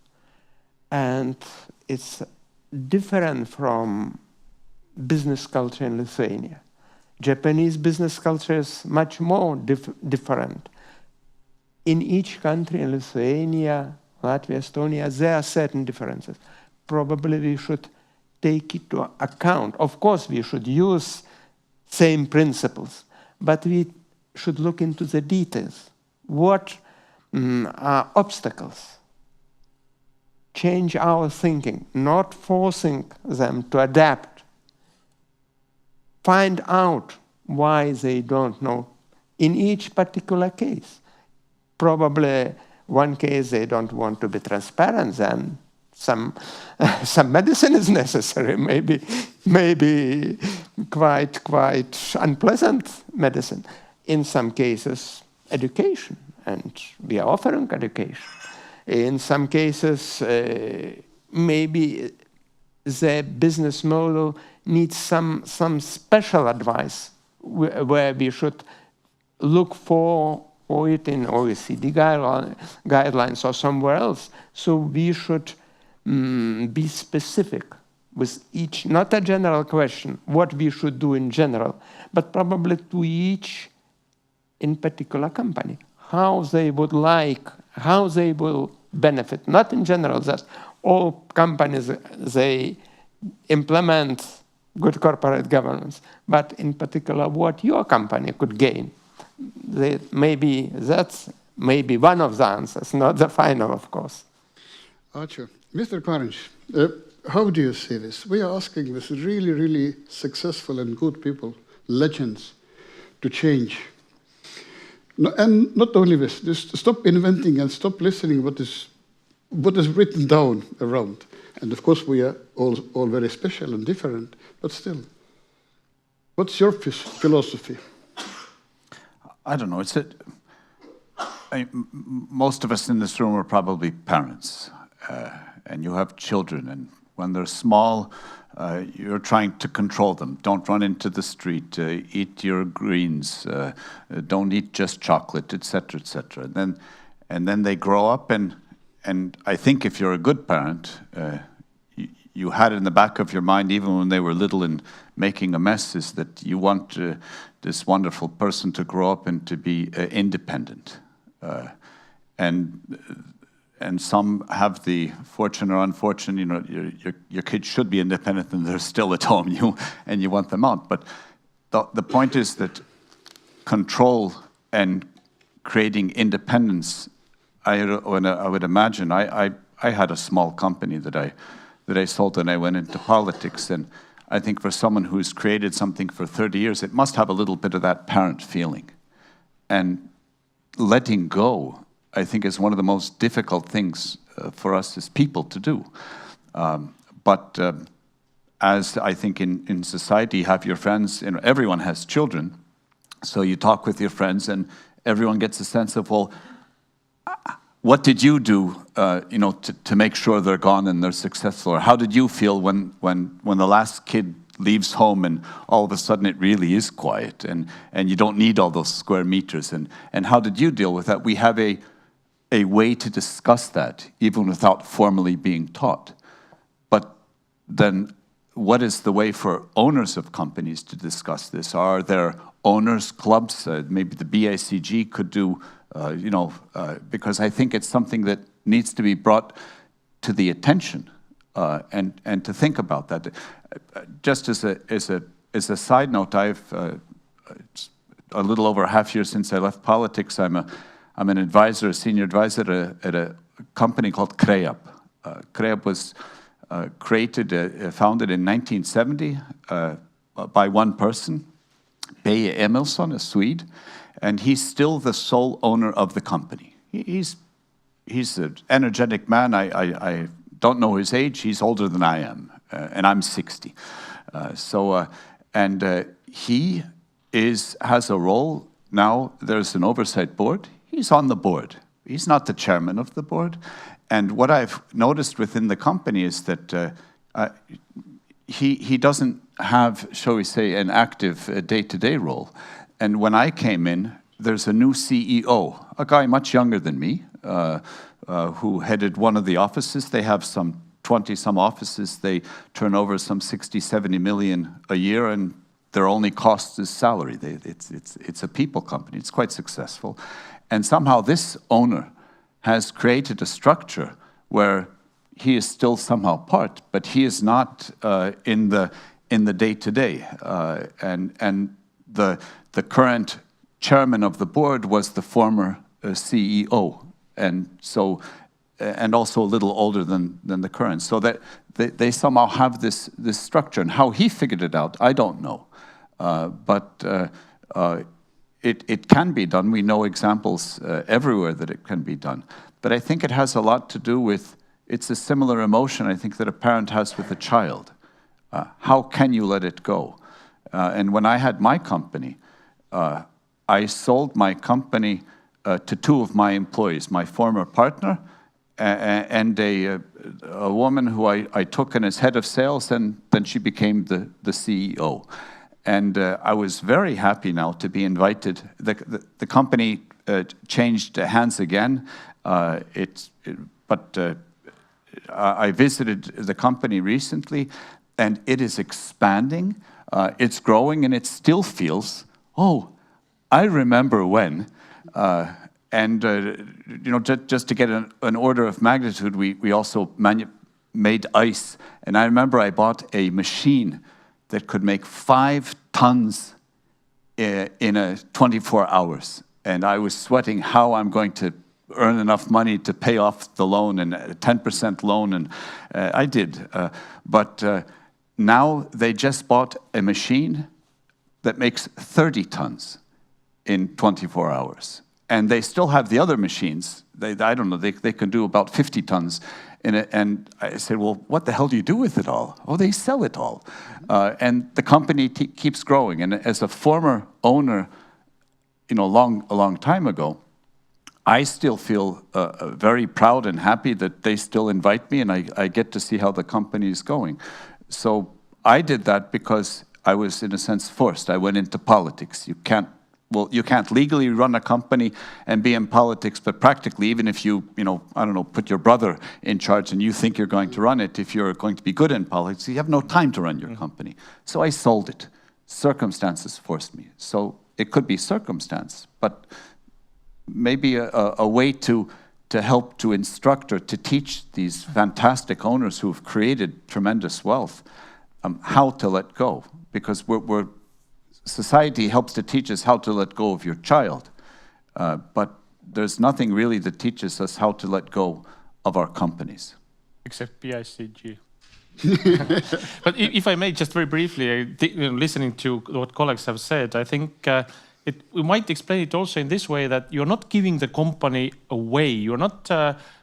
and it's different from business culture in Lithuania. Japanese business culture is much more different. In each country, in Lithuania, Latvia, Estonia, there are certain differences. Probably we should take it to account. Of course, we should use same principles, but we should look into the details. What are obstacles? Change our thinking, not forcing them to adapt find out why they don't know in each particular case. Probably one case they don't want to be transparent, then some medicine is necessary, maybe quite unpleasant medicine. In some cases, education, and we are offering education. In some cases, maybe the business model needs some special advice where we should look for it in OECD guidelines or somewhere else. So we should be specific with each, not a general question, what we should do in general, but probably to each in particular company, how they would like, how they will benefit, not in general that all companies, they implement good corporate governance, but in particular what your company could gain. That's maybe one of the answers, not the final, of course. Archer, Mr. Karinch, how do you see this? We are asking this really, really successful and good people, legends, to change. No, and not only this, just stop inventing and stop listening what is written down around. And of course we are all very special and different, but still. What's your philosophy? I don't know. Most of us in this room are probably parents, and you have children, and when they're small, you're trying to control them. Don't run into the street, eat your greens, don't eat just chocolate, etc., etc. And then they grow up, and I think if you're a good parent, you had in the back of your mind, even when they were little and making a mess, is that you want this wonderful person to grow up and to be independent. And some have the fortune or unfortunate, you know, your kids should be independent and they're still at home, and you want them out. But the point is that control and creating independence, I would imagine, I had a small company that I sold when I went into politics, and I think for someone who's created something for 30 years, it must have a little bit of that parent feeling. And letting go, I think, is one of the most difficult things for us as people to do. But as I think in society, you have your friends, you know, everyone has children, so you talk with your friends and everyone gets a sense of, well, what did you do, you know, to make sure they're gone and they're successful? Or how did you feel when the last kid leaves home and all of a sudden it really is quiet and you don't need all those square meters? And how did you deal with that? We have a way to discuss that, even without formally being taught. But then what is the way for owners of companies to discuss this? Are there owners clubs? Maybe the BICG could do, you know, because I think it's something that needs to be brought to the attention and to think about that. Just as a side note, I've a little over a half year since I left politics. I'm an advisor, a senior advisor at a company called Kreab. Kreab was founded in 1970 by one person, Börje Emilsson, a Swede, and he's still the sole owner of the company. He's an energetic man. I don't know his age. He's older than I am, and I'm 60. He has a role now. There's an oversight board. He's on the board. He's not the chairman of the board. And what I've noticed within the company is that he doesn't have, shall we say, an active day-to-day role. And when I came in, there's a new CEO, a guy much younger than me, who headed one of the offices. They have some 20-some offices. They turn over some 60, 70 million a year, and their only cost is salary. It's a people company. It's quite successful. And somehow this owner has created a structure where he is still somehow part, but he is not in the day-to-day. And the current chairman of the board was the former CEO, and also a little older than the current. So that they somehow have this structure, and how he figured it out, I don't know. but it can be done. We know examples everywhere that it can be done. But I think it has a lot to do with, it's a similar emotion I think that a parent has with a child. How can you let it go? And when I had my company, I sold my company to two of my employees, my former partner and a woman who I took in as head of sales, and then she became the CEO. And I was very happy now to be invited. The company changed hands again, but I visited the company recently, and it is expanding, it's growing, and it still feels, oh, I remember when. And you know, just to get an order of magnitude, we also made ice. And I remember I bought a machine that could make 5 tons in 24 hours. And I was sweating how I'm going to earn enough money to pay off the loan, and a 10% loan, and I did. But now they just bought a machine that makes 30 tons in 24 hours. And they still have the other machines. I don't know, they can do about 50 tons in it. And I said, well, what the hell do you do with it all? Oh, they sell it all. And the company keeps growing. And as a former owner, you know, a long time ago, I still feel very proud and happy that they still invite me, and I get to see how the company is going. So I did that because I was, in a sense, forced. I went into politics. You can't legally run a company and be in politics, but practically, even if you know, I don't know, put your brother in charge and you think you're going to run it, if you're going to be good in politics, you have no time to run your company. So I sold it. Circumstances forced me. So it could be circumstance, but maybe a way to help to instruct or to teach these fantastic owners who have created tremendous wealth how to let go. Because society helps to teach us how to let go of your child, but there's nothing really that teaches us how to let go of our companies. Except BICG. But if I may, just very briefly, listening to what colleagues have said, I think we might explain it also in this way, that you're not giving the company away. You're not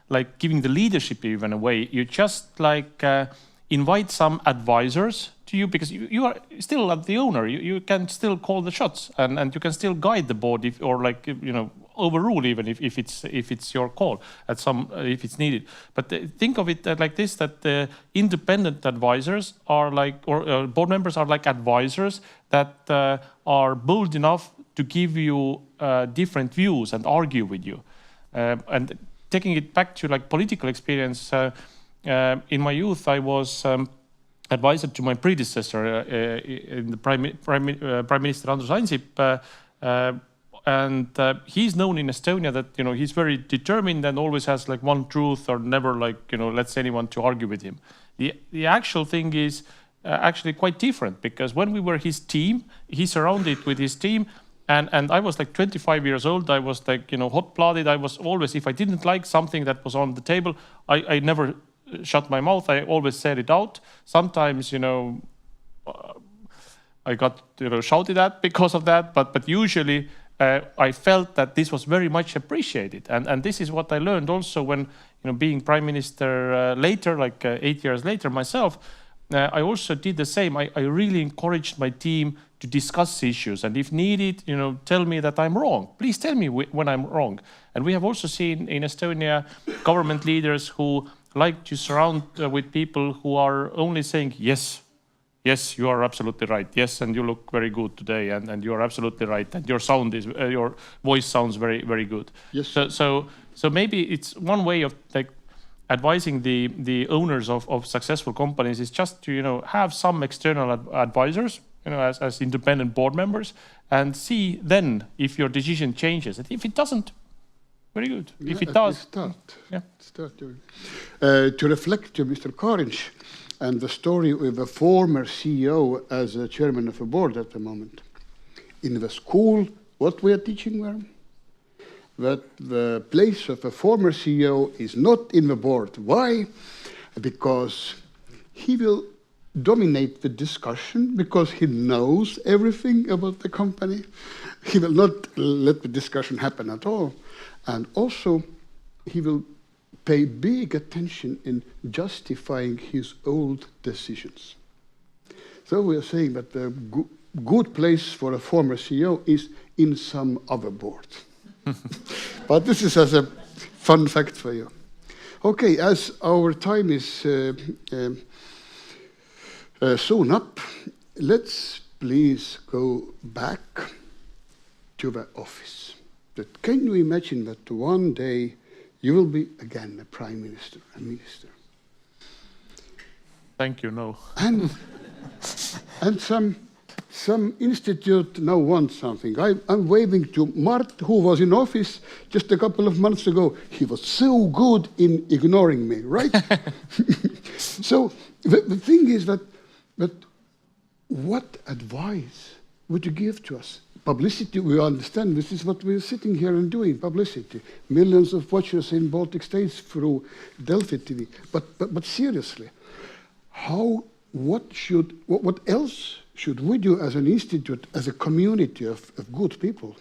like giving the leadership even away. You just like invite some advisors to you, because you are still the owner. You can still call the shots, and you can still guide the board, or like, you know, overrule even if it's your call at some if it's needed. But think of it like this: that the independent advisors are like, or board members are like advisors that are bold enough to give you different views and argue with you. And taking it back to like political experience, in my youth I was advisor to my predecessor in the Prime Minister Andrus Ansip, and he's known in Estonia that, you know, he's very determined and always has like one truth, or never like, you know, lets anyone to argue with him. The actual thing is actually quite different, because when we were his team, he surrounded with his team, and I was like 25 years old. I was like, you know, hot-blooded. I was always, if I didn't like something that was on the table, I never shut my mouth. I always said it out. Sometimes, you know, I got, you know, shouted at because of that, but usually I felt that this was very much appreciated, and this is what I learned also when, you know, being prime minister later, like 8 years later myself. I also did the same. I really encouraged my team to discuss issues, and if needed, you know, tell me that I'm wrong. Please tell me when I'm wrong. And we have also seen in Estonia government leaders who like to surround with people who are only saying, yes, you are absolutely right. Yes, and you look very good today, and you are absolutely right. And your sound is, your voice sounds very, very good. Yes. So maybe it's one way of like advising the owners of successful companies is just to, you know, have some external advisors, you know, as independent board members, and see then if your decision changes. And if it doesn't, very good. Yeah, if it does, start doing. To reflect to Mr. Karinch and the story of a former CEO as a chairman of a board at the moment. In the school, what we are teaching them? That the place of a former CEO is not in the board. Why? Because he will dominate the discussion because he knows everything about the company. He will not let the discussion happen at all. And also, he will pay big attention in justifying his old decisions. So we are saying that the good place for a former CEO is in some other board. But this is as a fun fact for you. Okay, as our time is soon up, let's please go back to the office. But can you imagine that one day you will be again a prime minister, a minister? Thank you, no. And some institute now wants something. I'm waving to Mart, who was in office just a couple of months ago. He was so good in ignoring me, right? So the thing is that what advice would you give to us? Publicity, we understand this is what we're sitting here and doing, publicity. Millions of watchers in Baltic states through Delphi TV. But seriously, what else should we do as an institute, as a community of good people,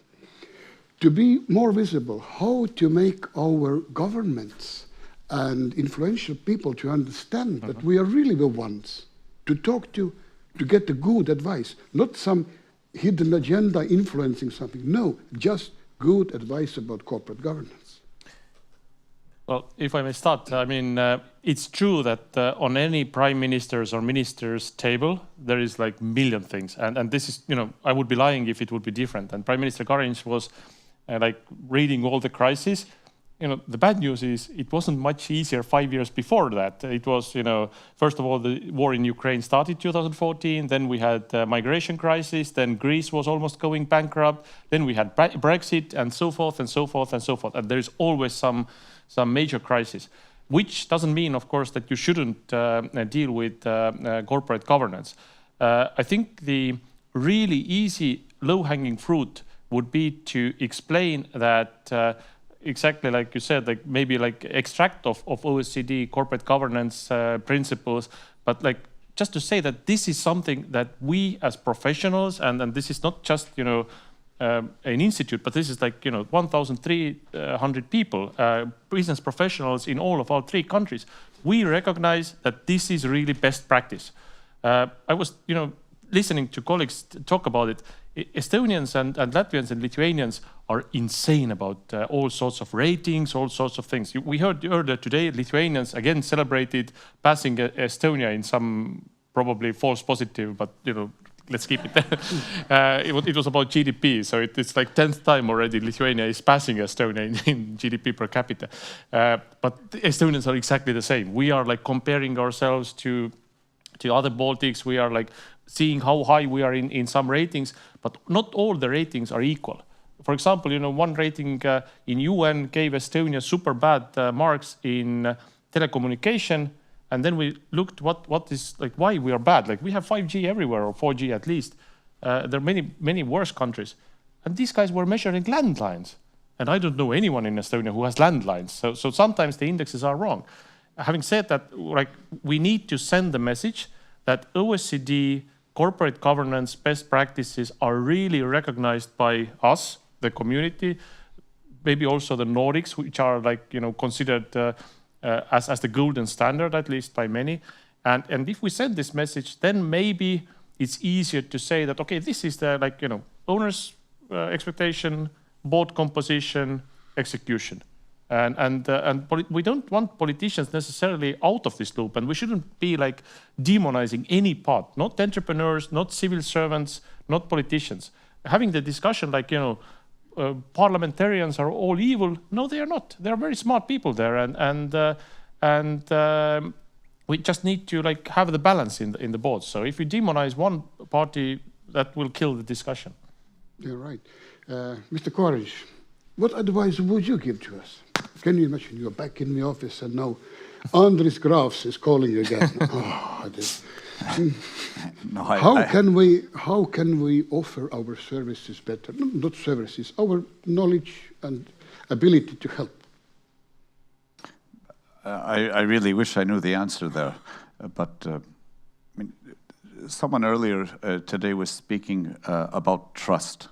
to be more visible? How to make our governments and influential people to understand that we are really the ones to talk to get the good advice, not some hidden agenda influencing something. No, just good advice about corporate governance. Well, if I may start, I mean, it's true that on any prime minister's or minister's table, there is like million things. And this is, I would be lying if it would be different. And Prime Minister Karinš was like reading all the crises. The bad news is it wasn't much easier 5 years before that. It was, first of all, the war in Ukraine started 2014. Then we had the migration crisis. Then Greece was almost going bankrupt. Then we had Brexit and so forth and so forth and so forth. And there's always some major crisis, which doesn't mean, of course, that you shouldn't deal with corporate governance. I think the really easy low-hanging fruit would be to explain that exactly like you said, like maybe like extract of OECD corporate governance principles, but like just to say that this is something that we as professionals, and this is not just, an institute, but this is like, 1,300 people, business professionals in all of our 3 countries. We recognize that this is really best practice. I was, listening to colleagues talk about it. Estonians and Latvians and Lithuanians are insane about all sorts of ratings, all sorts of things. We heard earlier today, Lithuanians again celebrated passing Estonia in some probably false positive, but let's keep it there. It was about GDP, so it's like 10th time already Lithuania is passing Estonia in GDP per capita. But Estonians are exactly the same. We are like comparing ourselves to other Baltics. We are like seeing how high we are in some ratings, but not all the ratings are equal. For example, one rating in UN gave Estonia super bad marks in telecommunication, and then we looked what is like why we are bad. Like we have 5G everywhere, or 4G at least. There are many worse countries, and these guys were measuring landlines, and I don't know anyone in Estonia who has landlines. So sometimes the indexes are wrong. Having said that, like we need to send the message that OECD corporate governance best practices are really recognized by us, the community, maybe also the Nordics, which are like considered as the golden standard, at least by many. And if we send this message, then maybe it's easier to say that okay, this is the owner's expectation, board composition, execution. And we don't want politicians necessarily out of this loop, and we shouldn't be like demonizing any part, not entrepreneurs, not civil servants, not politicians. Having the discussion like, parliamentarians are all evil. No, they are not. They are very smart people there, and we just need to like have the balance in the board. So if we demonize one party, that will kill the discussion. You're right. Mr. Karinš, what advice would you give to us? Can you imagine you're back in the office and now Andris Grafs is calling you again? No, how can we offer our services better? Not services, our knowledge and ability to help. I really wish I knew the answer there, but mean, someone earlier today was speaking about trust.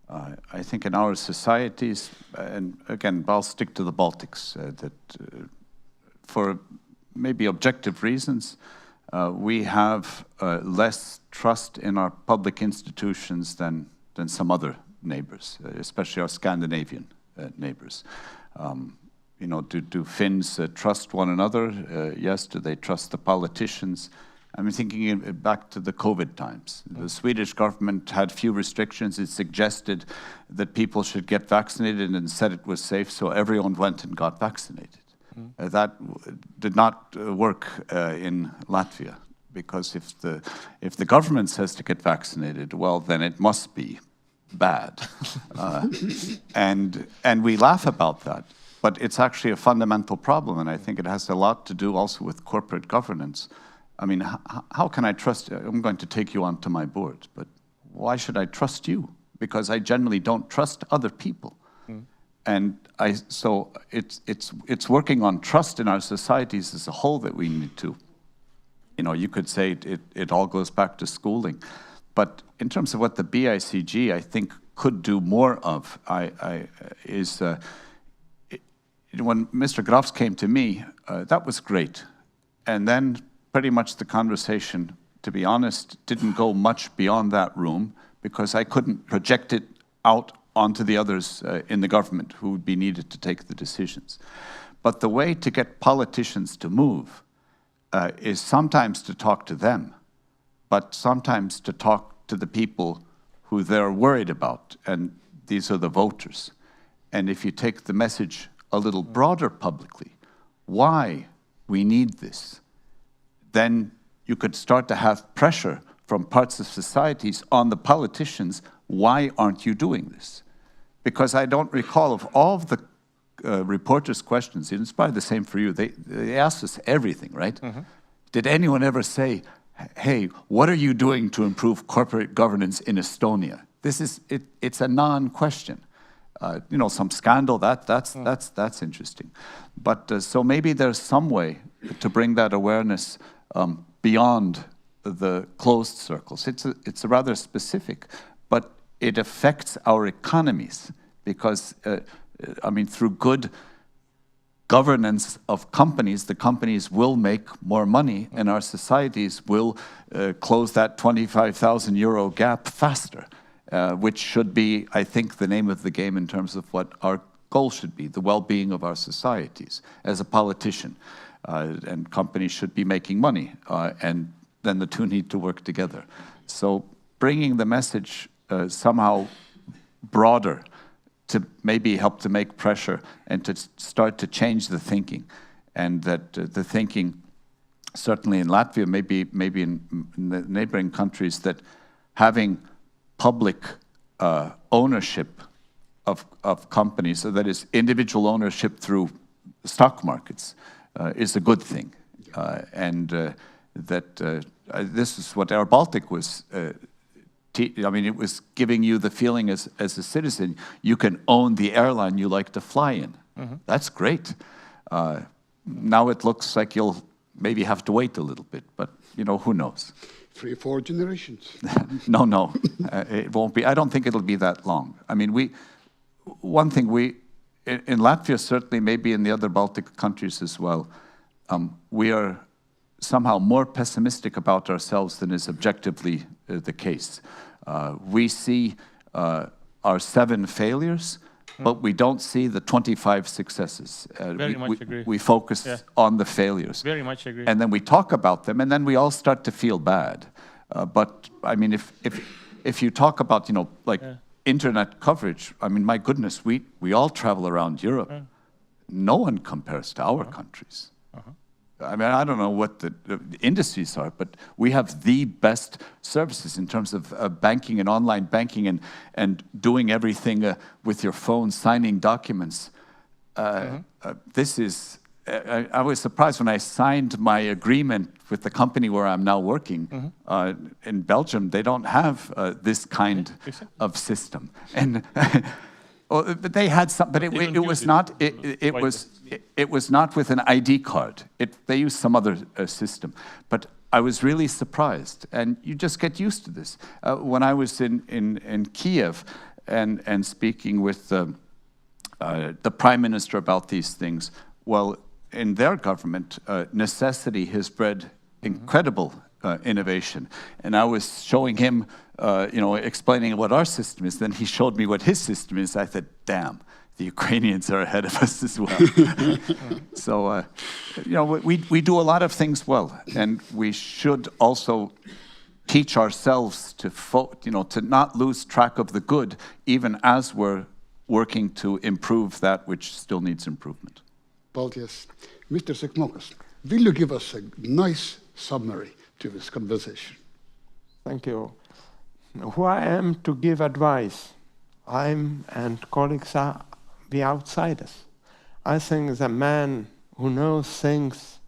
I think in our societies, and again, I'll stick to the Baltics, that for maybe objective reasons, we have less trust in our public institutions than some other neighbors, especially our Scandinavian neighbors. You know, do Finns trust one another? Yes. Do they trust the politicians? I'm thinking back to the COVID times. The Swedish government had few restrictions. It suggested that people should get vaccinated and said it was safe, so everyone went and got vaccinated. That did not work in Latvia, because if the government says to get vaccinated, well, then it must be bad. And we laugh about that, but it's actually a fundamental problem, and I think it has a lot to do also with corporate governance. I mean, how can I trust you? I'm going to take you onto my board, but why should I trust you? Because I generally don't trust other people. And so it's working on trust in our societies as a whole that we need to. You know, you could say it all goes back to schooling. But in terms of what the BICG, I think, could do more of, is when Mr. Grafs came to me, that was great. And then pretty much the conversation, to be honest, didn't go much beyond that room, because I couldn't project it out onto the others in the government who would be needed to take the decisions. But the way to get politicians to move is sometimes to talk to them, but sometimes to talk to the people who they're worried about, and these are the voters. And if you take the message a little broader publicly, why we need this, then you could start to have pressure from parts of societies on the politicians. Why aren't you doing this? Because I don't recall of all of the reporters' questions, it's probably the same for you, they asked us everything, right? Did anyone ever say, hey, what are you doing to improve corporate governance in Estonia? It's a non-question. You know, some scandal, that's interesting. But so maybe there's some way to bring that awareness beyond the closed circles. It's a rather specific, but it affects our economies, because, I mean, through good governance of companies, the companies will make more money, and our societies will close that 25,000 euro gap faster, which should be, I think, the name of the game in terms of what our goal should be, the well-being of our societies. As a politician, and companies should be making money, and then the two need to work together. So bringing the message somehow broader to maybe help to make pressure and to start to change the thinking, and that the thinking, certainly in Latvia, maybe in the neighboring countries, that having public ownership of companies, so that is individual ownership through stock markets, is a good thing, and that this is what Air Baltic was. I mean, it was giving you the feeling as a citizen, you can own the airline you like to fly in. That's great. Now it looks like you'll maybe have to wait a little bit, but you know, who knows? 3-4 generations. No, it won't be. I don't think it'll be that long. I mean, one thing in Latvia, certainly, maybe in the other Baltic countries as well, we are somehow more pessimistic about ourselves than is objectively the case. We see our 7 failures, but we don't see the 25 successes. Very much agree. We focus on the failures. Very much agree. And then we talk about them, and then we all start to feel bad. But I mean, if you talk about, you know, like internet coverage, I mean, my goodness, we all travel around Europe. No one compares to our countries. I mean, I don't know what the industries are, but we have the best services in terms of banking and online banking and doing everything with your phone, signing documents. This is, I was surprised when I signed my agreement with the company where I'm now working. In Belgium, they don't have this kind of system. And well, but they had some, but it was not. It was not with an ID card. They used some other system. But I was really surprised, and you just get used to this. When I was in Kiev and speaking with the Prime Minister about these things, well, in their government, necessity has bred incredible innovation. And I was showing him, explaining what our system is. Then he showed me what his system is. I said, damn, the Ukrainians are ahead of us as well. So, we do a lot of things well, and we should also teach ourselves to not lose track of the good, even as we're working to improve that which still needs improvement. Baltic. Mr. Sekmokas, will you give us a nice summary to this conversation? Thank you. Who I am to give advice? I'm and colleagues are the outsiders. I think the man who knows things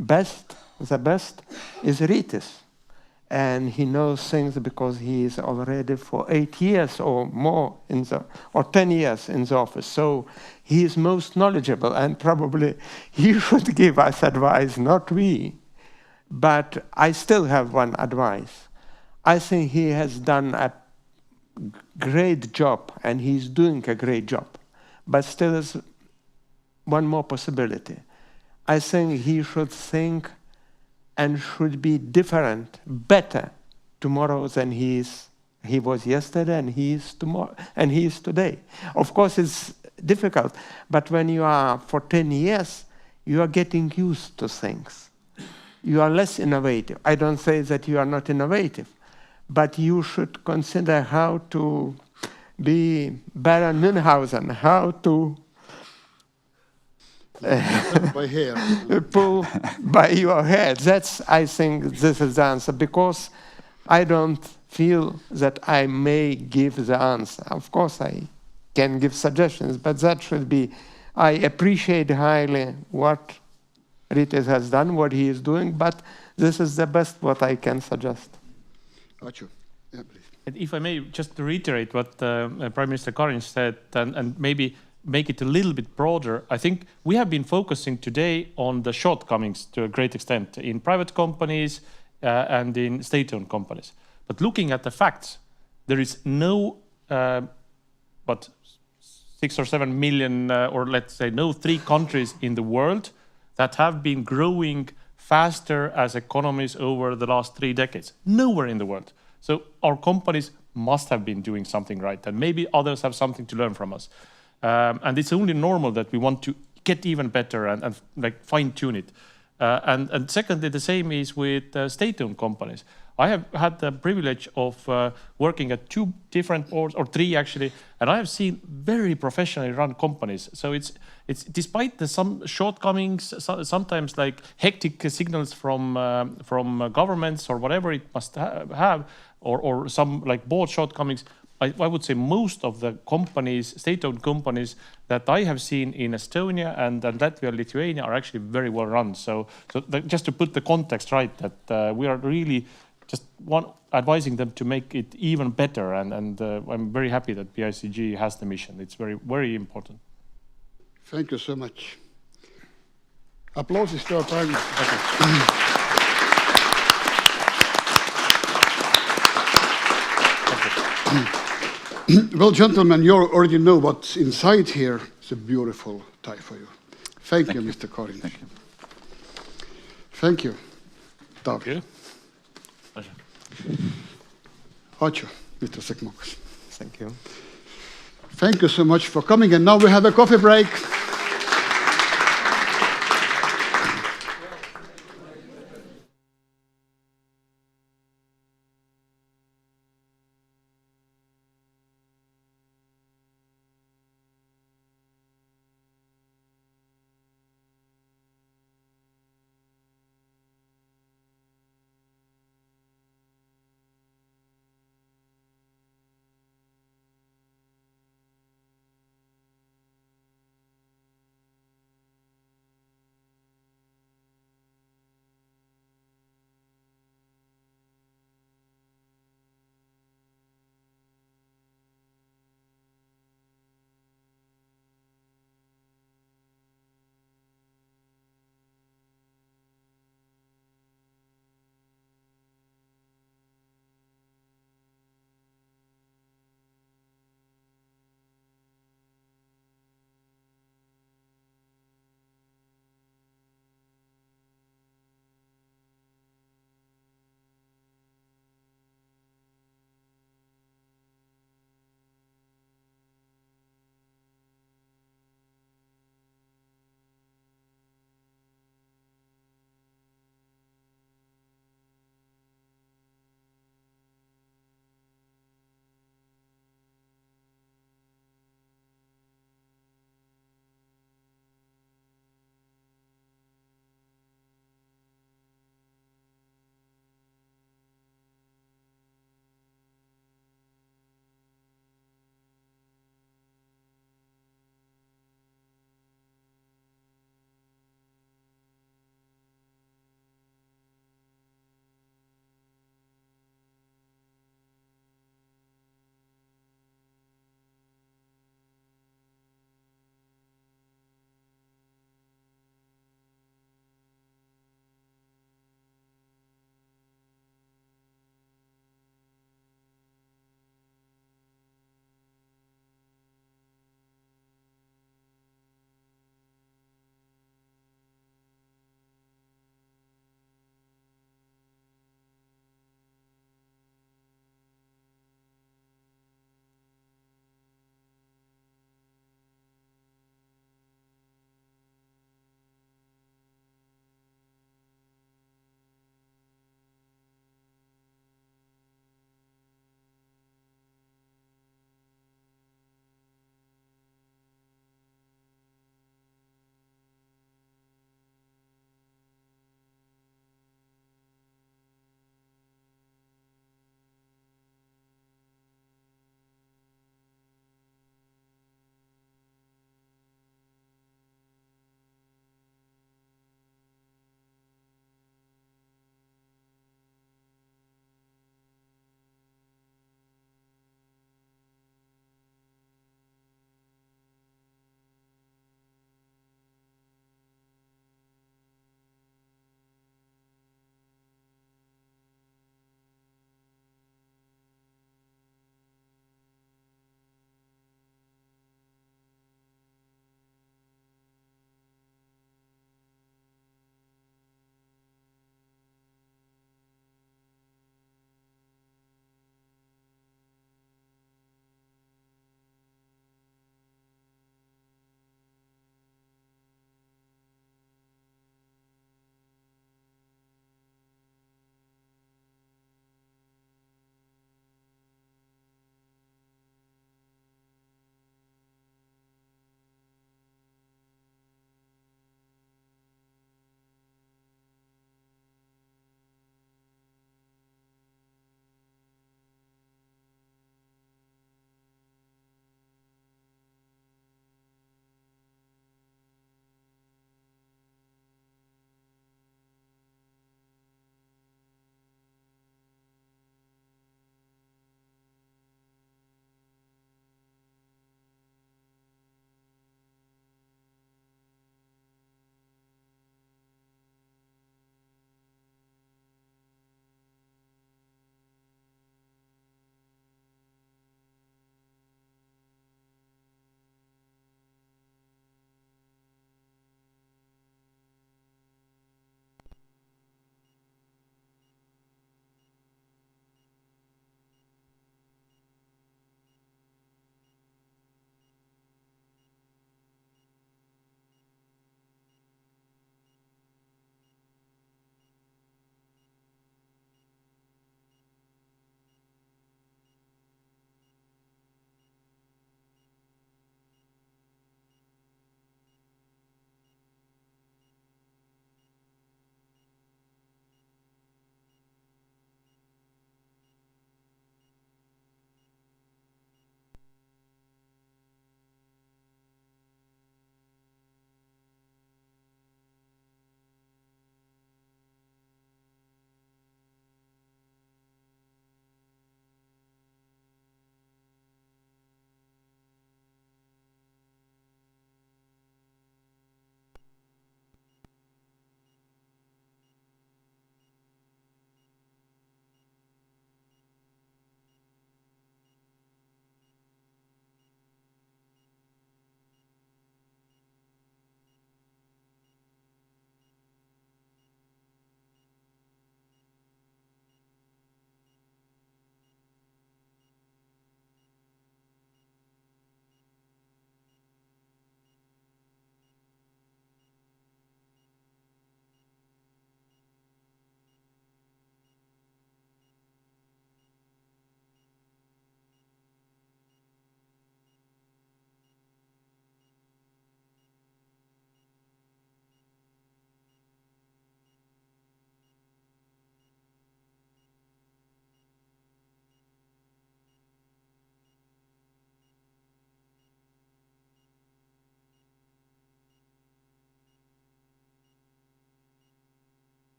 best, the best, is Rytis. And he knows things because he is already for 8 years or more or 10 years in the office. So he is most knowledgeable, and probably he should give us advice, not we. But I still have one advice. I think he has done a great job, and he's doing a great job. But still is one more possibility. I think he should think and should be different, better tomorrow than he was yesterday, and he is tomorrow, and he is today. Of course, it's difficult, but when you are for 10 years, you are getting used to things. You are less innovative. I don't say that you are not innovative, but you should consider how to be Baron Münchhausen, how to by hair. pull by your hair. I think this is the answer, because I don't feel that I may give the answer. Of course, I can give suggestions, but that should be, I appreciate highly what Rytis has done, what he is doing, but this is the best what I can suggest. Ačiū. Yeah, please. And if I may just reiterate what Prime Minister Karin said, and maybe make it a little bit broader, I think we have been focusing today on the shortcomings to a great extent in private companies and in state-owned companies. But looking at the facts, there is no, 6 or 7 million, or let's say no 3 countries in the world that have been growing faster as economies over the last 3 decades. Nowhere in the world. So our companies must have been doing something right, and maybe others have something to learn from us. And it's only normal that we want to get even better and like fine-tune it. And secondly, the same is with state-owned companies. I have had the privilege of working at 2 different boards, or 3 actually, and I have seen very professionally run companies. So it's despite some shortcomings, sometimes like hectic signals from governments or whatever it must have, or some like board shortcomings. I would say most of the companies, state-owned companies that I have seen in Estonia and Latvia and Lithuania are actually very well run. So just to put the context right, that we are really just advising them to make it even better. And I'm very happy that BICG has the mission. It's very, very important. Thank you so much. Applause to our Prime Minister. Well, gentlemen, you already know what's inside here. It's a beautiful tie for you. Thank you, Mr. Karin. Thank you. Thank you, David. Pleasure. Ačiū, Mr. Sekmokas. Thank you. Thank you so much for coming, and now we have a coffee break.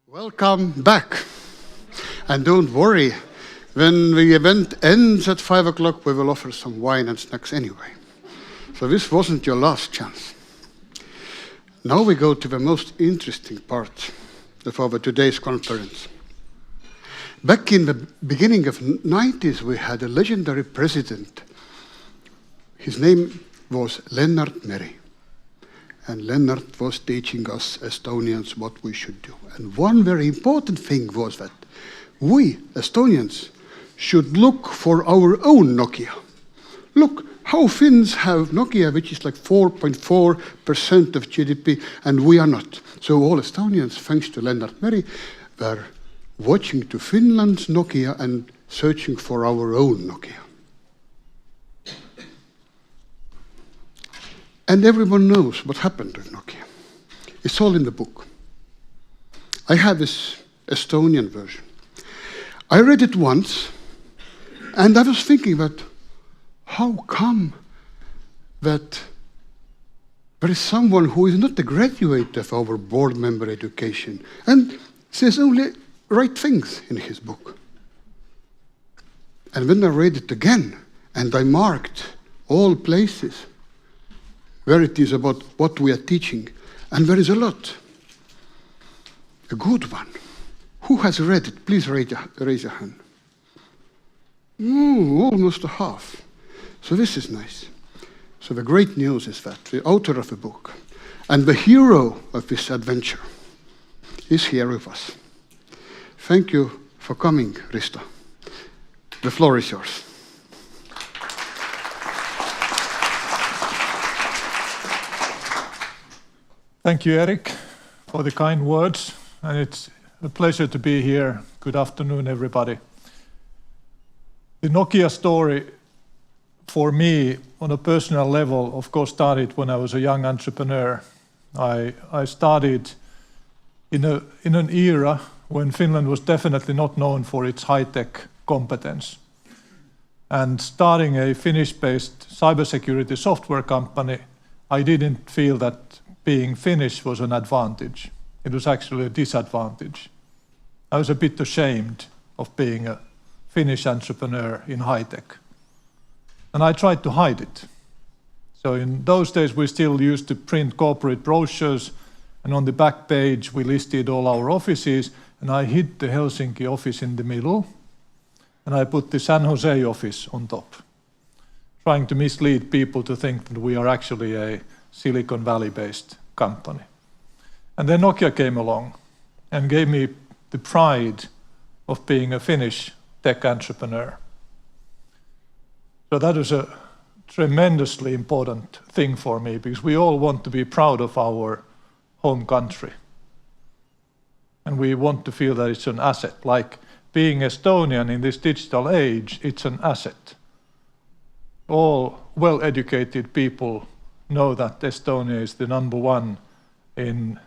Welcome back. And don't worry, when the event ends at 5 o'clock, we will offer some wine and snacks anyway. So this wasn't your last chance. Now we go to the most interesting part of our today's conference. Back in the beginning of 90s, we had a legendary president. His name was Lennart Meri. And Lennart was teaching us Estonians what we should do. And one very important thing was that we, Estonians, should look for our own Nokia. Look how Finns have Nokia, which is like 4.4% of GDP, and we are not. So all Estonians, thanks to Lennart Meri, were watching to Finland's Nokia and searching for our own Nokia. And everyone knows what happened with Nokia. It's all in the book. I have this Estonian version. I read it once, and I was thinking that how come that there is someone who is not a graduate of our board member education and says only right things in his book. And when I read it again, and I marked all places where it is about what we are teaching, and there is a lot. A good one. Who has read it? Please raise your hand. Almost a half. So this is nice. So the great news is that the author of the book and the hero of this adventure is here with us. Thank you for coming, Risto. The floor is yours. Thank you, Eric, for the kind words, and it's a pleasure to be here. Good afternoon, everybody. The Nokia story, for me, on a personal level, of course, started when I was a young entrepreneur. I started in an era when Finland was definitely not known for its high-tech competence. And starting a Finnish-based cybersecurity software company, I didn't feel that being Finnish was an advantage. It was actually a disadvantage. I was a bit ashamed of being a Finnish entrepreneur in high-tech. And I tried to hide it. So in those days, we still used to print corporate brochures, and on the back page, we listed all our offices, and I hid the Helsinki office in the middle, and I put the San Jose office on top, trying to mislead people to think that we are actually a Silicon Valley-based company. And then Nokia came along and gave me the pride of being a Finnish tech entrepreneur. So that was a tremendously important thing for me, because we all want to be proud of our home country. And we want to feel that it's an asset. Like being Estonian in this digital age, it's an asset. All well-educated people know that Estonia is the #1 in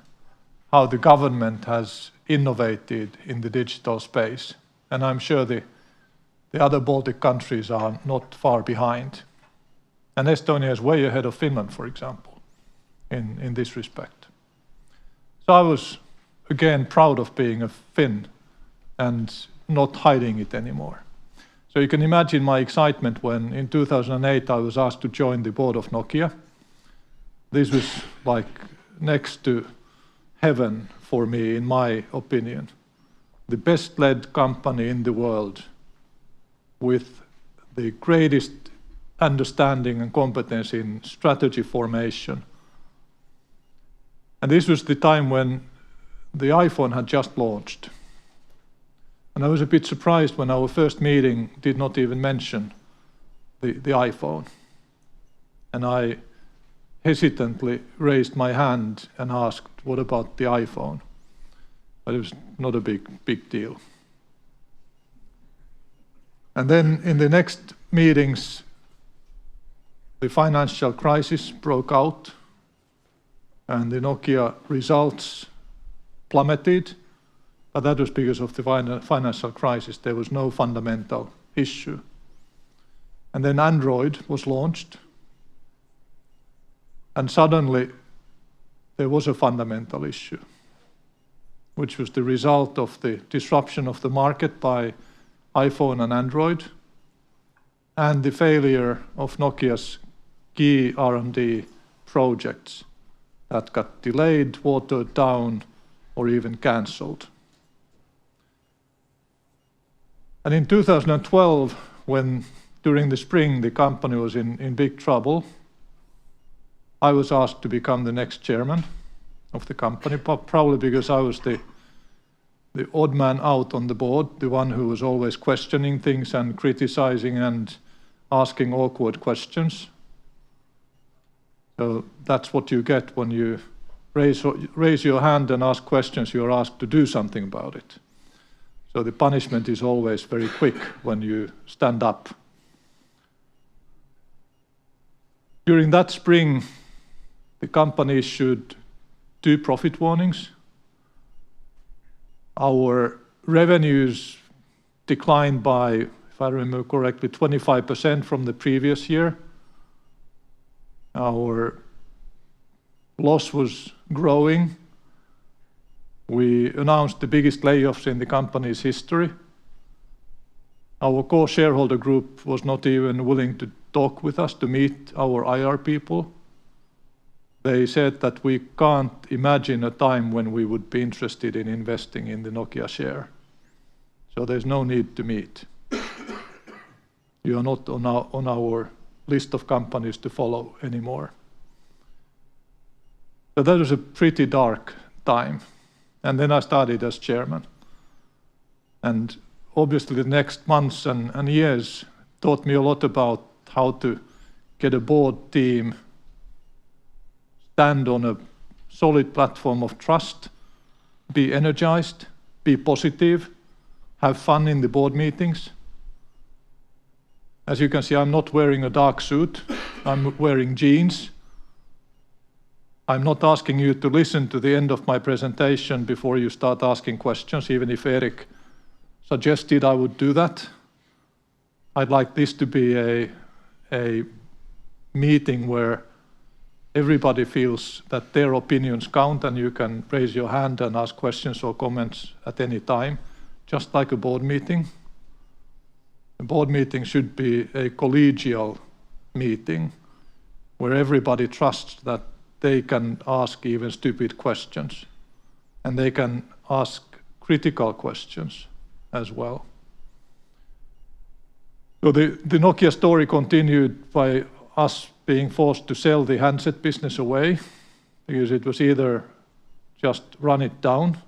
how the government has innovated in the digital space. And I'm sure the other Baltic countries are not far behind. And Estonia is way ahead of Finland, for example, in this respect. So I was, again, proud of being a Finn and not hiding it anymore. So you can imagine my excitement when in 2008 I was asked to join the board of Nokia. This was like next to heaven for me, in my opinion. The best led company in the world with the greatest understanding and competence in strategy formation. And this was the time when the iPhone had just launched. And I was a bit surprised when our first meeting did not even mention the iPhone. And I hesitantly raised my hand and asked, what about the iPhone? But it was not a big deal. And then in the next meetings, the financial crisis broke out and the Nokia results plummeted, but that was because of the financial crisis. There was no fundamental issue. And then Android was launched, and suddenly there was a fundamental issue. which was the result of the disruption of the market by iPhone and Android, and the failure of Nokia's key R&D projects that got delayed, watered down, or even cancelled. And in 2012, when during the spring the company was in big trouble, I was asked to become the next chairman of the company, probably because I was the odd man out on the board, the one who was always questioning things and criticizing and asking awkward questions. So that's what you get when you raise your hand and ask questions. You're asked to do something about it. So the punishment is always very quick when you stand up. During that spring, the company issued 2 profit warnings. Our revenues declined by, if I remember correctly, 25% from the previous year. Our loss was growing. We announced the biggest layoffs in the company's history. Our core shareholder group was not even willing to talk with us, to meet our IR people. They said that we can't imagine a time when we would be interested in investing in the Nokia share. So there's no need to meet. You are not on our list of companies to follow anymore. So that was a pretty dark time. And then I started as chairman. And obviously the next months and years taught me a lot about how to get a board team stand on a solid platform of trust, be energized, be positive, have fun in the board meetings. As you can see, I'm not wearing a dark suit. I'm wearing jeans. I'm not asking you to listen to the end of my presentation before you start asking questions, even if Erik suggested I would do that. I'd like this to be a meeting where everybody feels that their opinions count and you can raise your hand and ask questions or comments at any time, just like a board meeting. A board meeting should be a collegial meeting where everybody trusts that they can ask even stupid questions and they can ask critical questions as well. So the Nokia story continued by us being forced to sell the handset business away because it was either just run it down,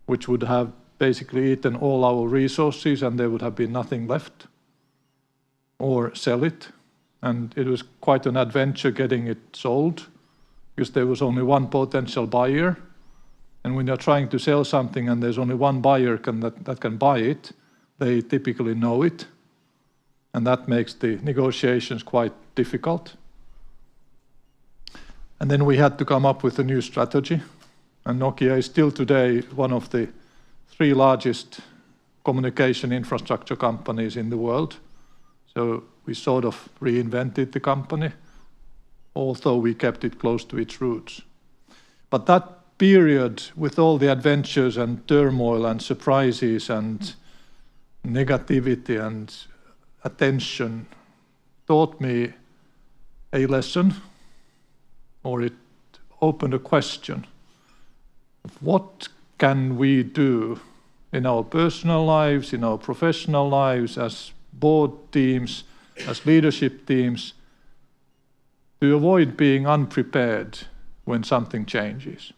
which would have basically eaten all our resources and there would have been nothing left, or sell it. And it was quite an adventure getting it sold because there was only one potential buyer. And when you're trying to sell something and there's only one buyer that can buy it, they typically know it. And that makes the negotiations quite difficult. And then we had to come up with a new strategy. And Nokia is still today one of the 3 largest communication infrastructure companies in the world. So we sort of reinvented the company, although we kept it close to its roots. But that period, with all the adventures and turmoil and surprises and negativity and attention, taught me a lesson, or it opened a question of what can we do in our personal lives, in our professional lives, as board teams, as leadership teams, to avoid being unprepared when something changes.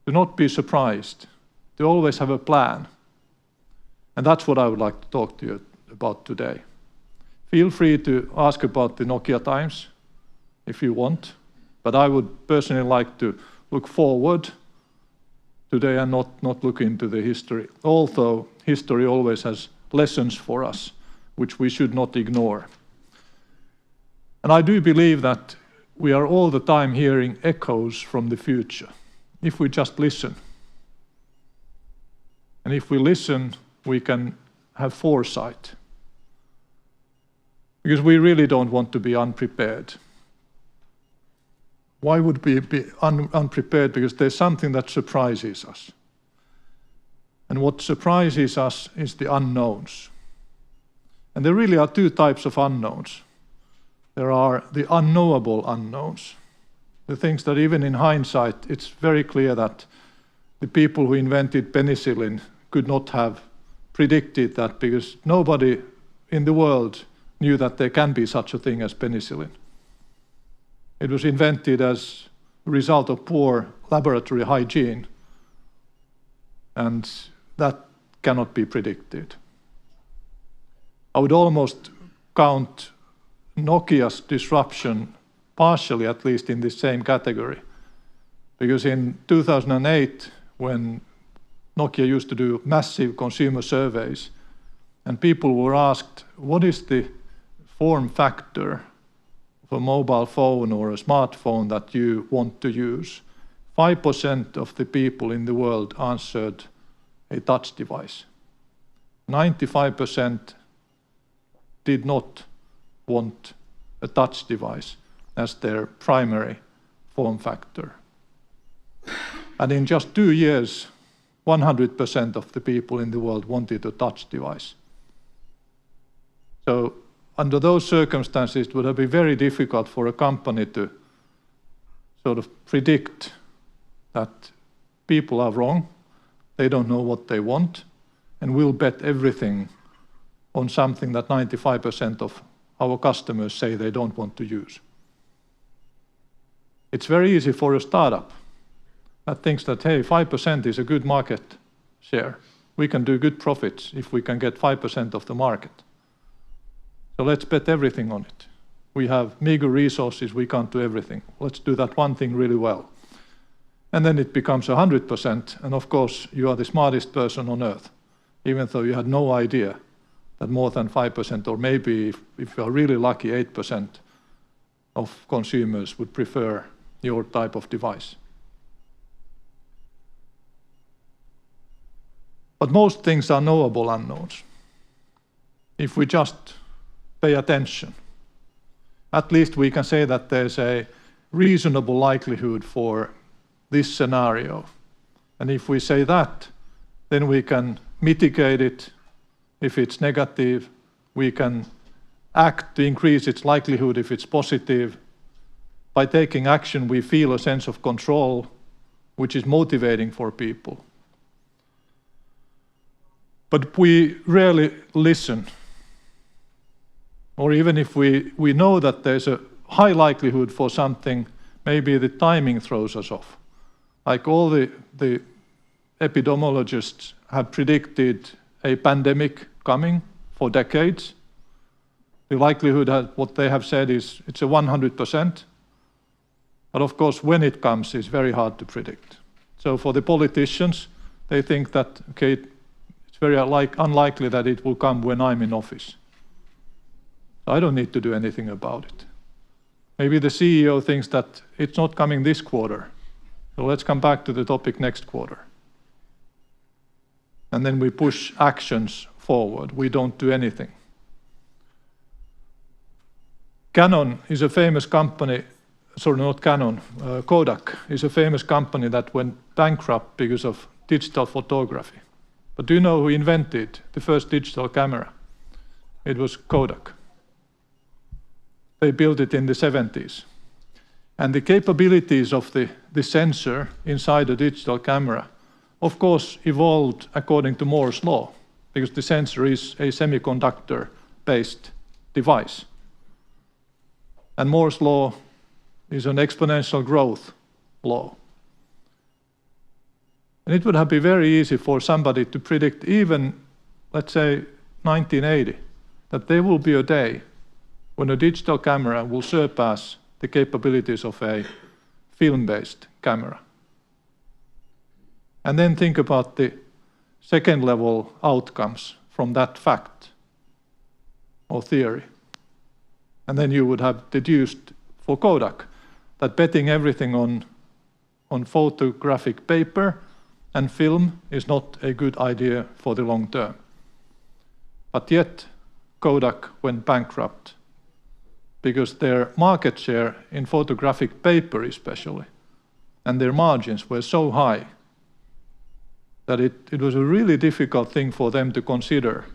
Do not be surprised, to always have a plan. And that's what I would like to talk to you about today. Feel free to ask about the Nokia times if you want, but I would personally like to look forward today and not look into the history. Although history always has lessons for us, which we should not ignore. And I do believe that we are all the time hearing echoes from the future, if we just listen. And if we listen, we can have foresight. Because we really don't want to be unprepared. Why would we be unprepared? Because there's something that surprises us. And what surprises us is the unknowns. And there really are two types of unknowns. There are the unknowable unknowns, the things that even in hindsight, it's very clear that the people who invented penicillin could not have predicted that, because nobody in the world knew that there can be such a thing as penicillin. It was invented as a result of poor laboratory hygiene, and that cannot be predicted. I would almost count Nokia's disruption, partially at least, in this same category. Because in 2008, when Nokia used to do massive consumer surveys, and people were asked, what is the form factor of a mobile phone or a smartphone that you want to use? 5% of the people in the world answered a touch device. 95% did not want a touch device as their primary form factor. And in just 2 years, 100% of the people in the world wanted a touch device. So under those circumstances, it would have been very difficult for a company to sort of predict that people are wrong, they don't know what they want, and we'll bet everything on something that 95% of our customers say they don't want to use. It's very easy for a startup that thinks that, hey, 5% is a good market share. We can do good profits if we can get 5% of the market. So let's bet everything on it. We have meager resources, we can't do everything. Let's do that one thing really well. And then it becomes 100%, and of course you are the smartest person on earth, even though you had no idea that more than 5%, or maybe if you are really lucky, 8% of consumers would prefer your type of device. But most things are knowable unknowns. If we just pay attention, at least we can say that there's a reasonable likelihood for this scenario. And if we say that, then we can mitigate it. If it's negative, we can act to increase its likelihood if it's positive. By taking action, we feel a sense of control, which is motivating for people. But we rarely listen. Or even if we know that there's a high likelihood for something, maybe the timing throws us off. Like all the epidemiologists have predicted a pandemic coming for decades. The likelihood, what they have said is it's a 100%. But of course, when it comes, it's very hard to predict. So for the politicians, they think that, okay, it's very unlikely that it will come when I'm in office. I don't need to do anything about it. Maybe the CEO thinks that it's not coming this quarter. So let's come back to the topic next quarter. And then we push actions forward. We don't do anything. Canon is a famous company, sorry, not Canon, Kodak is a famous company that went bankrupt because of digital photography. But do you know who invented the first digital camera? It was Kodak. They built it in the 70s. And the capabilities of the sensor inside a digital camera, of course, evolved according to Moore's law, because the sensor is a semiconductor-based device. And Moore's law is an exponential growth law. And it would have been very easy for somebody to predict, even, let's say, 1980, that there will be a day when a digital camera will surpass the capabilities of a film-based camera. And then think about the second-level outcomes from that fact or theory. And then you would have deduced for Kodak that betting everything on photographic paper and film is not a good idea for the long term. But yet, Kodak went bankrupt because their market share in photographic paper especially, and their margins were so high that it was a really difficult thing for them to consider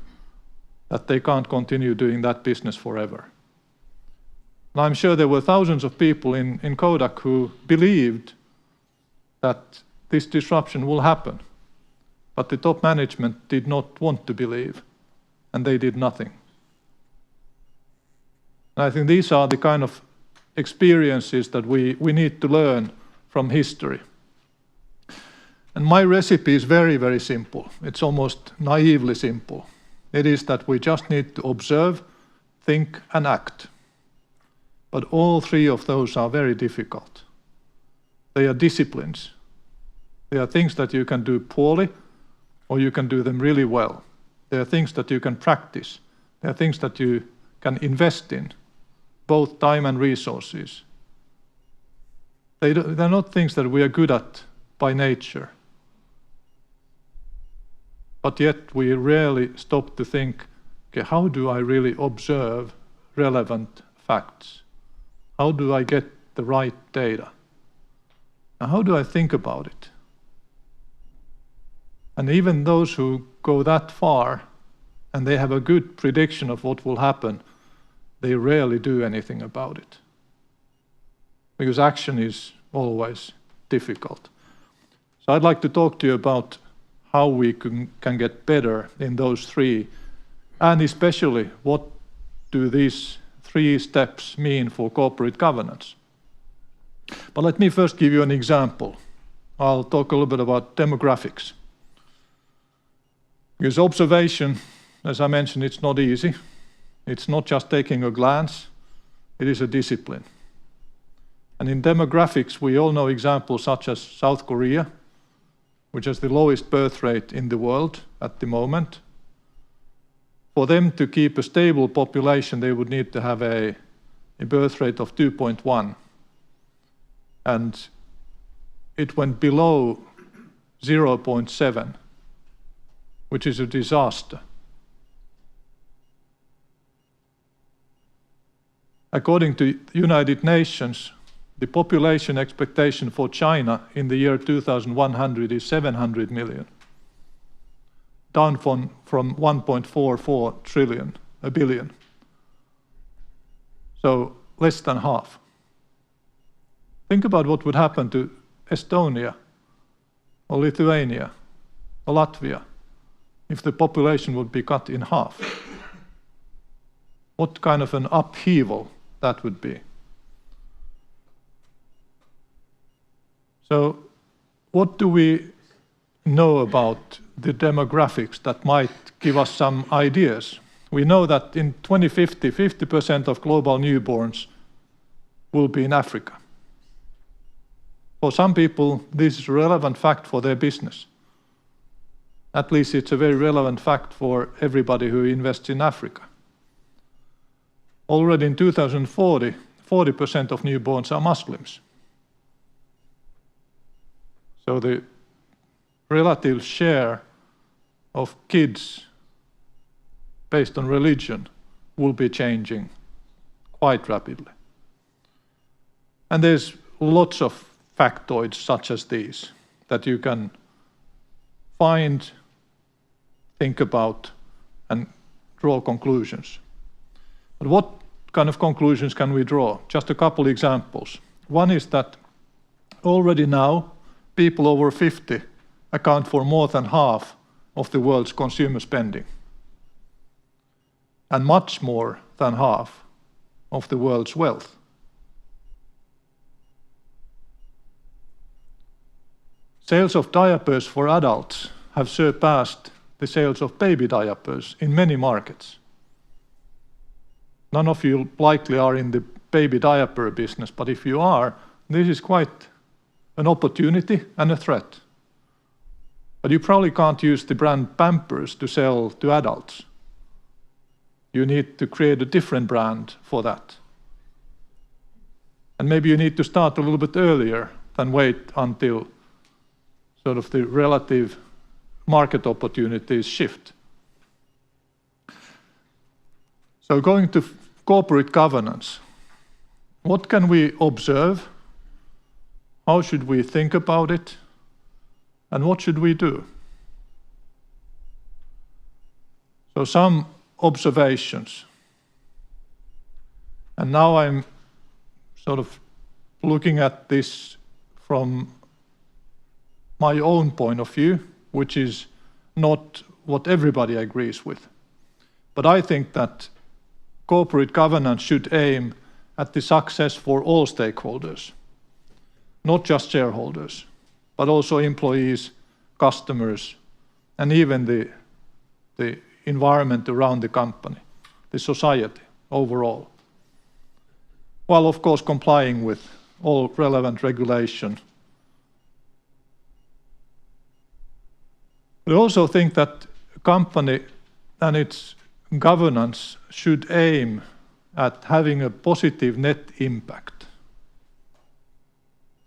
that they can't continue doing that business forever. And I'm sure there were thousands of people in Kodak who believed that this disruption will happen, but the top management did not want to believe, and they did nothing. And I think these are the kind of experiences that we need to learn from history. And my recipe is very, very simple. It's almost naively simple. It is that we just need to observe, think, and act. But all three of those are very difficult. They are disciplines. They are things that you can do poorly, or you can do them really well. They are things that you can practice. They are things that you can invest in, both time and resources. They're not things that we are good at by nature. But yet we rarely stop to think, okay, how do I really observe relevant facts? How do I get the right data? And how do I think about it? And even those who go that far and they have a good prediction of what will happen, they rarely do anything about it. Because action is always difficult. So I'd like to talk to you about how we can get better in those three, and especially what do these 3 steps mean for corporate governance. But let me first give you an example. I'll talk a little bit about demographics. Because observation, as I mentioned, it's not easy. It's not just taking a glance, it is a discipline. And in demographics, we all know examples such as South Korea, which has the lowest birth rate in the world at the moment. For them to keep a stable population, they would need to have a birth rate of 2.1. And it went below 0.7, which is a disaster. According to United Nations, the population expectation for China in the year 2100 is 700 million, down from 1.44 billion. So less than half. Think about what would happen to Estonia or Lithuania or Latvia if the population would be cut in half. What kind of an upheaval that would be. So what do we know about the demographics that might give us some ideas? We know that in 2050, 50% of global newborns will be in Africa. For some people, this is a relevant fact for their business. At least it's a very relevant fact for everybody who invests in Africa. Already in 2040, 40% of newborns are Muslims. So the relative share of kids based on religion will be changing quite rapidly. And there's lots of factoids such as these that you can find, think about, and draw conclusions. But what kind of conclusions can we draw? Just a couple examples. One is that already now, people over 50 account for more than half of the world's consumer spending, and much more than half of the world's wealth. Sales of diapers for adults have surpassed the sales of baby diapers in many markets. None of you likely are in the baby diaper business, but if you are, this is quite an opportunity and a threat. But you probably can't use the brand Pampers to sell to adults. You need to create a different brand for that. And maybe you need to start a little bit earlier than wait until sort of the relative market opportunities shift. So going to corporate governance, What can we observe? How should we think about it? And what should we do? So some observations. And now I'm sort of looking at this from my own point of view, which is not what everybody agrees with. But I think that corporate governance should aim at the success for all stakeholders, not just shareholders, but also employees, customers, and even the environment around the company, the society overall, while of course complying with all relevant regulation. I also think that a company and its governance should aim at having a positive net impact.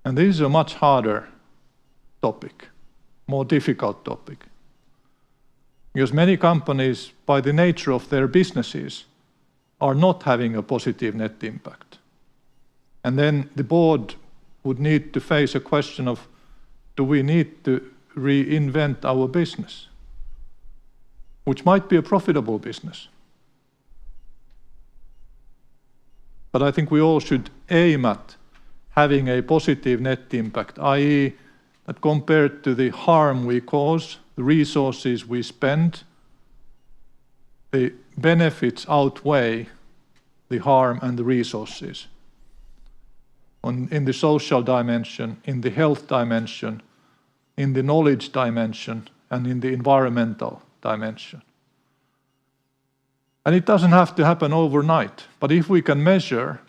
And this is a much harder topic, more difficult topic. Because many companies, by the nature of their businesses, are not having a positive net impact. And then the board would need to face a question of, do we need to reinvent our business, which might be a profitable business? But I think we all should aim at having a positive net impact, i.e., that compared to the harm we cause, the resources we spend, the benefits outweigh the harm and the resources. In the social dimension, in the health dimension, in the knowledge dimension, and in the environmental dimension. And it doesn't have to happen overnight, but if we can measure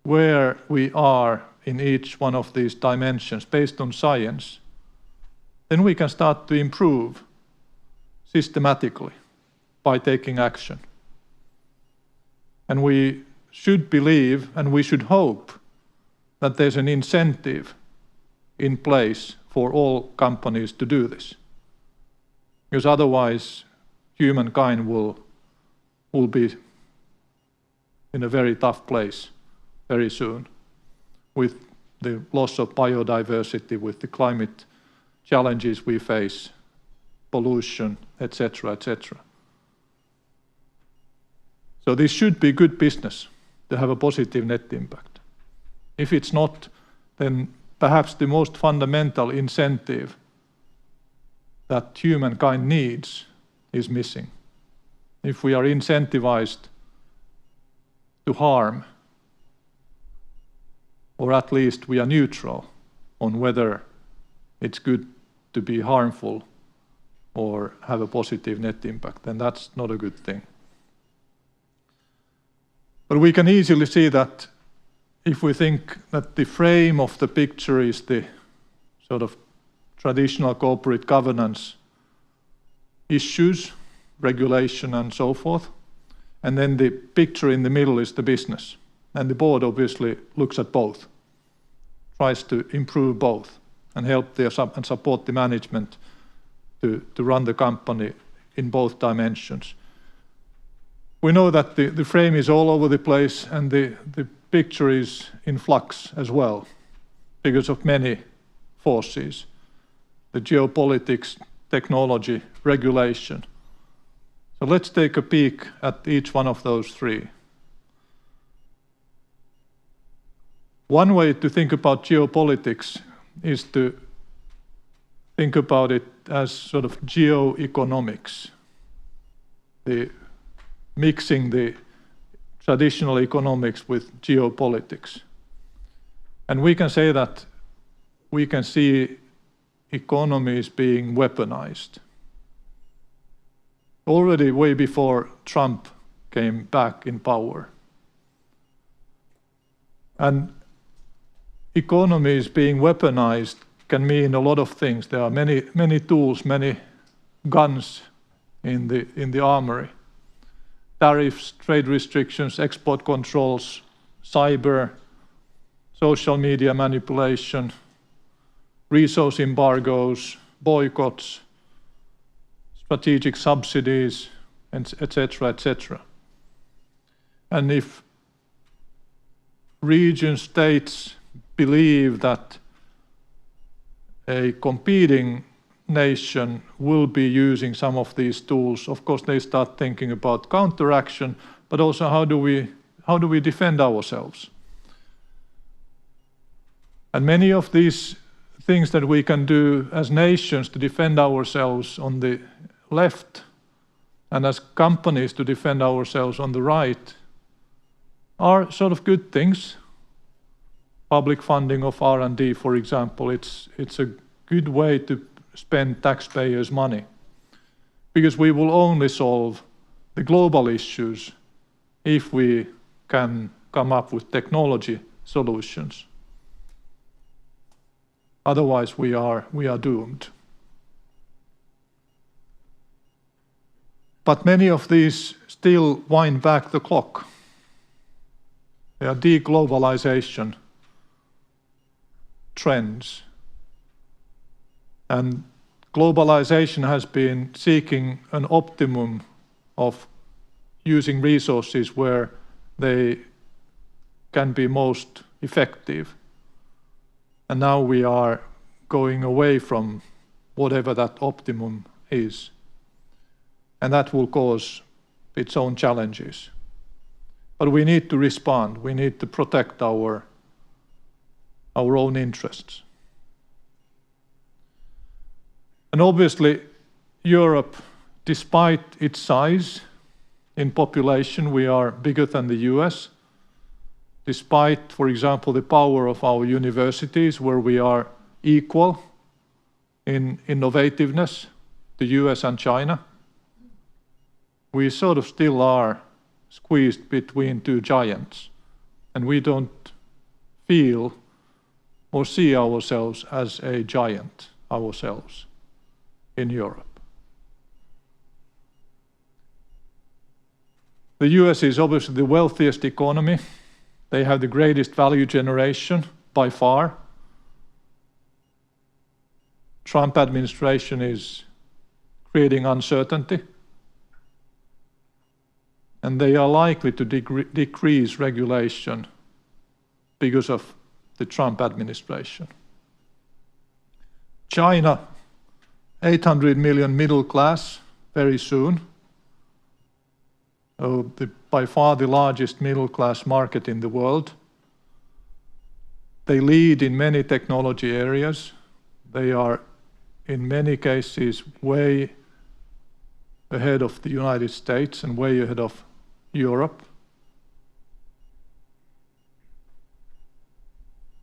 where we are in each one of these dimensions based on science, then we can start to improve systematically by taking action. And we should believe and we should hope that there's an incentive in place for all companies to do this. Because otherwise, humankind will be in a very tough place very soon with the loss of biodiversity, with the climate challenges we face, pollution, etc., etc. So this should be good business to have a positive net impact. If it's not, then perhaps the most fundamental incentive that humankind needs is missing. If we are incentivized to harm, or at least we are neutral on whether it's good to be harmful or have a positive net impact, then that's not a good thing. But we can easily see that if we think that the frame of the picture is the sort of traditional corporate governance issues, regulation and so forth, and then the picture in the middle is the business. And the board obviously looks at both, tries to improve both and help and support the management to run the company in both dimensions. We know that the frame is all over the place and the picture is in flux as well because of many forces, the geopolitics, technology, regulation. So let's take a peek at each one of those three. One way to think about geopolitics is to think about it as sort of geoeconomics, mixing the traditional economics with geopolitics. And we can say that we can see economies being weaponized. Already way before Trump came back in power. And economies being weaponized can mean a lot of things. There are many tools, many guns in the armory. Tariffs, trade restrictions, export controls, cyber, social media manipulation, resource embargoes, boycotts, strategic subsidies, etc., etc. And if region states believe that a competing nation will be using some of these tools, of course they start thinking about counteraction, but also how do we defend ourselves? And many of these things that we can do as nations to defend ourselves on the left and as companies to defend ourselves on the right are sort of good things. Public funding of R&D, for example, it's a good way to spend taxpayers' money, because we will only solve the global issues if we can come up with technology solutions. Otherwise, we are doomed. But many of these still wind back the clock. They are deglobalization trends. And globalization has been seeking an optimum of using resources where they can be most effective. And now we are going away from whatever that optimum is. And that will cause its own challenges. But we need to respond. We need to protect our own interests. And obviously, Europe, despite its size in population, we are bigger than the US. Despite, for example, the power of our universities, where we are equal in innovativeness to US and China, we sort of still are squeezed between two giants, and we don't feel or see ourselves as a giant ourselves in Europe. The US is obviously the wealthiest economy. They have the greatest value generation by far. Trump administration is creating uncertainty, and they are likely to decrease regulation because of the Trump administration. China, 800 million middle class very soon. By far the largest middle class market in the world. They lead in many technology areas. They are in many cases way ahead of the United States and way ahead of Europe.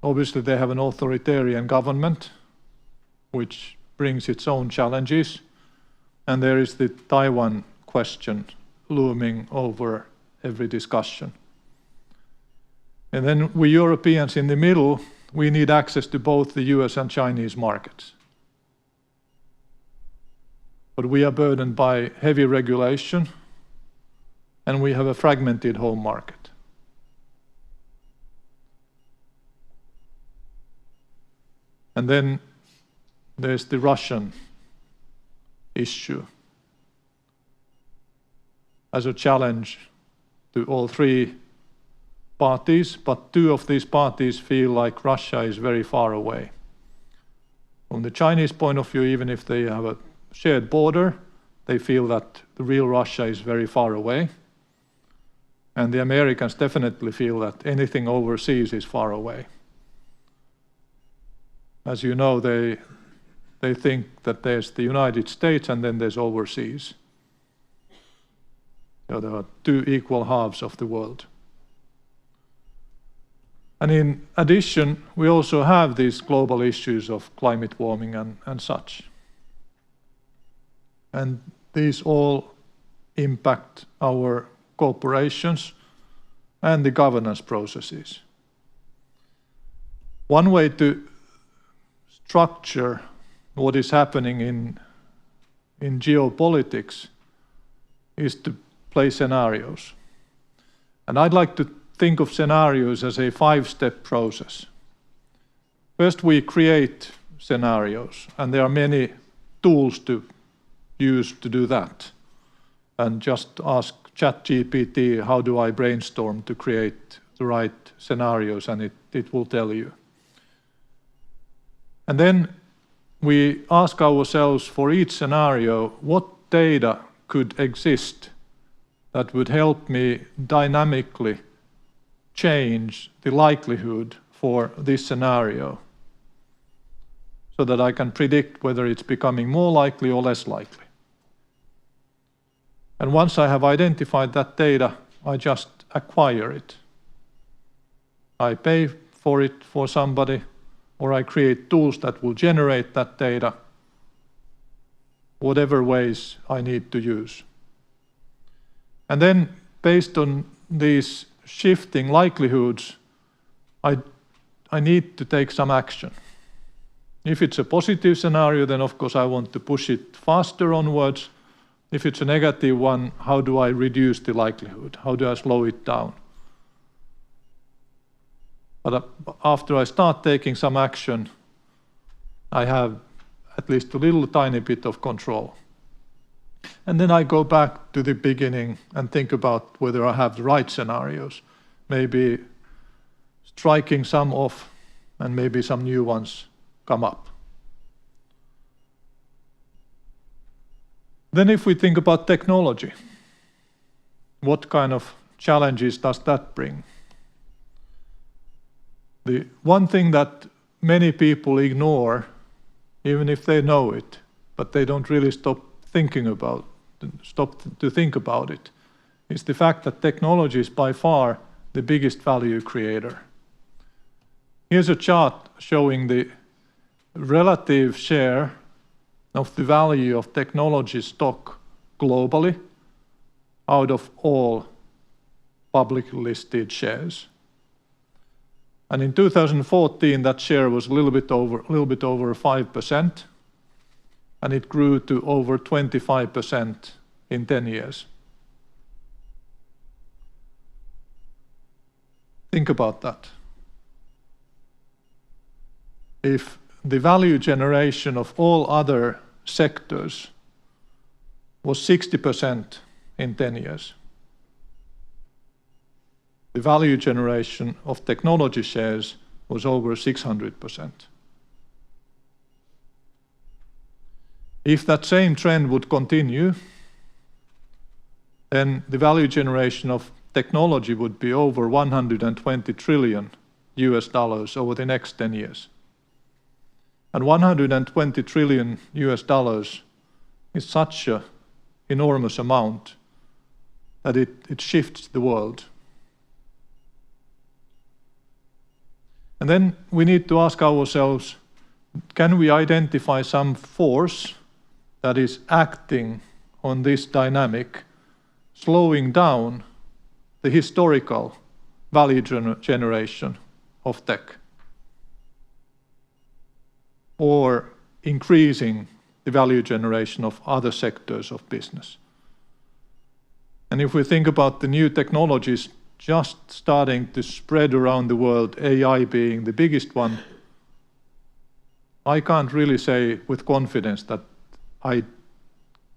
Obviously, they have an authoritarian government, which brings its own challenges. And there is the Taiwan question looming over every discussion. And then we Europeans in the middle, we need access to both the US and Chinese markets. But we are burdened by heavy regulation, and we have a fragmented home market. And then there's the Russian issue as a challenge to all three parties, but two of these parties feel like Russia is very far away. From the Chinese point of view, even if they have a shared border, they feel that the real Russia is very far away. And the Americans definitely feel that anything overseas is far away. As you know, they think that there's the United States and then there's overseas. So there are two equal halves of the world. And in addition, we also have these global issues of climate warming and such. And these all impact our corporations and the governance processes. One way to structure what is happening in geopolitics is to play scenarios. And I'd like to think of scenarios as a 5-step process. First, we create scenarios, and there are many tools to use to do that. And just ask ChatGPT, how do I brainstorm to create the right scenarios, and it will tell you. And then we ask ourselves for each scenario, what data could exist that would help me dynamically change the likelihood for this scenario so that I can predict whether it's becoming more likely or less likely. And once I have identified that data, I just acquire it. I pay for it for somebody, or I create tools that will generate that data, whatever ways I need to use. And then, based on these shifting likelihoods, I need to take some action. If it's a positive scenario, then of course I want to push it faster onwards. If it's a negative one, how do I reduce the likelihood? How do I slow it down? But after I start taking some action, I have at least a little tiny bit of control. And then I go back to the beginning and think about whether I have the right scenarios. Maybe striking some off and maybe some new ones come up. Then if we think about technology, what kind of challenges does that bring? The one thing that many people ignore, even if they know it, but they don't really stop to think about it, is the fact that technology is by far the biggest value creator. Here's a chart showing the relative share of the value of technology stock globally out of all publicly listed shares. And in 2014, that share was a little bit over 5%, and it grew to over 25% in 10 years. Think about that. If the value generation of all other sectors was 60% in 10 years, the value generation of technology shares was over 600%. If that same trend would continue, then the value generation of technology would be over $120 trillion over the next 10 years. And $120 trillion is such an enormous amount that it shifts the world. And then we need to ask ourselves, can we identify some force that is acting on this dynamic, slowing down the historical value generation of tech, or increasing the value generation of other sectors of business? And if we think about the new technologies just starting to spread around the world, AI being the biggest one, I can't really say with confidence that I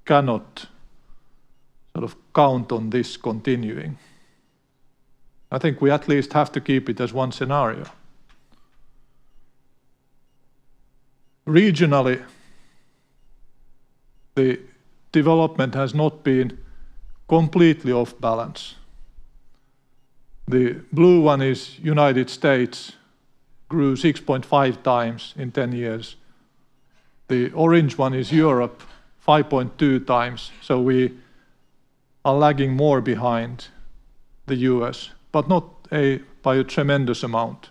cannot sort of count on this continuing. I think we at least have to keep it as one scenario. Regionally, the development has not been completely off balance. The blue one is United States, grew 6.5 times in 10 years. The orange one is Europe, 5.2 times. So we are lagging more behind the US, but not by a tremendous amount.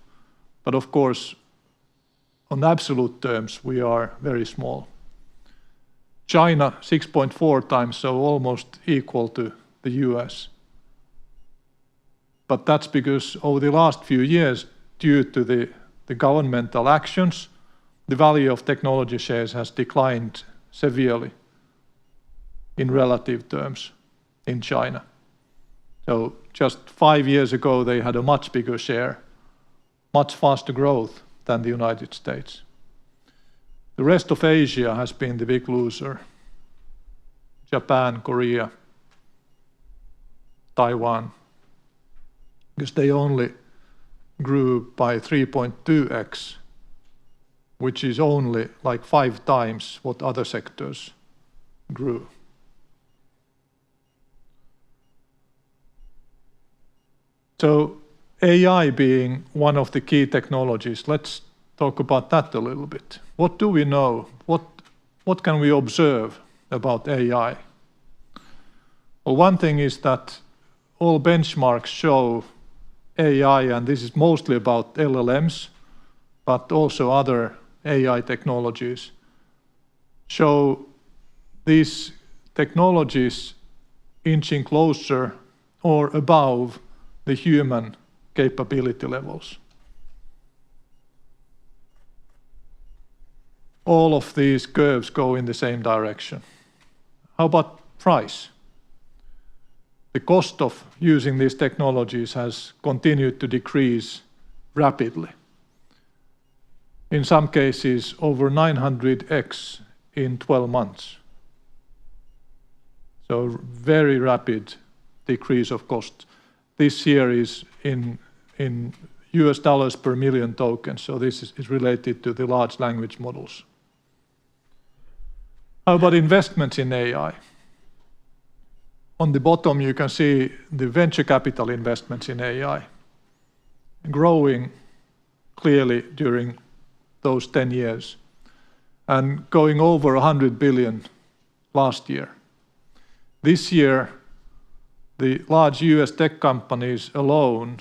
But of course, on absolute terms, we are very small. China, 6.4 times, so almost equal to the US. But that's because over the last few years, due to the governmental actions, the value of technology shares has declined severely in relative terms in China. So just 5 years ago, they had a much bigger share, much faster growth than the United States. The rest of Asia has been the big loser. Japan, Korea, Taiwan, because they only grew by 3.2x, which is only like 5 times what other sectors grew. So AI being one of the key technologies, let's talk about that a little bit. What do we know? What can we observe about AI? Well, one thing is that all benchmarks show AI, and this is mostly about LLMs, but also other AI technologies, show these technologies inching closer or above the human capability levels. All of these curves go in the same direction. How about price? The cost of using these technologies has continued to decrease rapidly. In some cases, over 900x in 12 months. So very rapid decrease of cost. This year is in US dollars per million tokens, so this is related to the large language models. How about investments in AI? On the bottom, you can see the venture capital investments in AI growing clearly during those 10 years and going over 100 billion last year. This year, the large US tech companies alone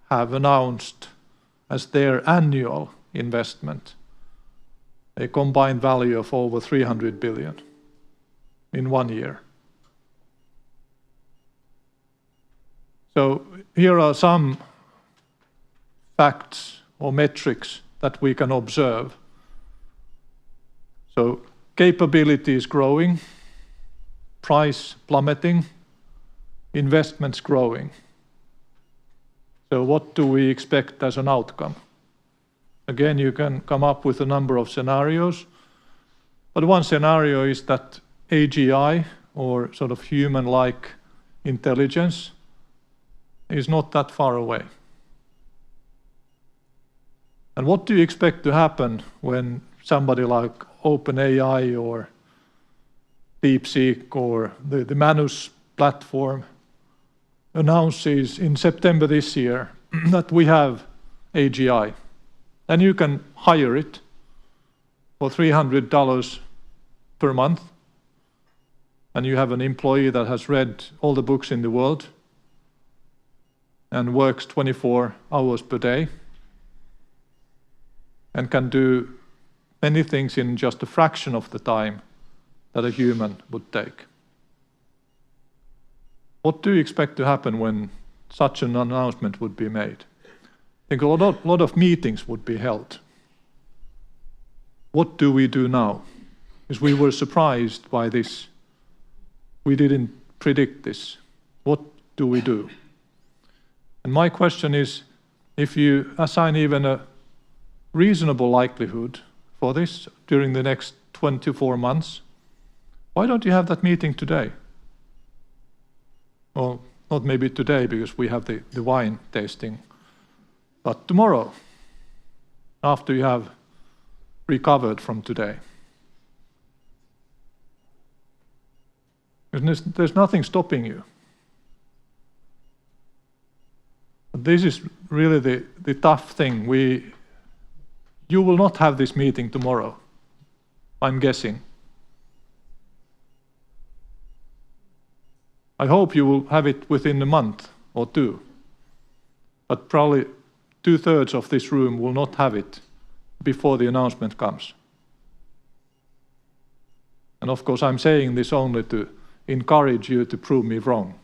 have announced as their annual investment a combined value of over 300 billion in 1 year. So here are some facts or metrics that we can observe. So capability is growing, price plummeting, investments growing. So what do we expect as an outcome? Again, you can come up with a number of scenarios, but one scenario is that AGI, or sort of human-like intelligence, is not that far away. And what do you expect to happen when somebody like OpenAI or DeepSeek or the Manus platform announces in September this year that we have AGI? And you can hire it for $300 per month, and you have an employee that has read all the books in the world and works 24 hours per day and can do many things in just a fraction of the time that a human would take. What do you expect to happen when such an announcement would be made? I think a lot of meetings would be held. What do we do now? Because we were surprised by this. We didn't predict this. What do we do? And my question is, if you assign even a reasonable likelihood for this during the next 24 months, why don't you have that meeting today? Well, not maybe today because we have the wine tasting, but tomorrow, after you have recovered from today. There's nothing stopping you. But this is really the tough thing. You will not have this meeting tomorrow, I'm guessing. I hope you will have it within a month or two, but probably 2/3 of this room will not have it before the announcement comes. And of course, I'm saying this only to encourage you to prove me wrong.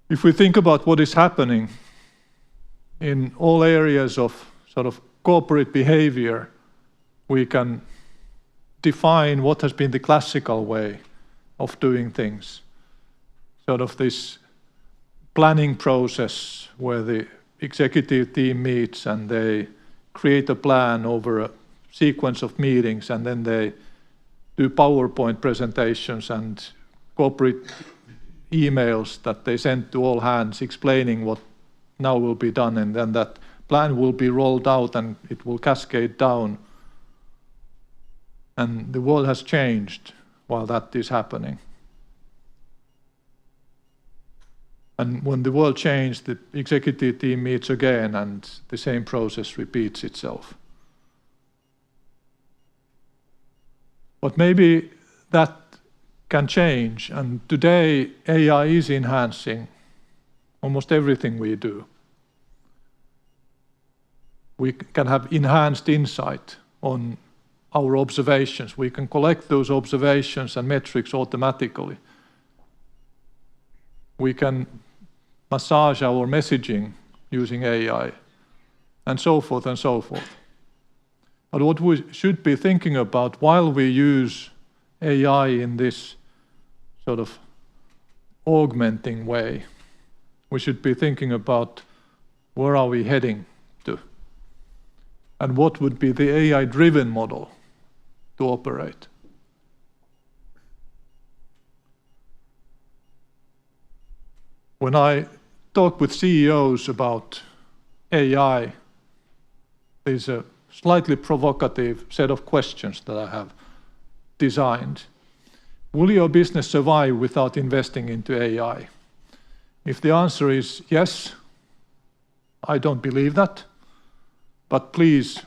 If we think about what is happening in all areas of sort of corporate behavior, we can define what has been the classical way of doing things. Sort of this planning process where the executive team meets and they create a plan over a sequence of meetings, and then they do PowerPoint presentations and corporate emails that they send to all hands explaining what now will be done, and then that plan will be rolled out and it will cascade down. And the world has changed while that is happening. And when the world changed, the executive team meets again and the same process repeats itself. But maybe that can change, and today AI is enhancing almost everything we do. We can have enhanced insight on our observations. We can collect those observations and metrics automatically. We can massage our messaging using AI, and so forth and so forth. But what we should be thinking about while we use AI in this sort of augmenting way, we should be thinking about where are we heading to, and what would be the AI-driven model to operate. When I talk with CEOs about AI, there's a slightly provocative set of questions that I have designed. Will your business survive without investing into AI? If the answer is yes, I don't believe that, but please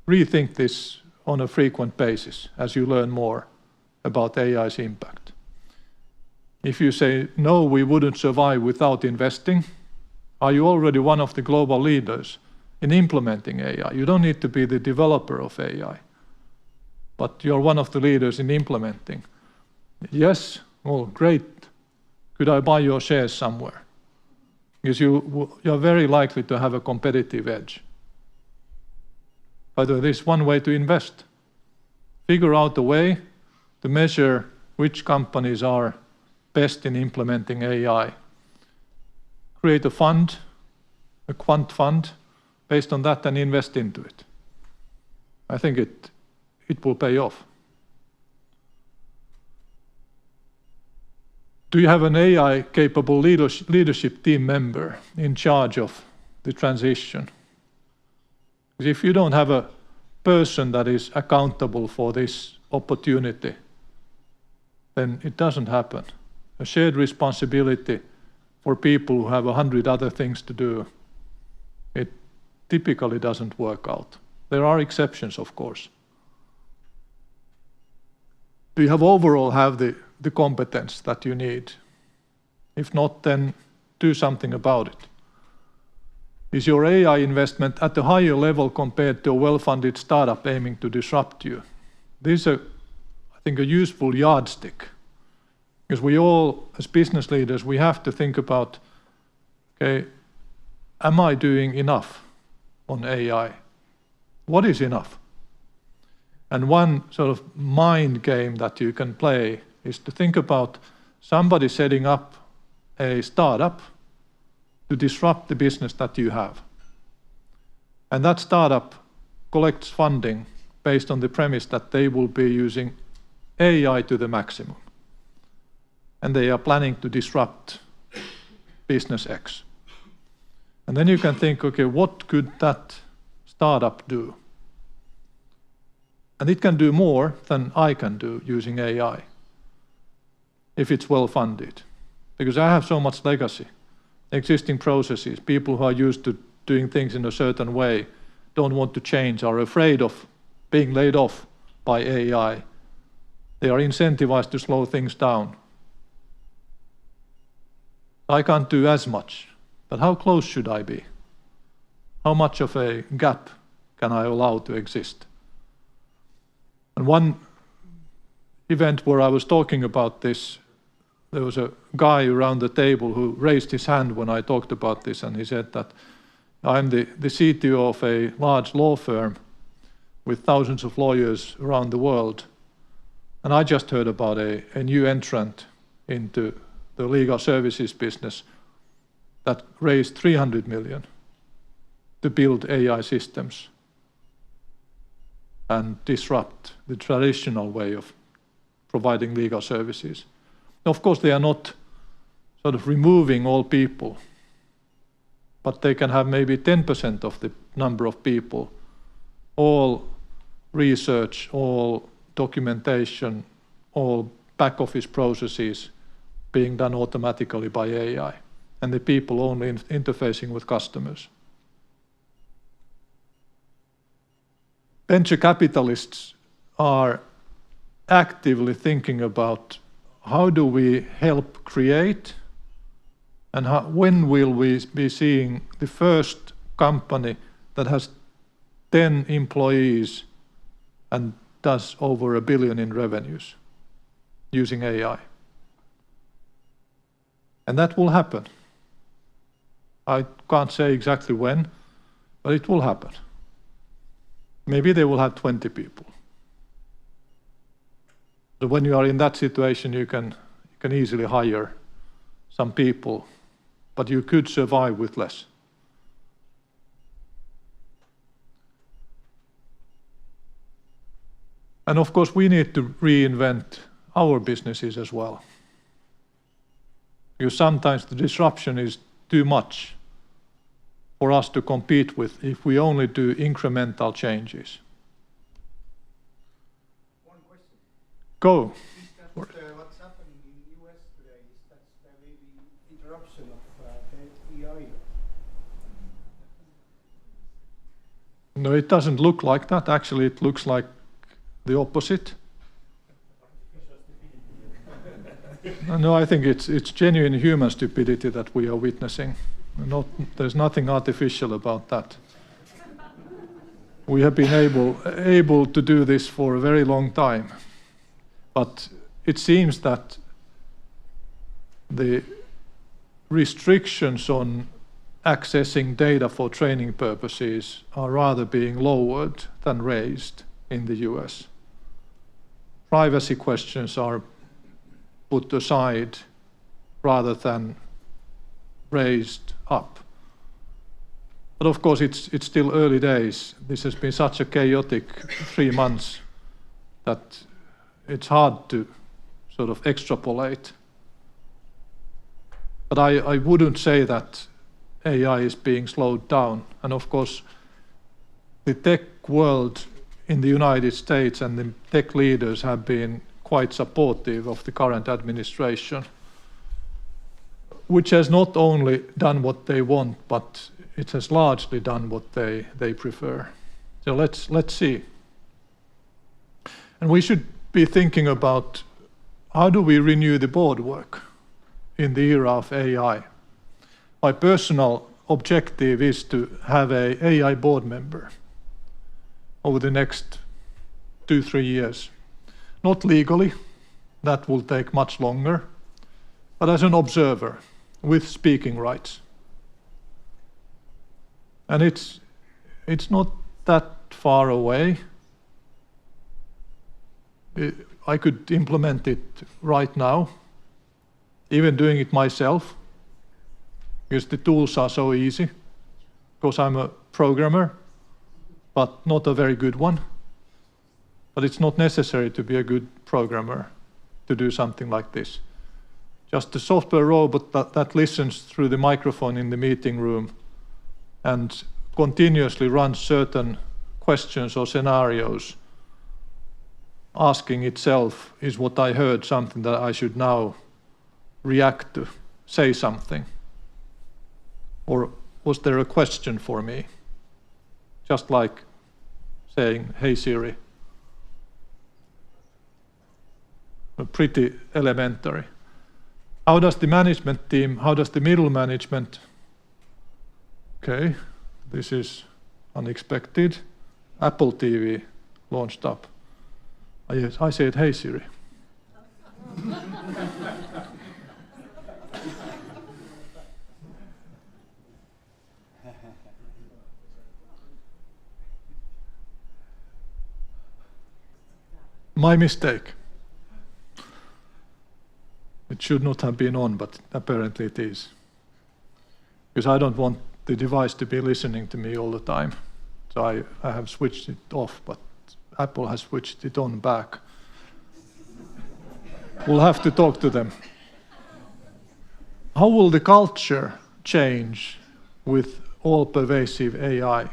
rethink this on a frequent basis as you learn more about AI's impact. If you say, no, we wouldn't survive without investing, are you already one of the global leaders in implementing AI? You don't need to be the developer of AI, but you're one of the leaders in implementing. Yes, well, great. Could I buy your shares somewhere? Because you're very likely to have a competitive edge. By the way, there's one way to invest. Figure out a way to measure which companies are best in implementing AI. Create a fund, a quant fund, based on that and invest into it. I think it will pay off. Do you have an AI-capable leadership team member in charge of the transition? Because if you don't have a person that is accountable for this opportunity, then it doesn't happen. A shared responsibility for people who have 100 other things to do, it typically doesn't work out. There are exceptions, of course. Do you overall have the competence that you need? If not, then do something about it. Is your AI investment at a higher level compared to a well-funded startup aiming to disrupt you? This is, I think, a useful yardstick. Because we all, as business leaders, we have to think about, okay, am I doing enough on AI? What is enough? And one sort of mind game that you can play is to think about somebody setting up a startup to disrupt the business that you have. And that startup collects funding based on the premise that they will be using AI to the maximum. And they are planning to disrupt business X. And then you can think, okay, what could that startup do? And it can do more than I can do using AI, if it's well funded. Because I have so much legacy, existing processes, people who are used to doing things in a certain way, don't want to change, are afraid of being laid off by AI. They are incentivized to slow things down. I can't do as much, but how close should I be? How much of a gap can I allow to exist? And one event where I was talking about this, there was a guy around the table who raised his hand when I talked about this, and he said that I'm the CTO of a large law firm with thousands of lawyers around the world, and I just heard about a new entrant into the legal services business that raised 300 million to build AI systems and disrupt the traditional way of providing legal services. Of course, they are not sort of removing all people, but they can have maybe 10% of the number of people, all research, all documentation, all back office processes being done automatically by AI, and the people only interfacing with customers. Venture capitalists are actively thinking about how do we help create, and when will we be seeing the first company that has 10 employees and does over $1 billion in revenues using AI. And that will happen. I can't say exactly when, but it will happen. Maybe they will have 20 people. So when you are in that situation, you can easily hire some people, but you could survive with less. And of course, we need to reinvent our businesses as well. Because sometimes the disruption is too much for us to compete with if we only do incremental changes. One question. Go. What's happening in the US today is that there may be interruption of the AI. No, it doesn't look like that. Actually, it looks like the opposite. No, I think it's genuine human stupidity that we are witnessing. There's nothing artificial about that. We have been able to do this for a very long time, but it seems that the restrictions on accessing data for training purposes are rather being lowered than raised in the US. Privacy questions are put aside rather than raised up. But of course, it's still early days. This has been such a chaotic 3 months that it's hard to sort of extrapolate. But I wouldn't say that AI is being slowed down. And of course, the tech world in the United States and the tech leaders have been quite supportive of the current administration, which has not only done what they want, but it has largely done what they prefer. So let's see. And we should be thinking about how do we renew the board work in the era of AI. My personal objective is to have an AI board member over the next 2-3 years. Not legally, that will take much longer, but as an observer with speaking rights. And it's not that far away. I could implement it right now, even doing it myself, because the tools are so easy, because I'm a programmer, but not a very good one. But it's not necessary to be a good programmer to do something like this. Just a software robot that listens through the microphone in the meeting room and continuously runs certain questions or scenarios, asking itself, is what I heard something that I should now react to, say something? Or was there a question for me? Just like saying, hey Siri. Pretty elementary. How does the management team, how does the middle management? Okay, this is unexpected. Apple TV launched up. I said, hey Siri. My mistake. It should not have been on, but apparently it is. Because I don't want the device to be listening to me all the time. So I have switched it off, but Apple has switched it on back. We'll have to talk to them. How will the culture change with all-pervasive AI?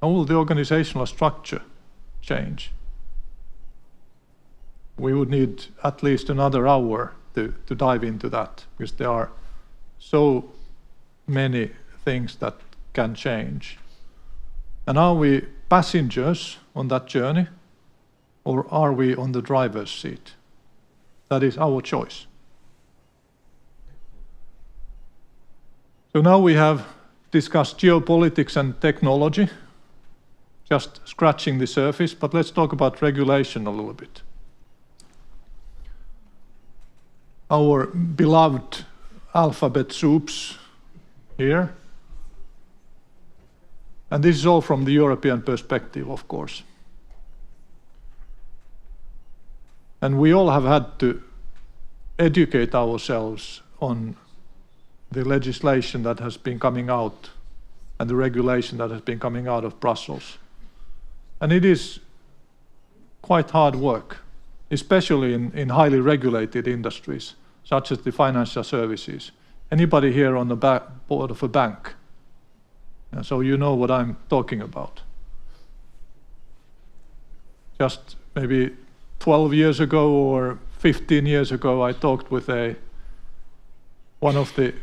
How will the organizational structure change? We would need at least another hour to dive into that, because there are so many things that can change. And are we passengers on that journey, or are we on the driver's seat? That is our choice. So now we have discussed geopolitics and technology, just scratching the surface, but let's talk about regulation a little bit. Our beloved alphabet soups here. And this is all from the European perspective, of course. And we all have had to educate ourselves on the legislation that has been coming out and the regulation that has been coming out of Brussels. And it is quite hard work, especially in highly regulated industries, such as the financial services. Anybody here on the board of a bank? And so you know what I'm talking about. Just maybe 12 years ago or 15 years ago, I talked with one of the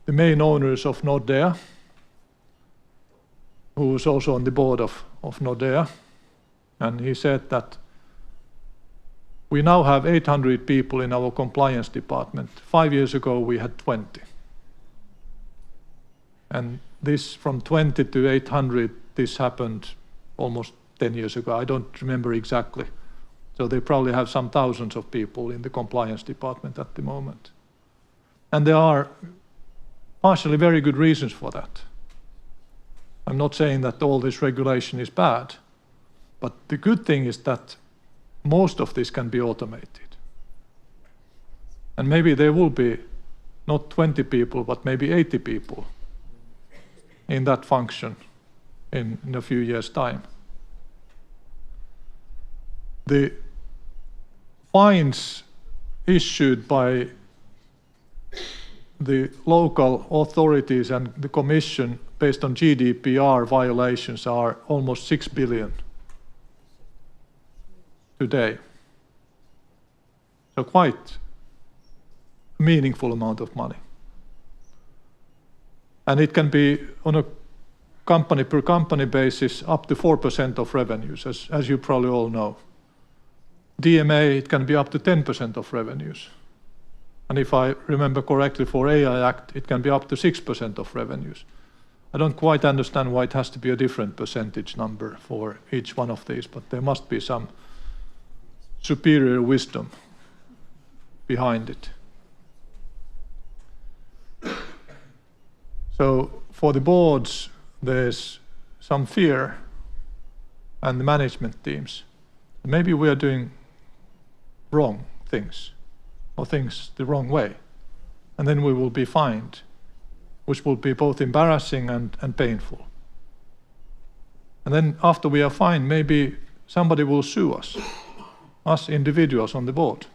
main owners of Nordea, who was also on the board of Nordea. And he said that we now have 800 people in our compliance department. 5 years ago, we had 20. And this, from 20 to 800, this happened almost 10 years ago. I don't remember exactly. So they probably have some thousands of people in the compliance department at the moment. And there are partially very good reasons for that. I'm not saying that all this regulation is bad, but the good thing is that most of this can be automated. And maybe there will be not 20 people, but maybe 80 people in that function in a few years' time. The fines issued by the local authorities and the Commission based on GDPR violations are almost 6 billion today. So quite a meaningful amount of money. And it can be on a company per company basis up to 4% of revenues, as you probably all know. DMA, it can be up to 10% of revenues. And if I remember correctly, for AI Act, it can be up to 6% of revenues. I don't quite understand why it has to be a different percentage number for each one of these, but there must be some superior wisdom behind it. So for the boards, there's some fear, and the management teams. Maybe we are doing wrong things, or things the wrong way, and then we will be fined, which will be both embarrassing and painful. And then after we are fined, maybe somebody will sue us individuals on the board.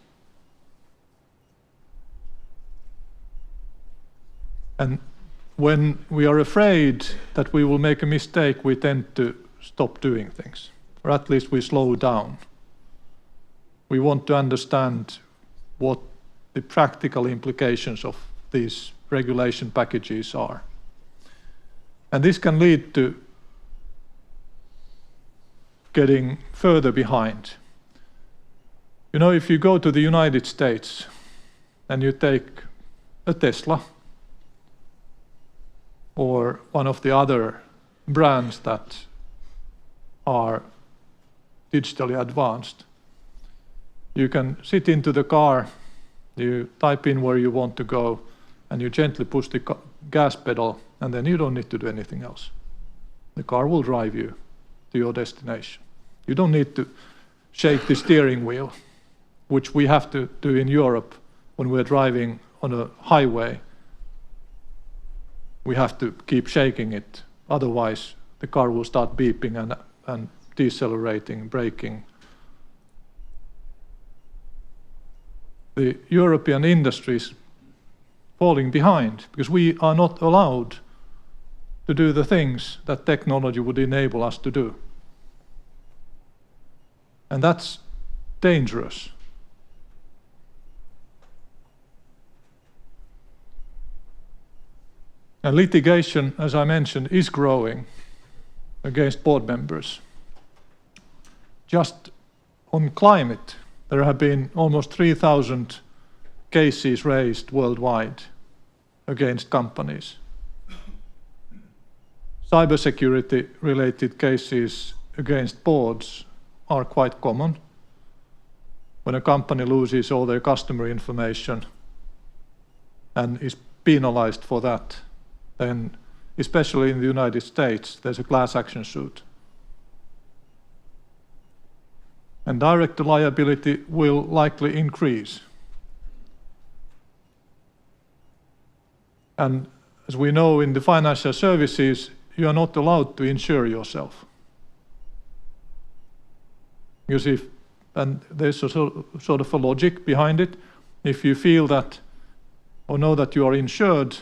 And when we are afraid that we will make a mistake, we tend to stop doing things, or at least we slow down. We want to understand what the practical implications of these regulation packages are. And this can lead to getting further behind. You know, if you go to the United States and you take a Tesla or one of the other brands that are digitally advanced, you can sit into the car, you type in where you want to go, and you gently push the gas pedal, and then you don't need to do anything else. The car will drive you to your destination. You don't need to shake the steering wheel, which we have to do in Europe when we're driving on a highway. We have to keep shaking it, otherwise the car will start beeping and decelerating, braking. the European industries falling behind because we are not allowed to do the things that technology would enable us to do. And that's dangerous. And litigation, as I mentioned, is growing against board members. Just on climate, there have been almost 3,000 cases raised worldwide against companies. Cybersecurity-related cases against boards are quite common. When a company loses all their customer information and is penalized for that, then, especially in the United States, there's a class action suit. And direct liability will likely increase. And as we know in the financial services, you are not allowed to insure yourself. Because and there's a sort of a logic behind it. If you feel that or know that you are insured,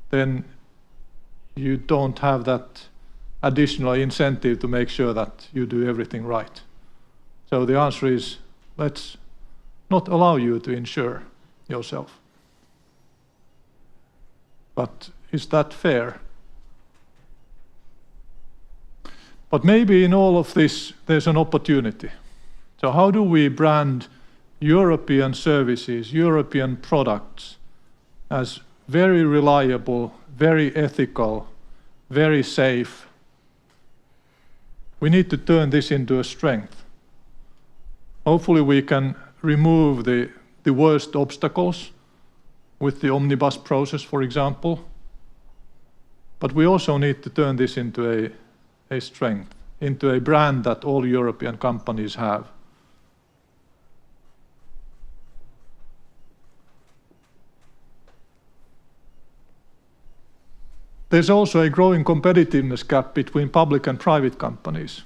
then you don't have that additional incentive to make sure that you do everything right. So the answer is, let's not allow you to insure yourself. But is that fair? But maybe in all of this, there's an opportunity. So how do we brand European services, European products as very reliable, very ethical, very safe? We need to turn this into a strength. Hopefully we can remove the worst obstacles with the omnibus process, for example. But we also need to turn this into a strength, into a brand that all European companies have. There's also a growing competitiveness gap between public and private companies.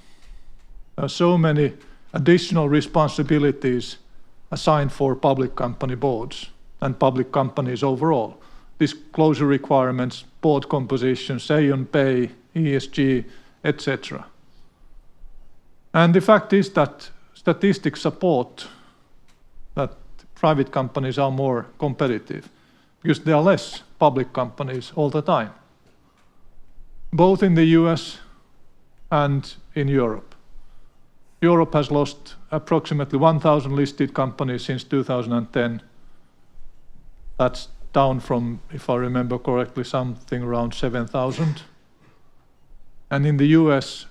There are so many additional responsibilities assigned for public company boards and public companies overall. Disclosure requirements, board composition, say on pay, ESG, etc. And the fact is that statistics support that private companies are more competitive because there are less public companies all the time, both in the US and in Europe. Europe has lost approximately 1,000 listed companies since 2010. That's down from, if I remember correctly, something around 7,000. And in the US,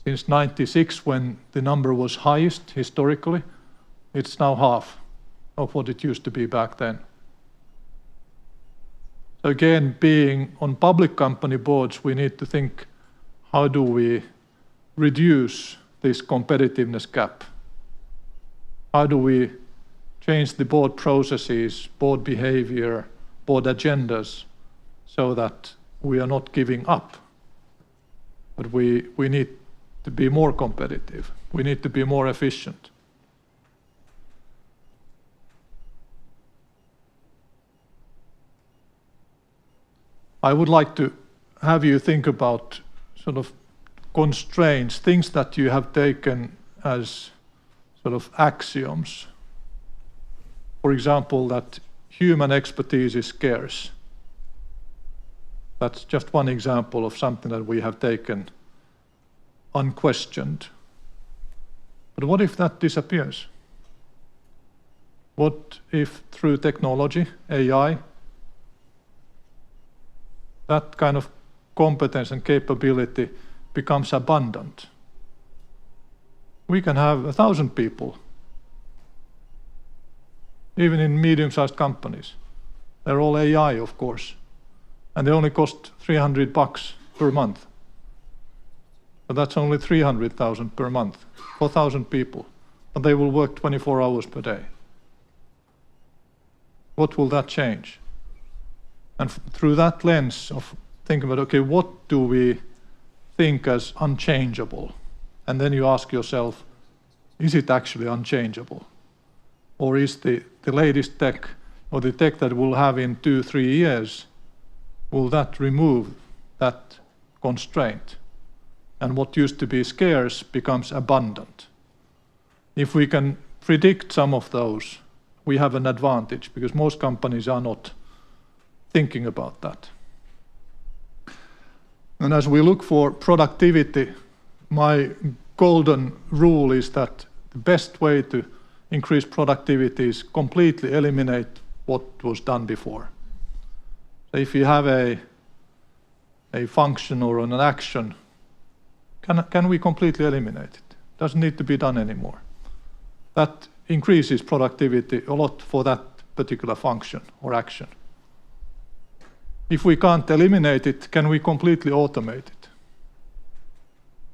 since '96, when the number was highest historically, it's now half of what it used to be back then. So again, being on public company boards, we need to think, how do we reduce this competitiveness gap? How do we change the board processes, board behavior, board agendas, so that we are not giving up? But we need to be more competitive. We need to be more efficient. I would like to have you think about sort of constraints, things that you have taken as sort of axioms. For example, that human expertise is scarce. That's just one example of something that we have taken unquestioned. But what if that disappears? What if through technology, AI, that kind of competence and capability becomes abundant? We can have 1,000 people, even in medium-sized companies. They're all AI, of course, and they only cost $300 per month. But that's only 300,000 per month for 1,000 people, but they will work 24 hours per day. What will that change? And through that lens of thinking about, okay, what do we think as unchangeable? And then you ask yourself, is it actually unchangeable? or is the latest tech or the tech that we'll have in 2-3 years, will that remove that constraint? And what used to be scarce becomes abundant. If we can predict some of those, we have an advantage, because most companies are not thinking about that. And as we look for productivity, my golden rule is that the best way to increase productivity is completely eliminate what was done before. So if you have a function or an action, can we completely eliminate it? Doesn't need to be done anymore. That increases productivity a lot for that particular function or action. If we can't eliminate it, can we completely automate it?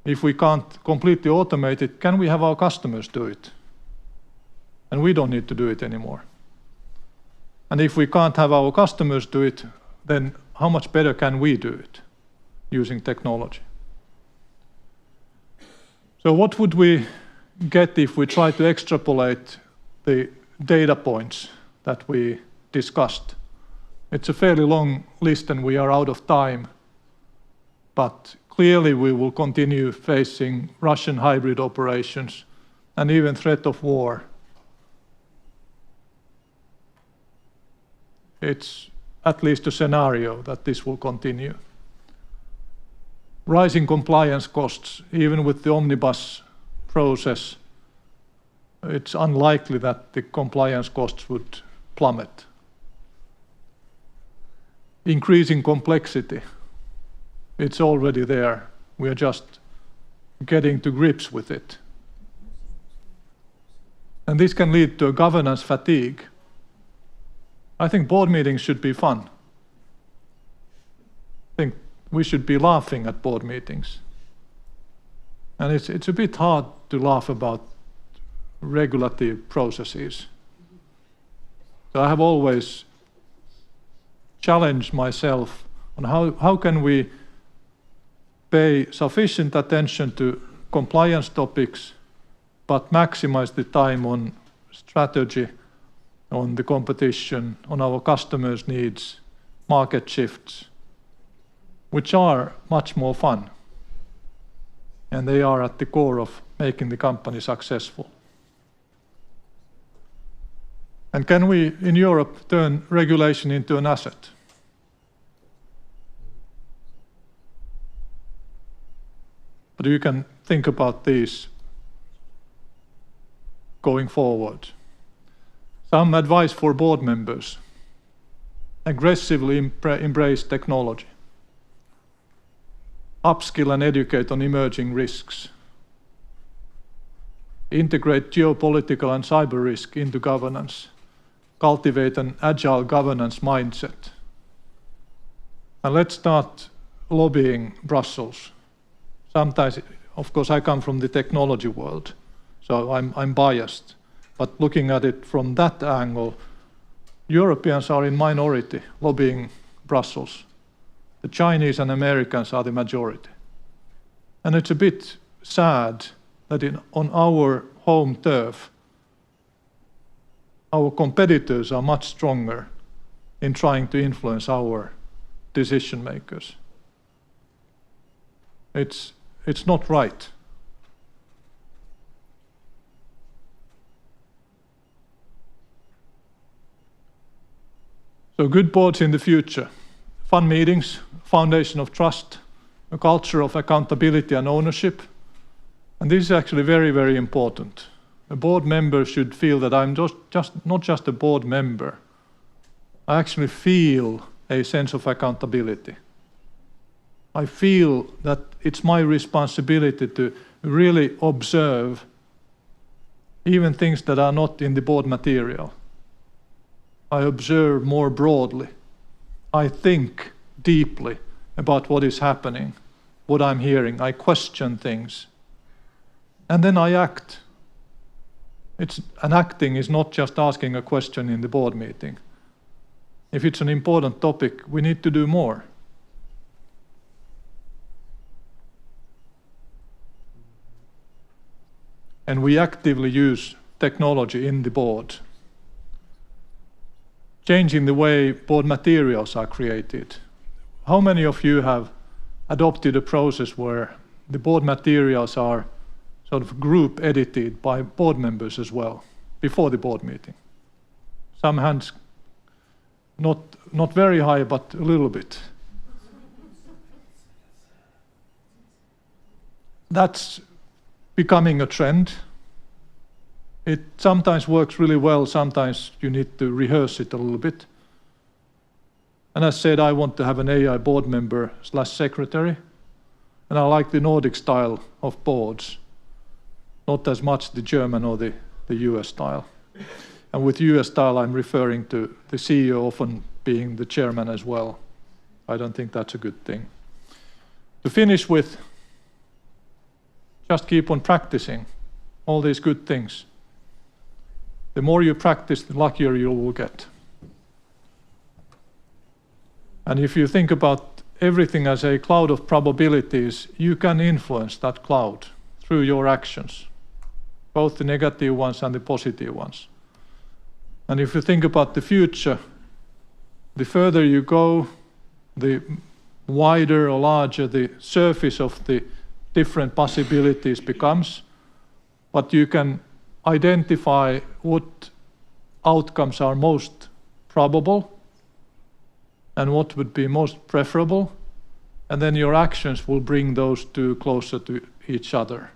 If we can't completely automate it, can we have our customers do it? And we don't need to do it anymore. And if we can't have our customers do it, then how much better can we do it using technology? So what would we get if we try to extrapolate the data points that we discussed? It's a fairly long list and we are out of time, but clearly we will continue facing Russian hybrid operations and even threat of war. It's at least a scenario that this will continue. Rising compliance costs, even with the omnibus process, it's unlikely that the compliance costs would plummet. Increasing complexity, it's already there. We are just getting to grips with it. And this can lead to a governance fatigue. I think board meetings should be fun. I think we should be laughing at board meetings. And it's a bit hard to laugh about regulative processes. So I have always challenged myself on how can we pay sufficient attention to compliance topics, but maximize the time on strategy, on the competition, on our customers' needs, market shifts, which are much more fun. And they are at the core of making the company successful. And can we, in Europe, turn regulation into an asset? But you can think about these going forward. Some advice for board members: aggressively embrace technology. Upskill and educate on emerging risks. Integrate geopolitical and cyber risk into governance. Cultivate an agile governance mindset. And let's start lobbying Brussels. Sometimes, of course, I come from the technology world, so I'm biased. But looking at it from that angle, Europeans are in minority lobbying Brussels. The Chinese and Americans are the majority. And it's a bit sad that on our home turf, our competitors are much stronger in trying to influence our decision makers. It's not right. So good boards in the future. Fun meetings, foundation of trust, a culture of accountability and ownership. And this is actually very, very important. A board member should feel that I'm not just a board member. I actually feel a sense of accountability. I feel that it's my responsibility to really observe even things that are not in the board material. I observe more broadly. I think deeply about what is happening, what I'm hearing. I question things. And then I act. And acting is not just asking a question in the board meeting. If it's an important topic, we need to do more. And we actively use technology in the board changing the way board materials are created. How many of you have adopted a process where the board materials are sort of group edited by board members as well before the board meeting? Some hands, not very high, but a little bit. That's becoming a trend. It sometimes works really well, sometimes you need to rehearse it a little bit. And as said, I want to have an AI board member / secretary, and I like the Nordic style of boards, not as much the German or the US style. And with US style, I'm referring to the CEO often being the chairman as well. I don't think that's a good thing. To finish with, just keep on practicing all these good things. The more you practice, the luckier you will get. And if you think about everything as a cloud of probabilities, you can influence that cloud through your actions, both the negative ones and the positive ones. And if you think about the future, the further you go, the wider or larger the surface of the different possibilities becomes, but you can identify what outcomes are most probable and what would be most preferable, and then your actions will bring those two closer to each other.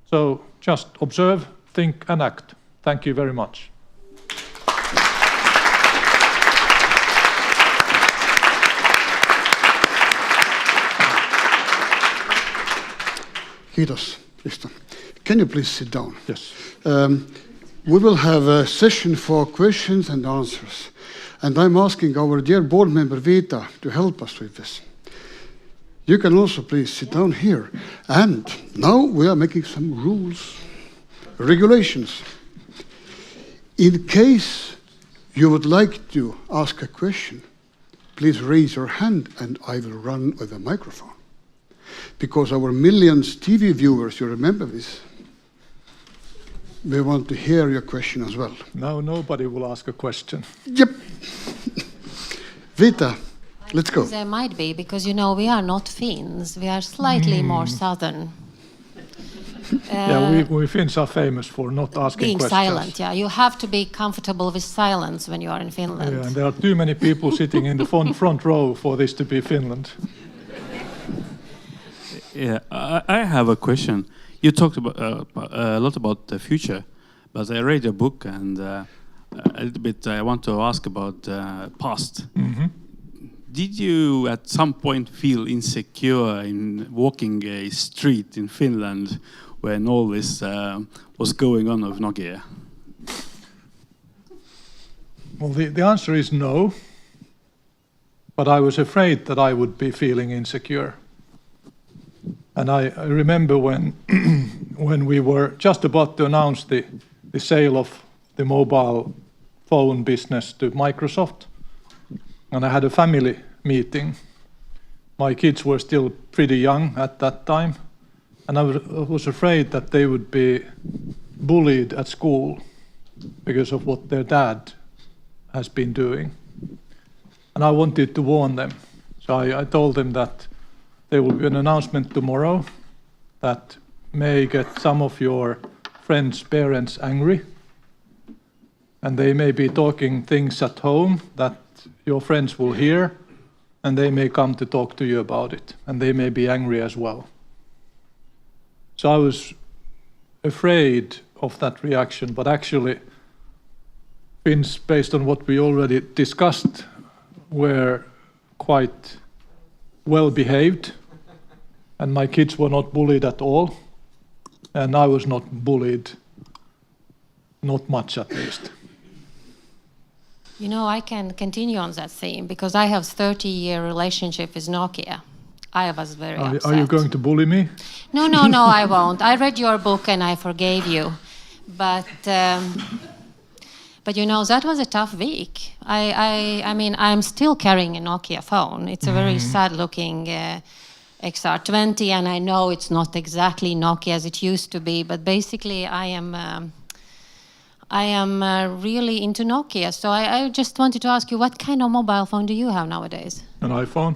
So just observe, think, and act. Thank you very much. Kiitos, Krista. Can you please sit down? Yes. We will have a session for questions and answers. And I'm asking our dear board member Vita to help us with this. You can also please sit down here. And now we are making some rules, regulations. In case you would like to ask a question, please raise your hand and I will run with a microphone. Because our millions TV viewers, you remember this, we want to hear your question as well. Now nobody will ask a question. Yep. Vita, let's go. There might be, because we are not Finns. We are slightly more southern. Yeah, we Finns are famous for not asking being questions. Silent, yeah. You have to be comfortable with silence when you are in Finland. Yeah, and there are too many people sitting in the front row for this to be Finland. Yeah, I have a question. You talked about a lot about the future, but I read your book and a little bit I want to ask about past. Mm-hmm. Did you at some point feel insecure in walking a street in Finland when all this was going on with Nokia? Well, the answer is no, but I was afraid that I would be feeling insecure. And I remember when when we were just about to announce the sale of the mobile phone business to Microsoft, and I had a family meeting. My kids were still pretty young at that time, and I was afraid that they would be bullied at school because of what their dad has been doing. And I wanted to warn them. So I told them that there will be an announcement tomorrow that may get some of your friends' parents angry. And they may be talking things at home that your friends will hear, and they may come to talk to you about it, and they may be angry as well. So I was afraid of that reaction, but actually, Finns, based on what we already discussed, were quite well behaved, and my kids were not bullied at all, and I was not bullied, not much at least. I can continue on that theme because I have 30-year relationship with Nokia. I was very upset. Are you going to bully me? No, I won't. I read your book and I forgave you. But that was a tough week. I mean, I'm still carrying a Nokia phone. It's a very sad-looking XR20, and I know it's not exactly Nokia as it used to be, but basically I am I am really into Nokia. So I just wanted to ask you, what kind of mobile phone do you have nowadays? An iPhone.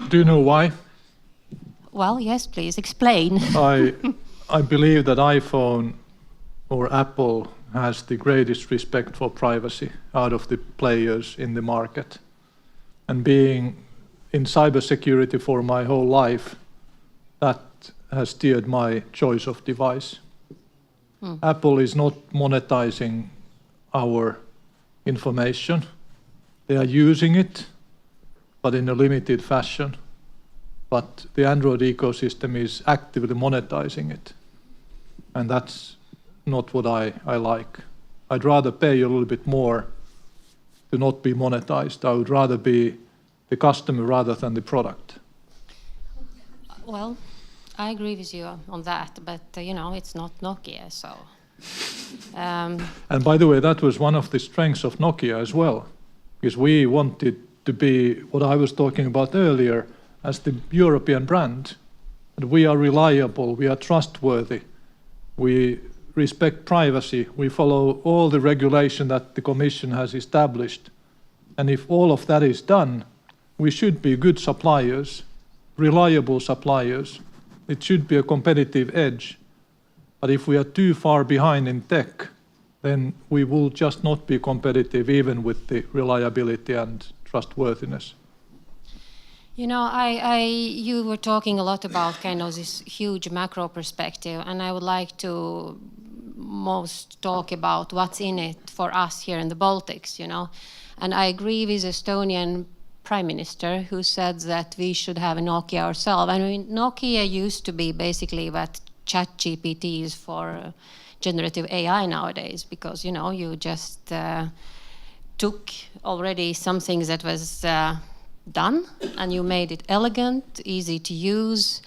Do you know why? Well, yes, please explain. I believe that iPhone or Apple has the greatest respect for privacy out of the players in the market. And being in cybersecurity for my whole life, that has steered my choice of device. Apple is not monetizing our information. They are using it, but in a limited fashion. But the Android ecosystem is actively monetizing it. And that's not what I like. I'd rather pay a little bit more to not be monetized. I would rather be the customer rather than the product. Well, I agree with you on that, but it's not Nokia, so. And by the way, that was one of the strengths of Nokia as well, because we wanted to be what I was talking about earlier as the European brand. And we are reliable, we are trustworthy, we respect privacy, we follow all the regulation that the Commission has established. And if all of that is done, we should be good suppliers, reliable suppliers. It should be a competitive edge. But if we are too far behind in tech, then we will just not be competitive even with the reliability and trustworthiness. You were talking a lot about kind of this huge macro perspective, and I would like to most talk about what's in it for us here in the Baltics, And I agree with Estonian Prime Minister who said that we should have a Nokia ourselves. I mean, Nokia used to be basically what ChatGPT is for generative AI nowadays, because, you just took already something that was done and you made it elegant, easy to use,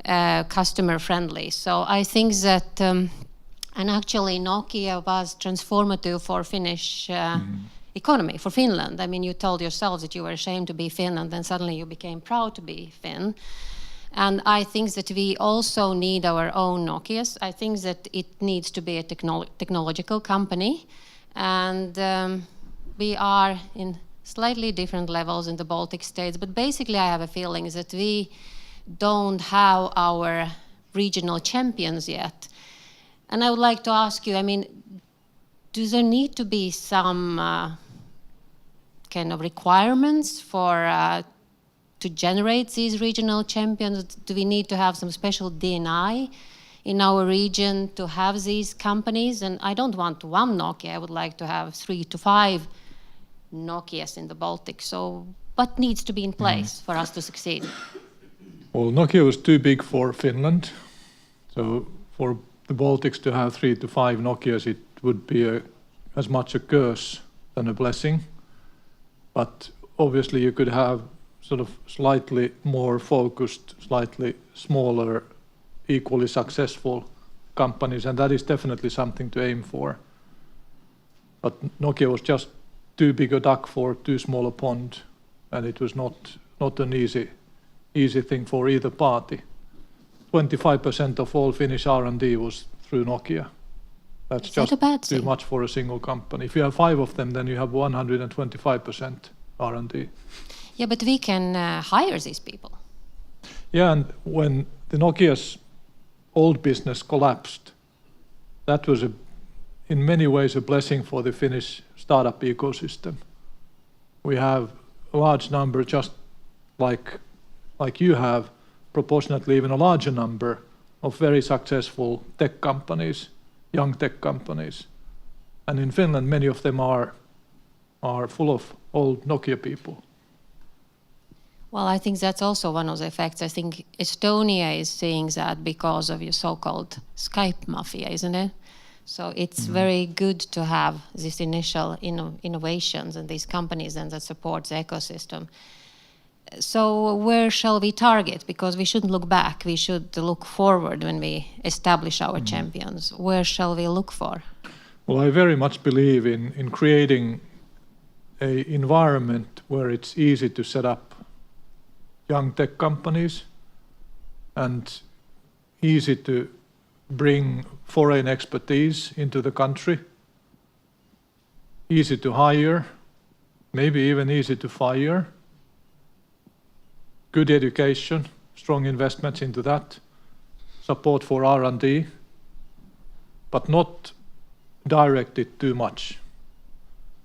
customer friendly. So I think that, and actually Nokia was transformative for Finnish economy, for Finland. I mean, you told yourselves that you were ashamed to be Finn, and then suddenly you became proud to be Finn. And I think that we also need our own Nokias. I think that it needs to be a technological company. And we are in slightly different levels in the Baltic states. But basically, I have a feeling that we don't have our regional champions yet. And I would like to ask you, I mean, do there need to be some kind of requirements for to generate these regional champions? Do we need to have some special D&I in our region to have these companies? And I don't want one Nokia. I would like to have 3 to 5 Nokias in the Baltic. So what needs to be in place for us to succeed? Well, Nokia was too big for Finland. So for the Baltics to have 3 to 5 Nokias, it would be as much a curse than a blessing. But obviously you could have sort of slightly more focused, slightly smaller, equally successful companies, and that is definitely something to aim for. But Nokia was just too big a duck for too small a pond, and it was not an easy thing for either party. 25% of all Finnish R&D was through Nokia. That's just too much for a single company. If you have 5 of them, then you have 125% R&D. Yeah, but we can hire these people. Yeah, and when the Nokia's old business collapsed, that was in many ways a blessing for the Finnish startup ecosystem. We have a large number, just like you have, proportionately even a larger number of very successful tech companies, young tech companies. And in Finland, many of them are full of old Nokia people. Well, I think that's also one of the effects. I think Estonia is seeing that because of your so-called Skype mafia, isn't it? So it's very good to have these initial innovations and these companies and that support the ecosystem. So where shall we target? Because we shouldn't look back. We should look forward when we establish our champions. Where shall we look for? Well, I very much believe in creating an environment where it's easy to set up young tech companies and easy to bring foreign expertise into the country, easy to hire, maybe even easy to fire, good education, strong investments into that, support for R&D, but not directed too much.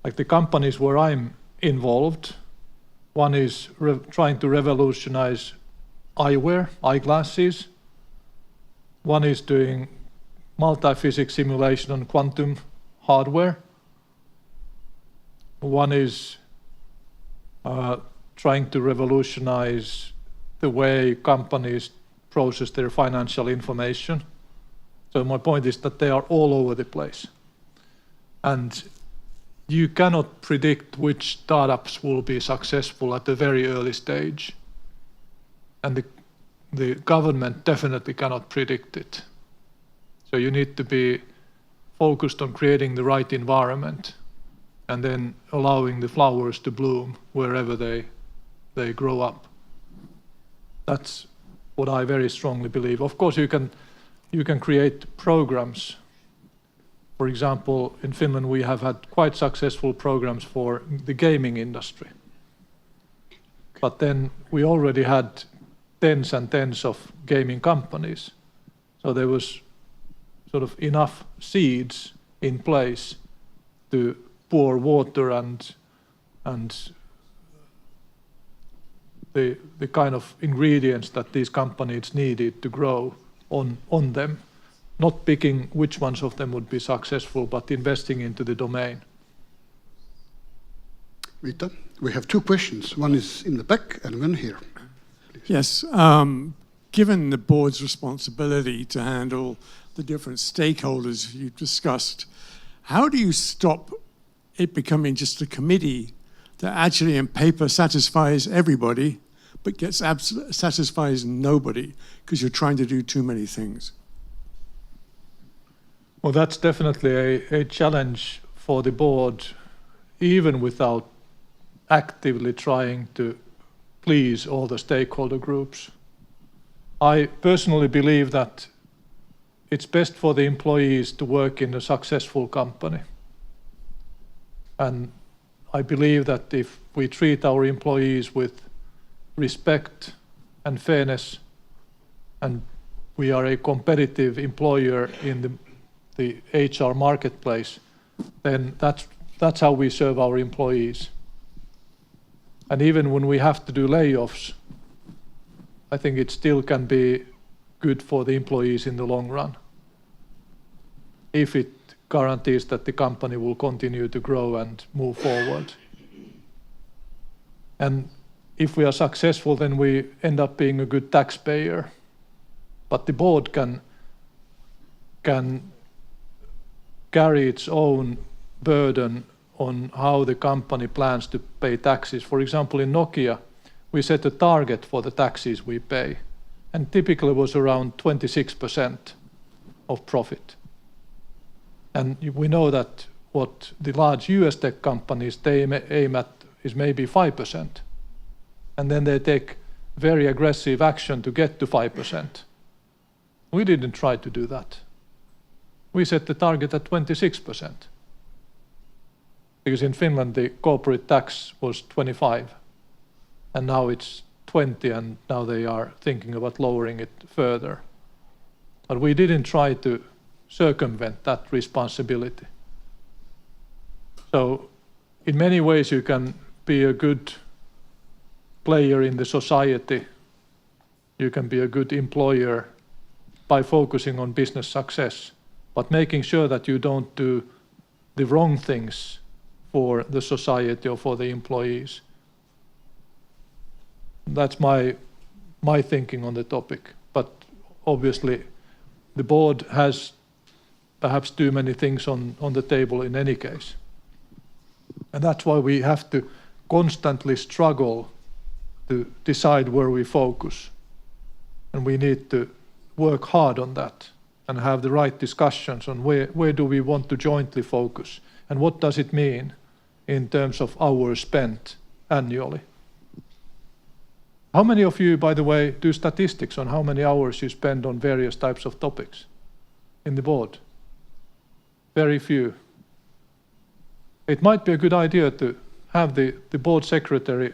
Like the companies where I'm involved, one is trying to revolutionize eyewear, eyeglasses. One is doing multi-physics simulation on quantum hardware. One is trying to revolutionize the way companies process their financial information. So my point is that they are all over the place. And you cannot predict which startups will be successful at a very early stage. And the government definitely cannot predict it. So you need to be focused on creating the right environment and then allowing the flowers to bloom wherever they grow up. That's what I very strongly believe. Of course, you can create programs. For example, in Finland, we have had quite successful programs for the gaming industry. But then we already had tens and tens of gaming companies. So there was sort of enough seeds in place to pour water and the kind of ingredients that these companies needed to grow on them. Not picking which ones of them would be successful, but investing into the domain. Vita, we have two questions. One is in the back and one here. Please. Yes. Given the board's responsibility to handle the different stakeholders you've discussed, how do you stop it becoming just a committee that actually in paper satisfies everybody, but satisfies nobody because you're trying to do too many things? Well, that's definitely a challenge for the board, even without actively trying to please all the stakeholder groups. I personally believe that it's best for the employees to work in a successful company. And I believe that if we treat our employees with respect and fairness, and we are a competitive employer in the HR marketplace, then that's how we serve our employees. And even when we have to do layoffs, I think it still can be good for the employees in the long run, if it guarantees that the company will continue to grow and move forward. And if we are successful, then we end up being a good taxpayer. But the board can carry its own burden on how the company plans to pay taxes. For example, in Nokia, we set a target for the taxes we pay, and typically it was around 26% of profit. And we know that what the large US tech companies, they aim at is maybe 5%. And then they take very aggressive action to get to 5%. We didn't try to do that. We set the target at 26%. Because in Finland, the corporate tax was 25, and now it's 20, and now they are thinking about lowering it further. But we didn't try to circumvent that responsibility. So in many ways, you can be a good player in the society. You can be a good employer by focusing on business success, but making sure that you don't do the wrong things for the society or for the employees. That's my thinking on the topic. But obviously, the board has perhaps too many things on the table in any case. And that's why we have to constantly struggle to decide where we focus. And we need to work hard on that and have the right discussions on where do we want to jointly focus and what does it mean in terms of hours spent annually. How many of you, by the way, do statistics on how many hours you spend on various types of topics? in the board. Very few. It might be a good idea to have the board secretary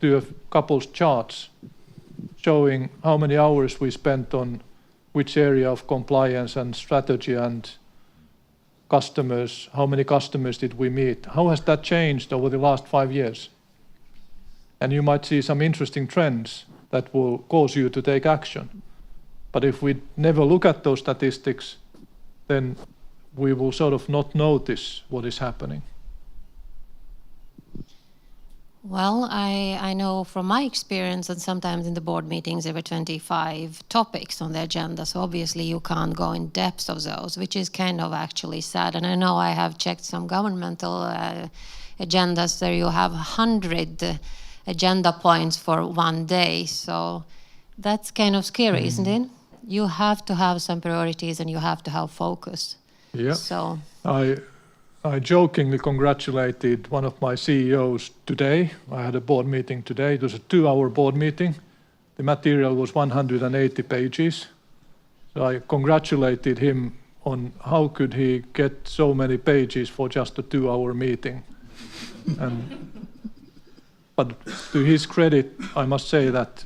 do a couple charts showing how many hours we spent on which area of compliance and strategy and customers, how many customers did we meet, how has that changed over the last 5 years? And you might see some interesting trends that will cause you to take action. But if we never look at those statistics, then we will sort of not notice what is happening. Well, I know from my experience that sometimes in the board meetings there were 25 topics on the agenda, so obviously you can't go in depth of those, which is kind of actually sad. And I know I have checked some governmental agendas where you have 100 agenda points for one day, so that's kind of scary, isn't it? You have to have some priorities and you have to have focus. Yeah. So I jokingly congratulated one of my CEOs today. I had a board meeting today. It was a 2-hour board meeting. The material was 180 pages. So I congratulated him on how could he get so many pages for just a 2-hour meeting. But to his credit, I must say that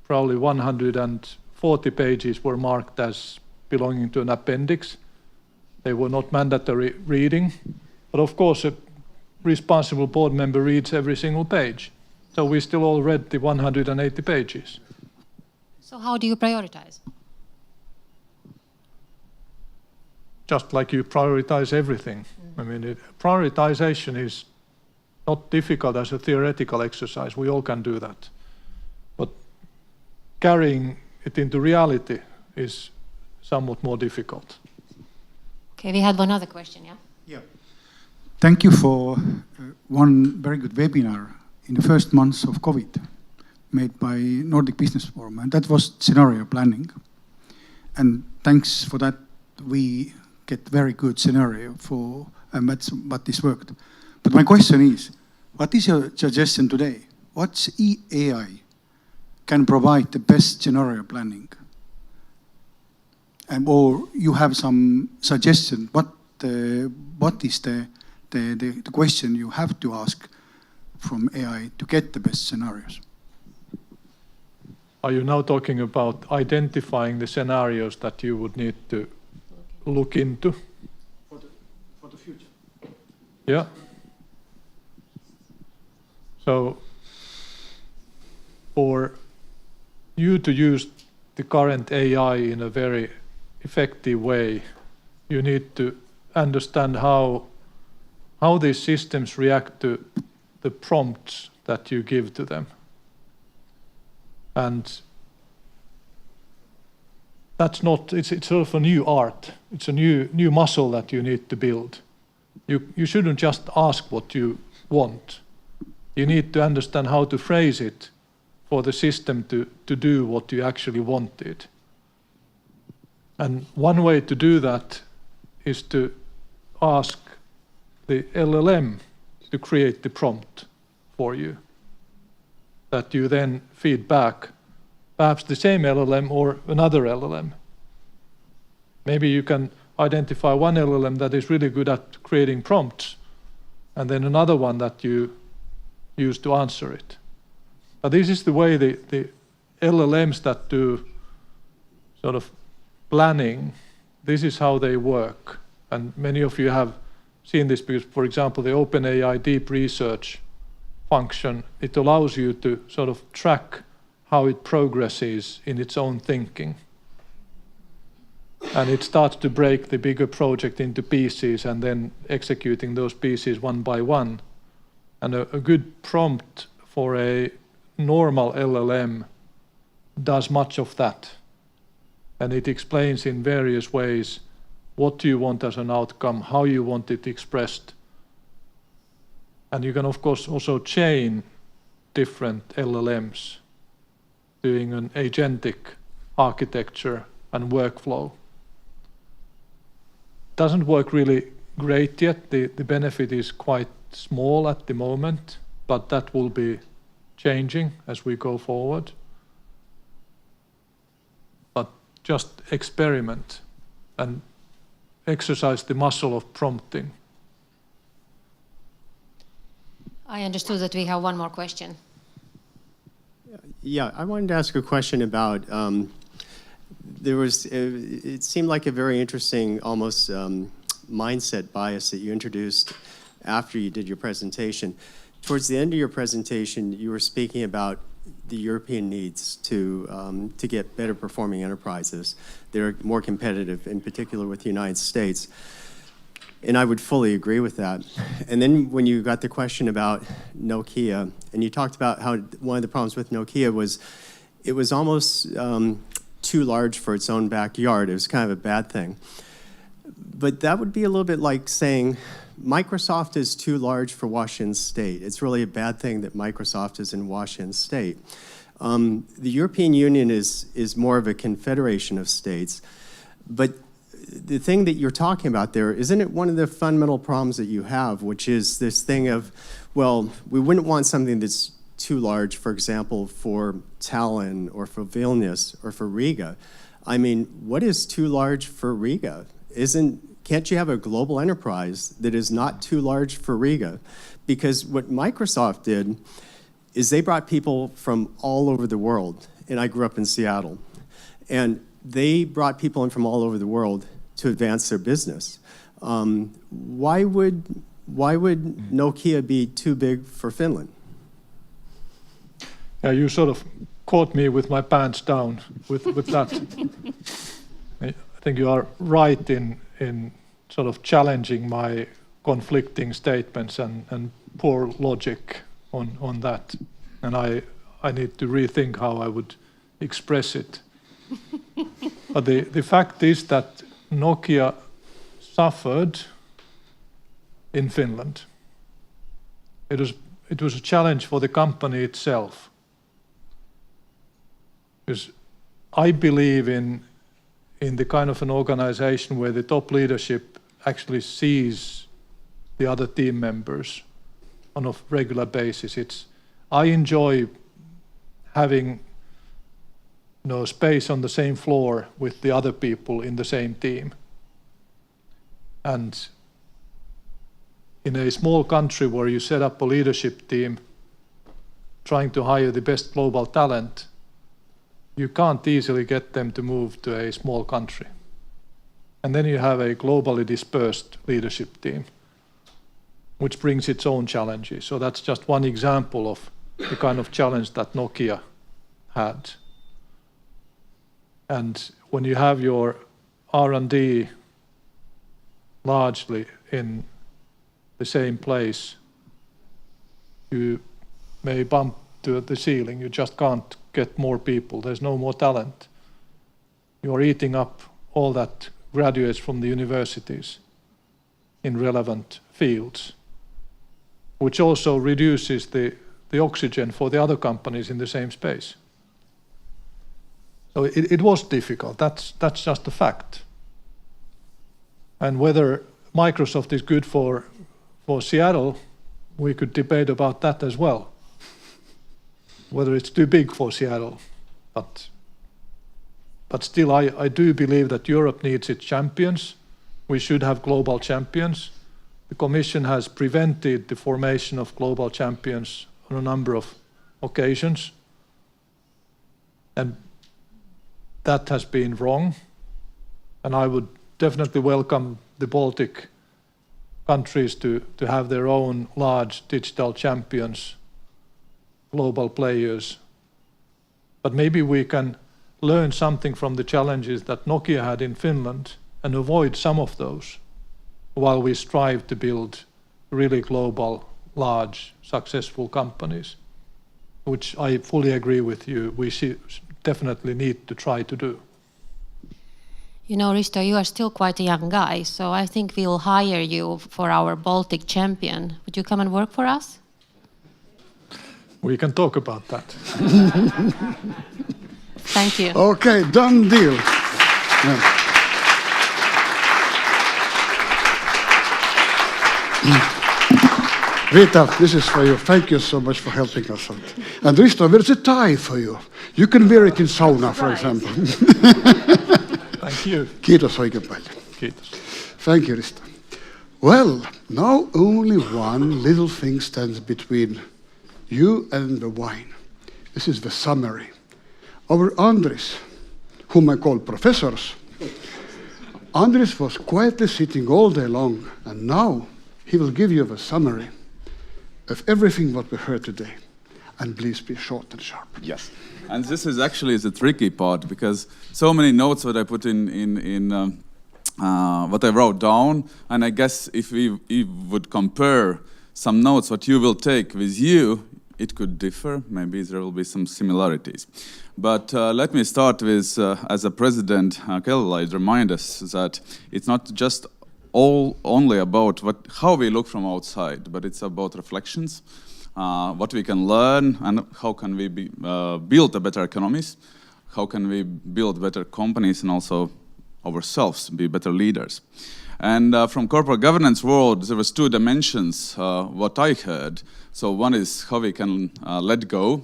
probably 140 pages were marked as belonging to an appendix. They were not mandatory reading, but of course a responsible board member reads every single page. So we still all read the 180 pages. So how do you prioritize? Just like you prioritize everything. I mean, prioritization is not difficult as a theoretical exercise. We all can do that. But carrying it into reality is somewhat more difficult. Okay, we had one other question, yeah? Yeah. Thank you for one very good webinar in the first months of COVID made by Nordic Business Forum, and that was scenario planning. And thanks for that, we get very good scenario for what this worked. But my question is, what is your suggestion today? What's AI can provide the best scenario planning? Or you have some suggestion, what is the question you have to ask from AI to get the best scenarios? Are you now talking about identifying the scenarios that you would need to look into? For the future. Yeah. So for you to use the current AI in a very effective way, you need to understand how these systems react to the prompts that you give to them. And that's not, it's sort of a new art. It's a new muscle that you need to build. You shouldn't just ask what you want. You need to understand how to phrase it for the system to do what you actually wanted. And one way to do that is to ask the LLM to create the prompt for you, that you then feed back, perhaps the same LLM or another LLM. Maybe you can identify one LLM that is really good at creating prompts, and then another one that you use to answer it. But this is the way the LLMs that do sort of planning, this is how they work. And many of you have seen this because, for example, the OpenAI deep research function, it allows you to sort of track how it progresses in its own thinking. And it starts to break the bigger project into pieces and then executing those pieces one by one. And a good prompt for a normal LLM does much of that. And it explains in various ways what you want as an outcome, how you want it expressed. And you can, of course, also chain different LLMs doing an agentic architecture and workflow. Doesn't work really great yet. The benefit is quite small at the moment, but that will be changing as we go forward. But just experiment and exercise the muscle of prompting. I understood that we have one more question. Yeah, I wanted to ask a question about, it seemed like a very interesting, almost mindset bias that you introduced after you did your presentation. Towards the end of your presentation, you were speaking about the European needs to get better performing enterprises that are more competitive, in particular with the United States. And I would fully agree with that. And then when you got the question about Nokia, and you talked about how one of the problems with Nokia was it was almost too large for its own backyard. It was kind of a bad thing. But that would be a little bit like saying Microsoft is too large for Washington State. It's really a bad thing that Microsoft is in Washington State. The European Union is more of a confederation of states. But the thing that you're talking about there, isn't it one of the fundamental problems that you have, which is this thing of, well, we wouldn't want something that's too large, for example, for Tallinn or for Vilnius or for Riga. I mean, what is too large for Riga? Can't you have a global enterprise that is not too large for Riga? Because what Microsoft did is they brought people from all over the world, and I grew up in Seattle, and they brought people in from all over the world to advance their business. Why would Nokia be too big for Finland? Yeah, you sort of caught me with my pants down with that. I think you are right in sort of challenging my conflicting statements and poor logic on that. And I need to rethink how I would express it. But the fact is that Nokia suffered in Finland. It was a challenge for the company itself. Because I believe in the kind of an organization where the top leadership actually sees the other team members on a regular basis. I enjoy having space on the same floor with the other people in the same team. And in a small country where you set up a leadership team trying to hire the best global talent, you can't easily get them to move to a small country. And then you have a globally dispersed leadership team, which brings its own challenges. So that's just one example of the kind of challenge that Nokia had. And when you have your R&D largely in the same place, you may bump to the ceiling. You just can't get more people. There's no more talent. You're eating up all that graduates from the universities in relevant fields, which also reduces the oxygen for the other companies in the same space. So it was difficult. That's just a fact. And whether Microsoft is good for Seattle, we could debate about that as well. Whether it's too big for Seattle. But still, I do believe that Europe needs its champions. We should have global champions. The Commission has prevented the formation of global champions on a number of occasions. And that has been wrong. And I would definitely welcome the Baltic countries to have their own large digital champions, global players. But maybe we can learn something from the challenges that Nokia had in Finland and avoid some of those while we strive to build really global, large, successful companies, which I fully agree with you, we definitely need to try to do. You know, Risto, you are still quite a young guy, so I think we'll hire you for our Baltic champion. Would you come and work for us? We can talk about that. Thank you. Okay, done deal. Yeah. Rita, this is for you. Thank you so much for helping us out. And Risto, there's a tie for you. You can wear it in sauna, for example. Thank you. Kiitos oikein paljon. Kiitos. Thank you, Risto. Well, now only one little thing stands between you and the wine. This is the summary. Our Andris, whom I call professors, Andris was quietly sitting all day long, and now he will give you the summary of everything what we heard today. And please be short and sharp. Yes. And this is actually the tricky part, because so many notes that I put in what I wrote down, and I guess if we would compare some notes what you will take with you, it could differ. Maybe there will be some similarities. But let me start with, as a president, Kelly remind us that it's not just only about how we look from outside, but it's about reflections, what we can learn, and how can we build a better economies, how can we build better companies, and also ourselves be better leaders. And from corporate governance world, there was two dimensions, what I heard. So one is how we can let go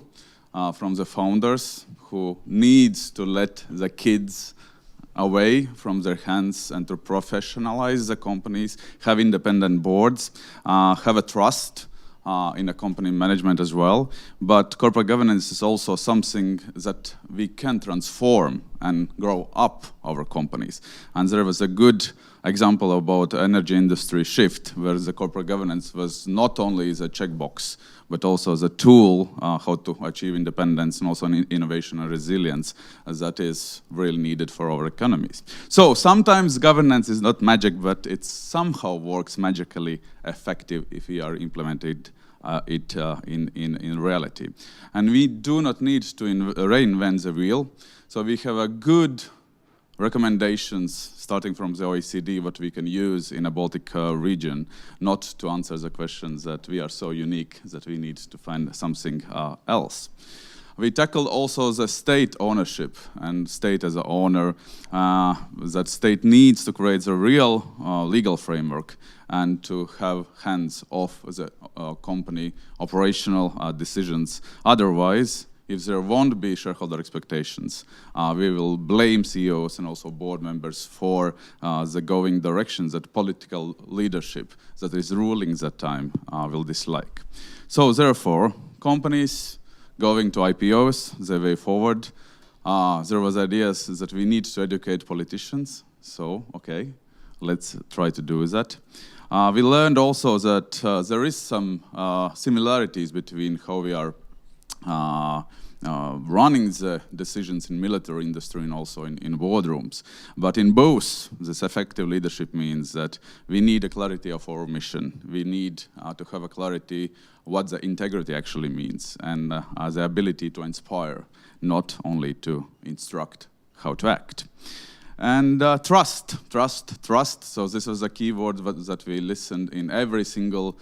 from the founders who needs to let the kids away from their hands and to professionalize the companies, have independent boards, have a trust in a company management as well. But corporate governance is also something that we can transform and grow up our companies. And there was a good example about energy industry shift, where the corporate governance was not only the checkbox, but also the tool how to achieve independence and also innovation and resilience that is really needed for our economies. So sometimes governance is not magic, but it somehow works magically effective if we are implemented it in reality. And we do not need to reinvent the wheel. So we have a good recommendations starting from the OECD, what we can use in a Baltic region, not to answer the questions that we are so unique that we need to find something else. We tackled also the state ownership and state as an owner, that state needs to create a real legal framework and to have hands off the company operational decisions. Otherwise, if there won't be shareholder expectations, we will blame CEOs and also board members for the going directions that political leadership that is ruling that time will dislike. So therefore, companies going to IPOs, the way forward, there was ideas that we need to educate politicians. So, okay, let's try to do that. We learned also that there is some similarities between how we are running the decisions in military industry and also in boardrooms. But in both, this effective leadership means that we need a clarity of our mission. We need to have a clarity what the integrity actually means and the ability to inspire, not only to instruct how to act. And trust. So this was a key word that we listened in every single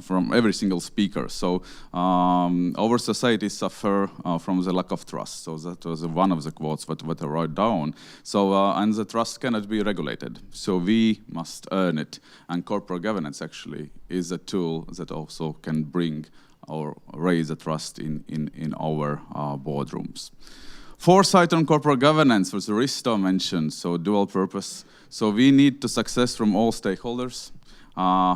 from every single speaker. So our society suffer from the lack of trust. So that was one of the quotes what I wrote down. So and the trust cannot be regulated. So we must earn it. And corporate governance actually is a tool that also can bring or raise the trust in our boardrooms. Foresight on corporate governance was Risto mentioned. So dual purpose. So we need to success from all stakeholders.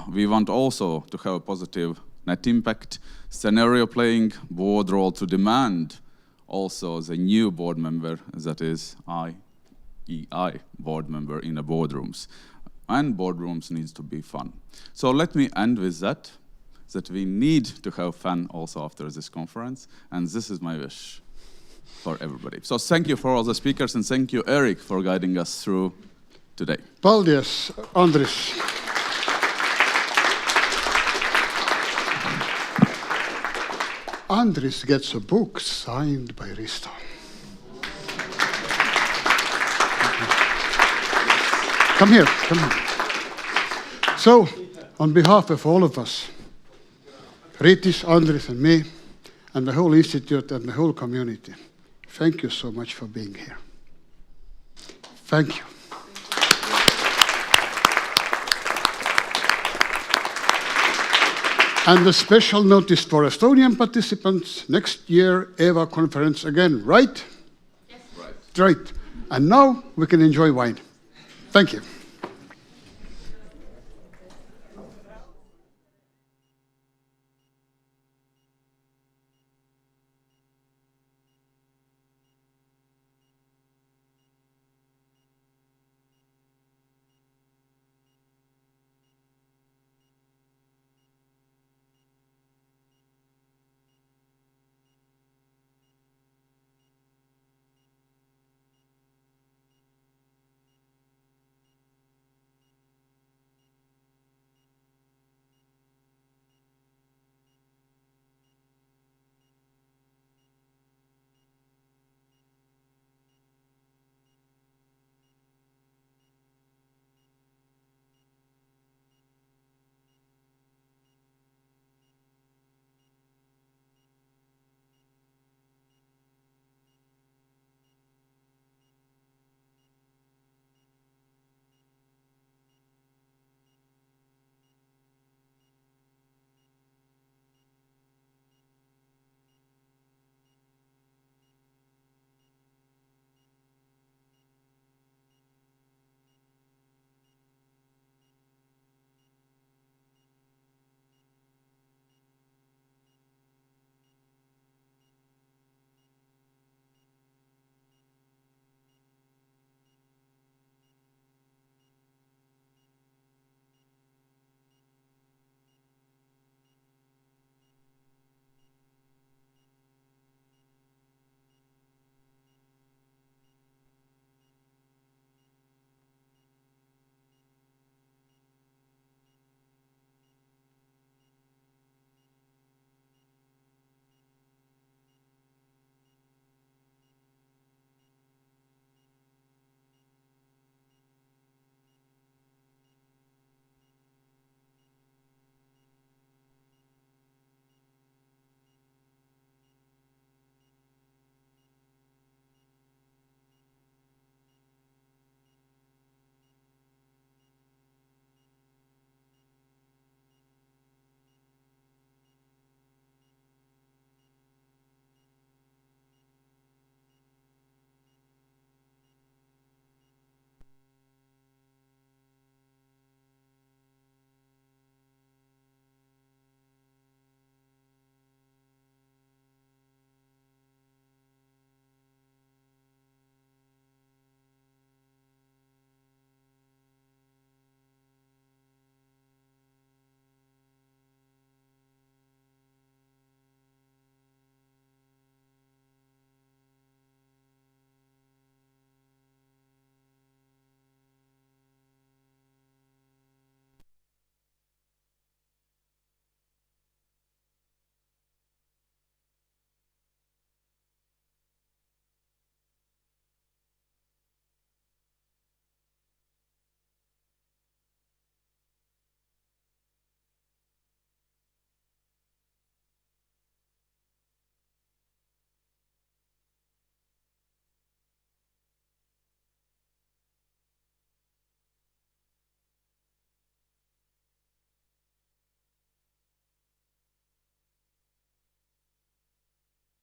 We want also to have a positive net impact, scenario playing, board role to demand also the new board member, that is IEI board member in the boardrooms. And boardrooms needs to be fun. So let me end with that we need to have fun also after this conference, and this is my wish for everybody. So thank you for all the speakers, and thank you, Eric, for guiding us through today. Paldies, Andris. Andris gets a book signed by Risto. Come here. So, on behalf of all of us, Ritis, Andris, and me, and the whole institute and the whole community, thank you so much for being here. Thank you. And a special notice for Estonian participants, next year, EVA conference again, right? Yes. Right. And now we can enjoy wine. Thank you.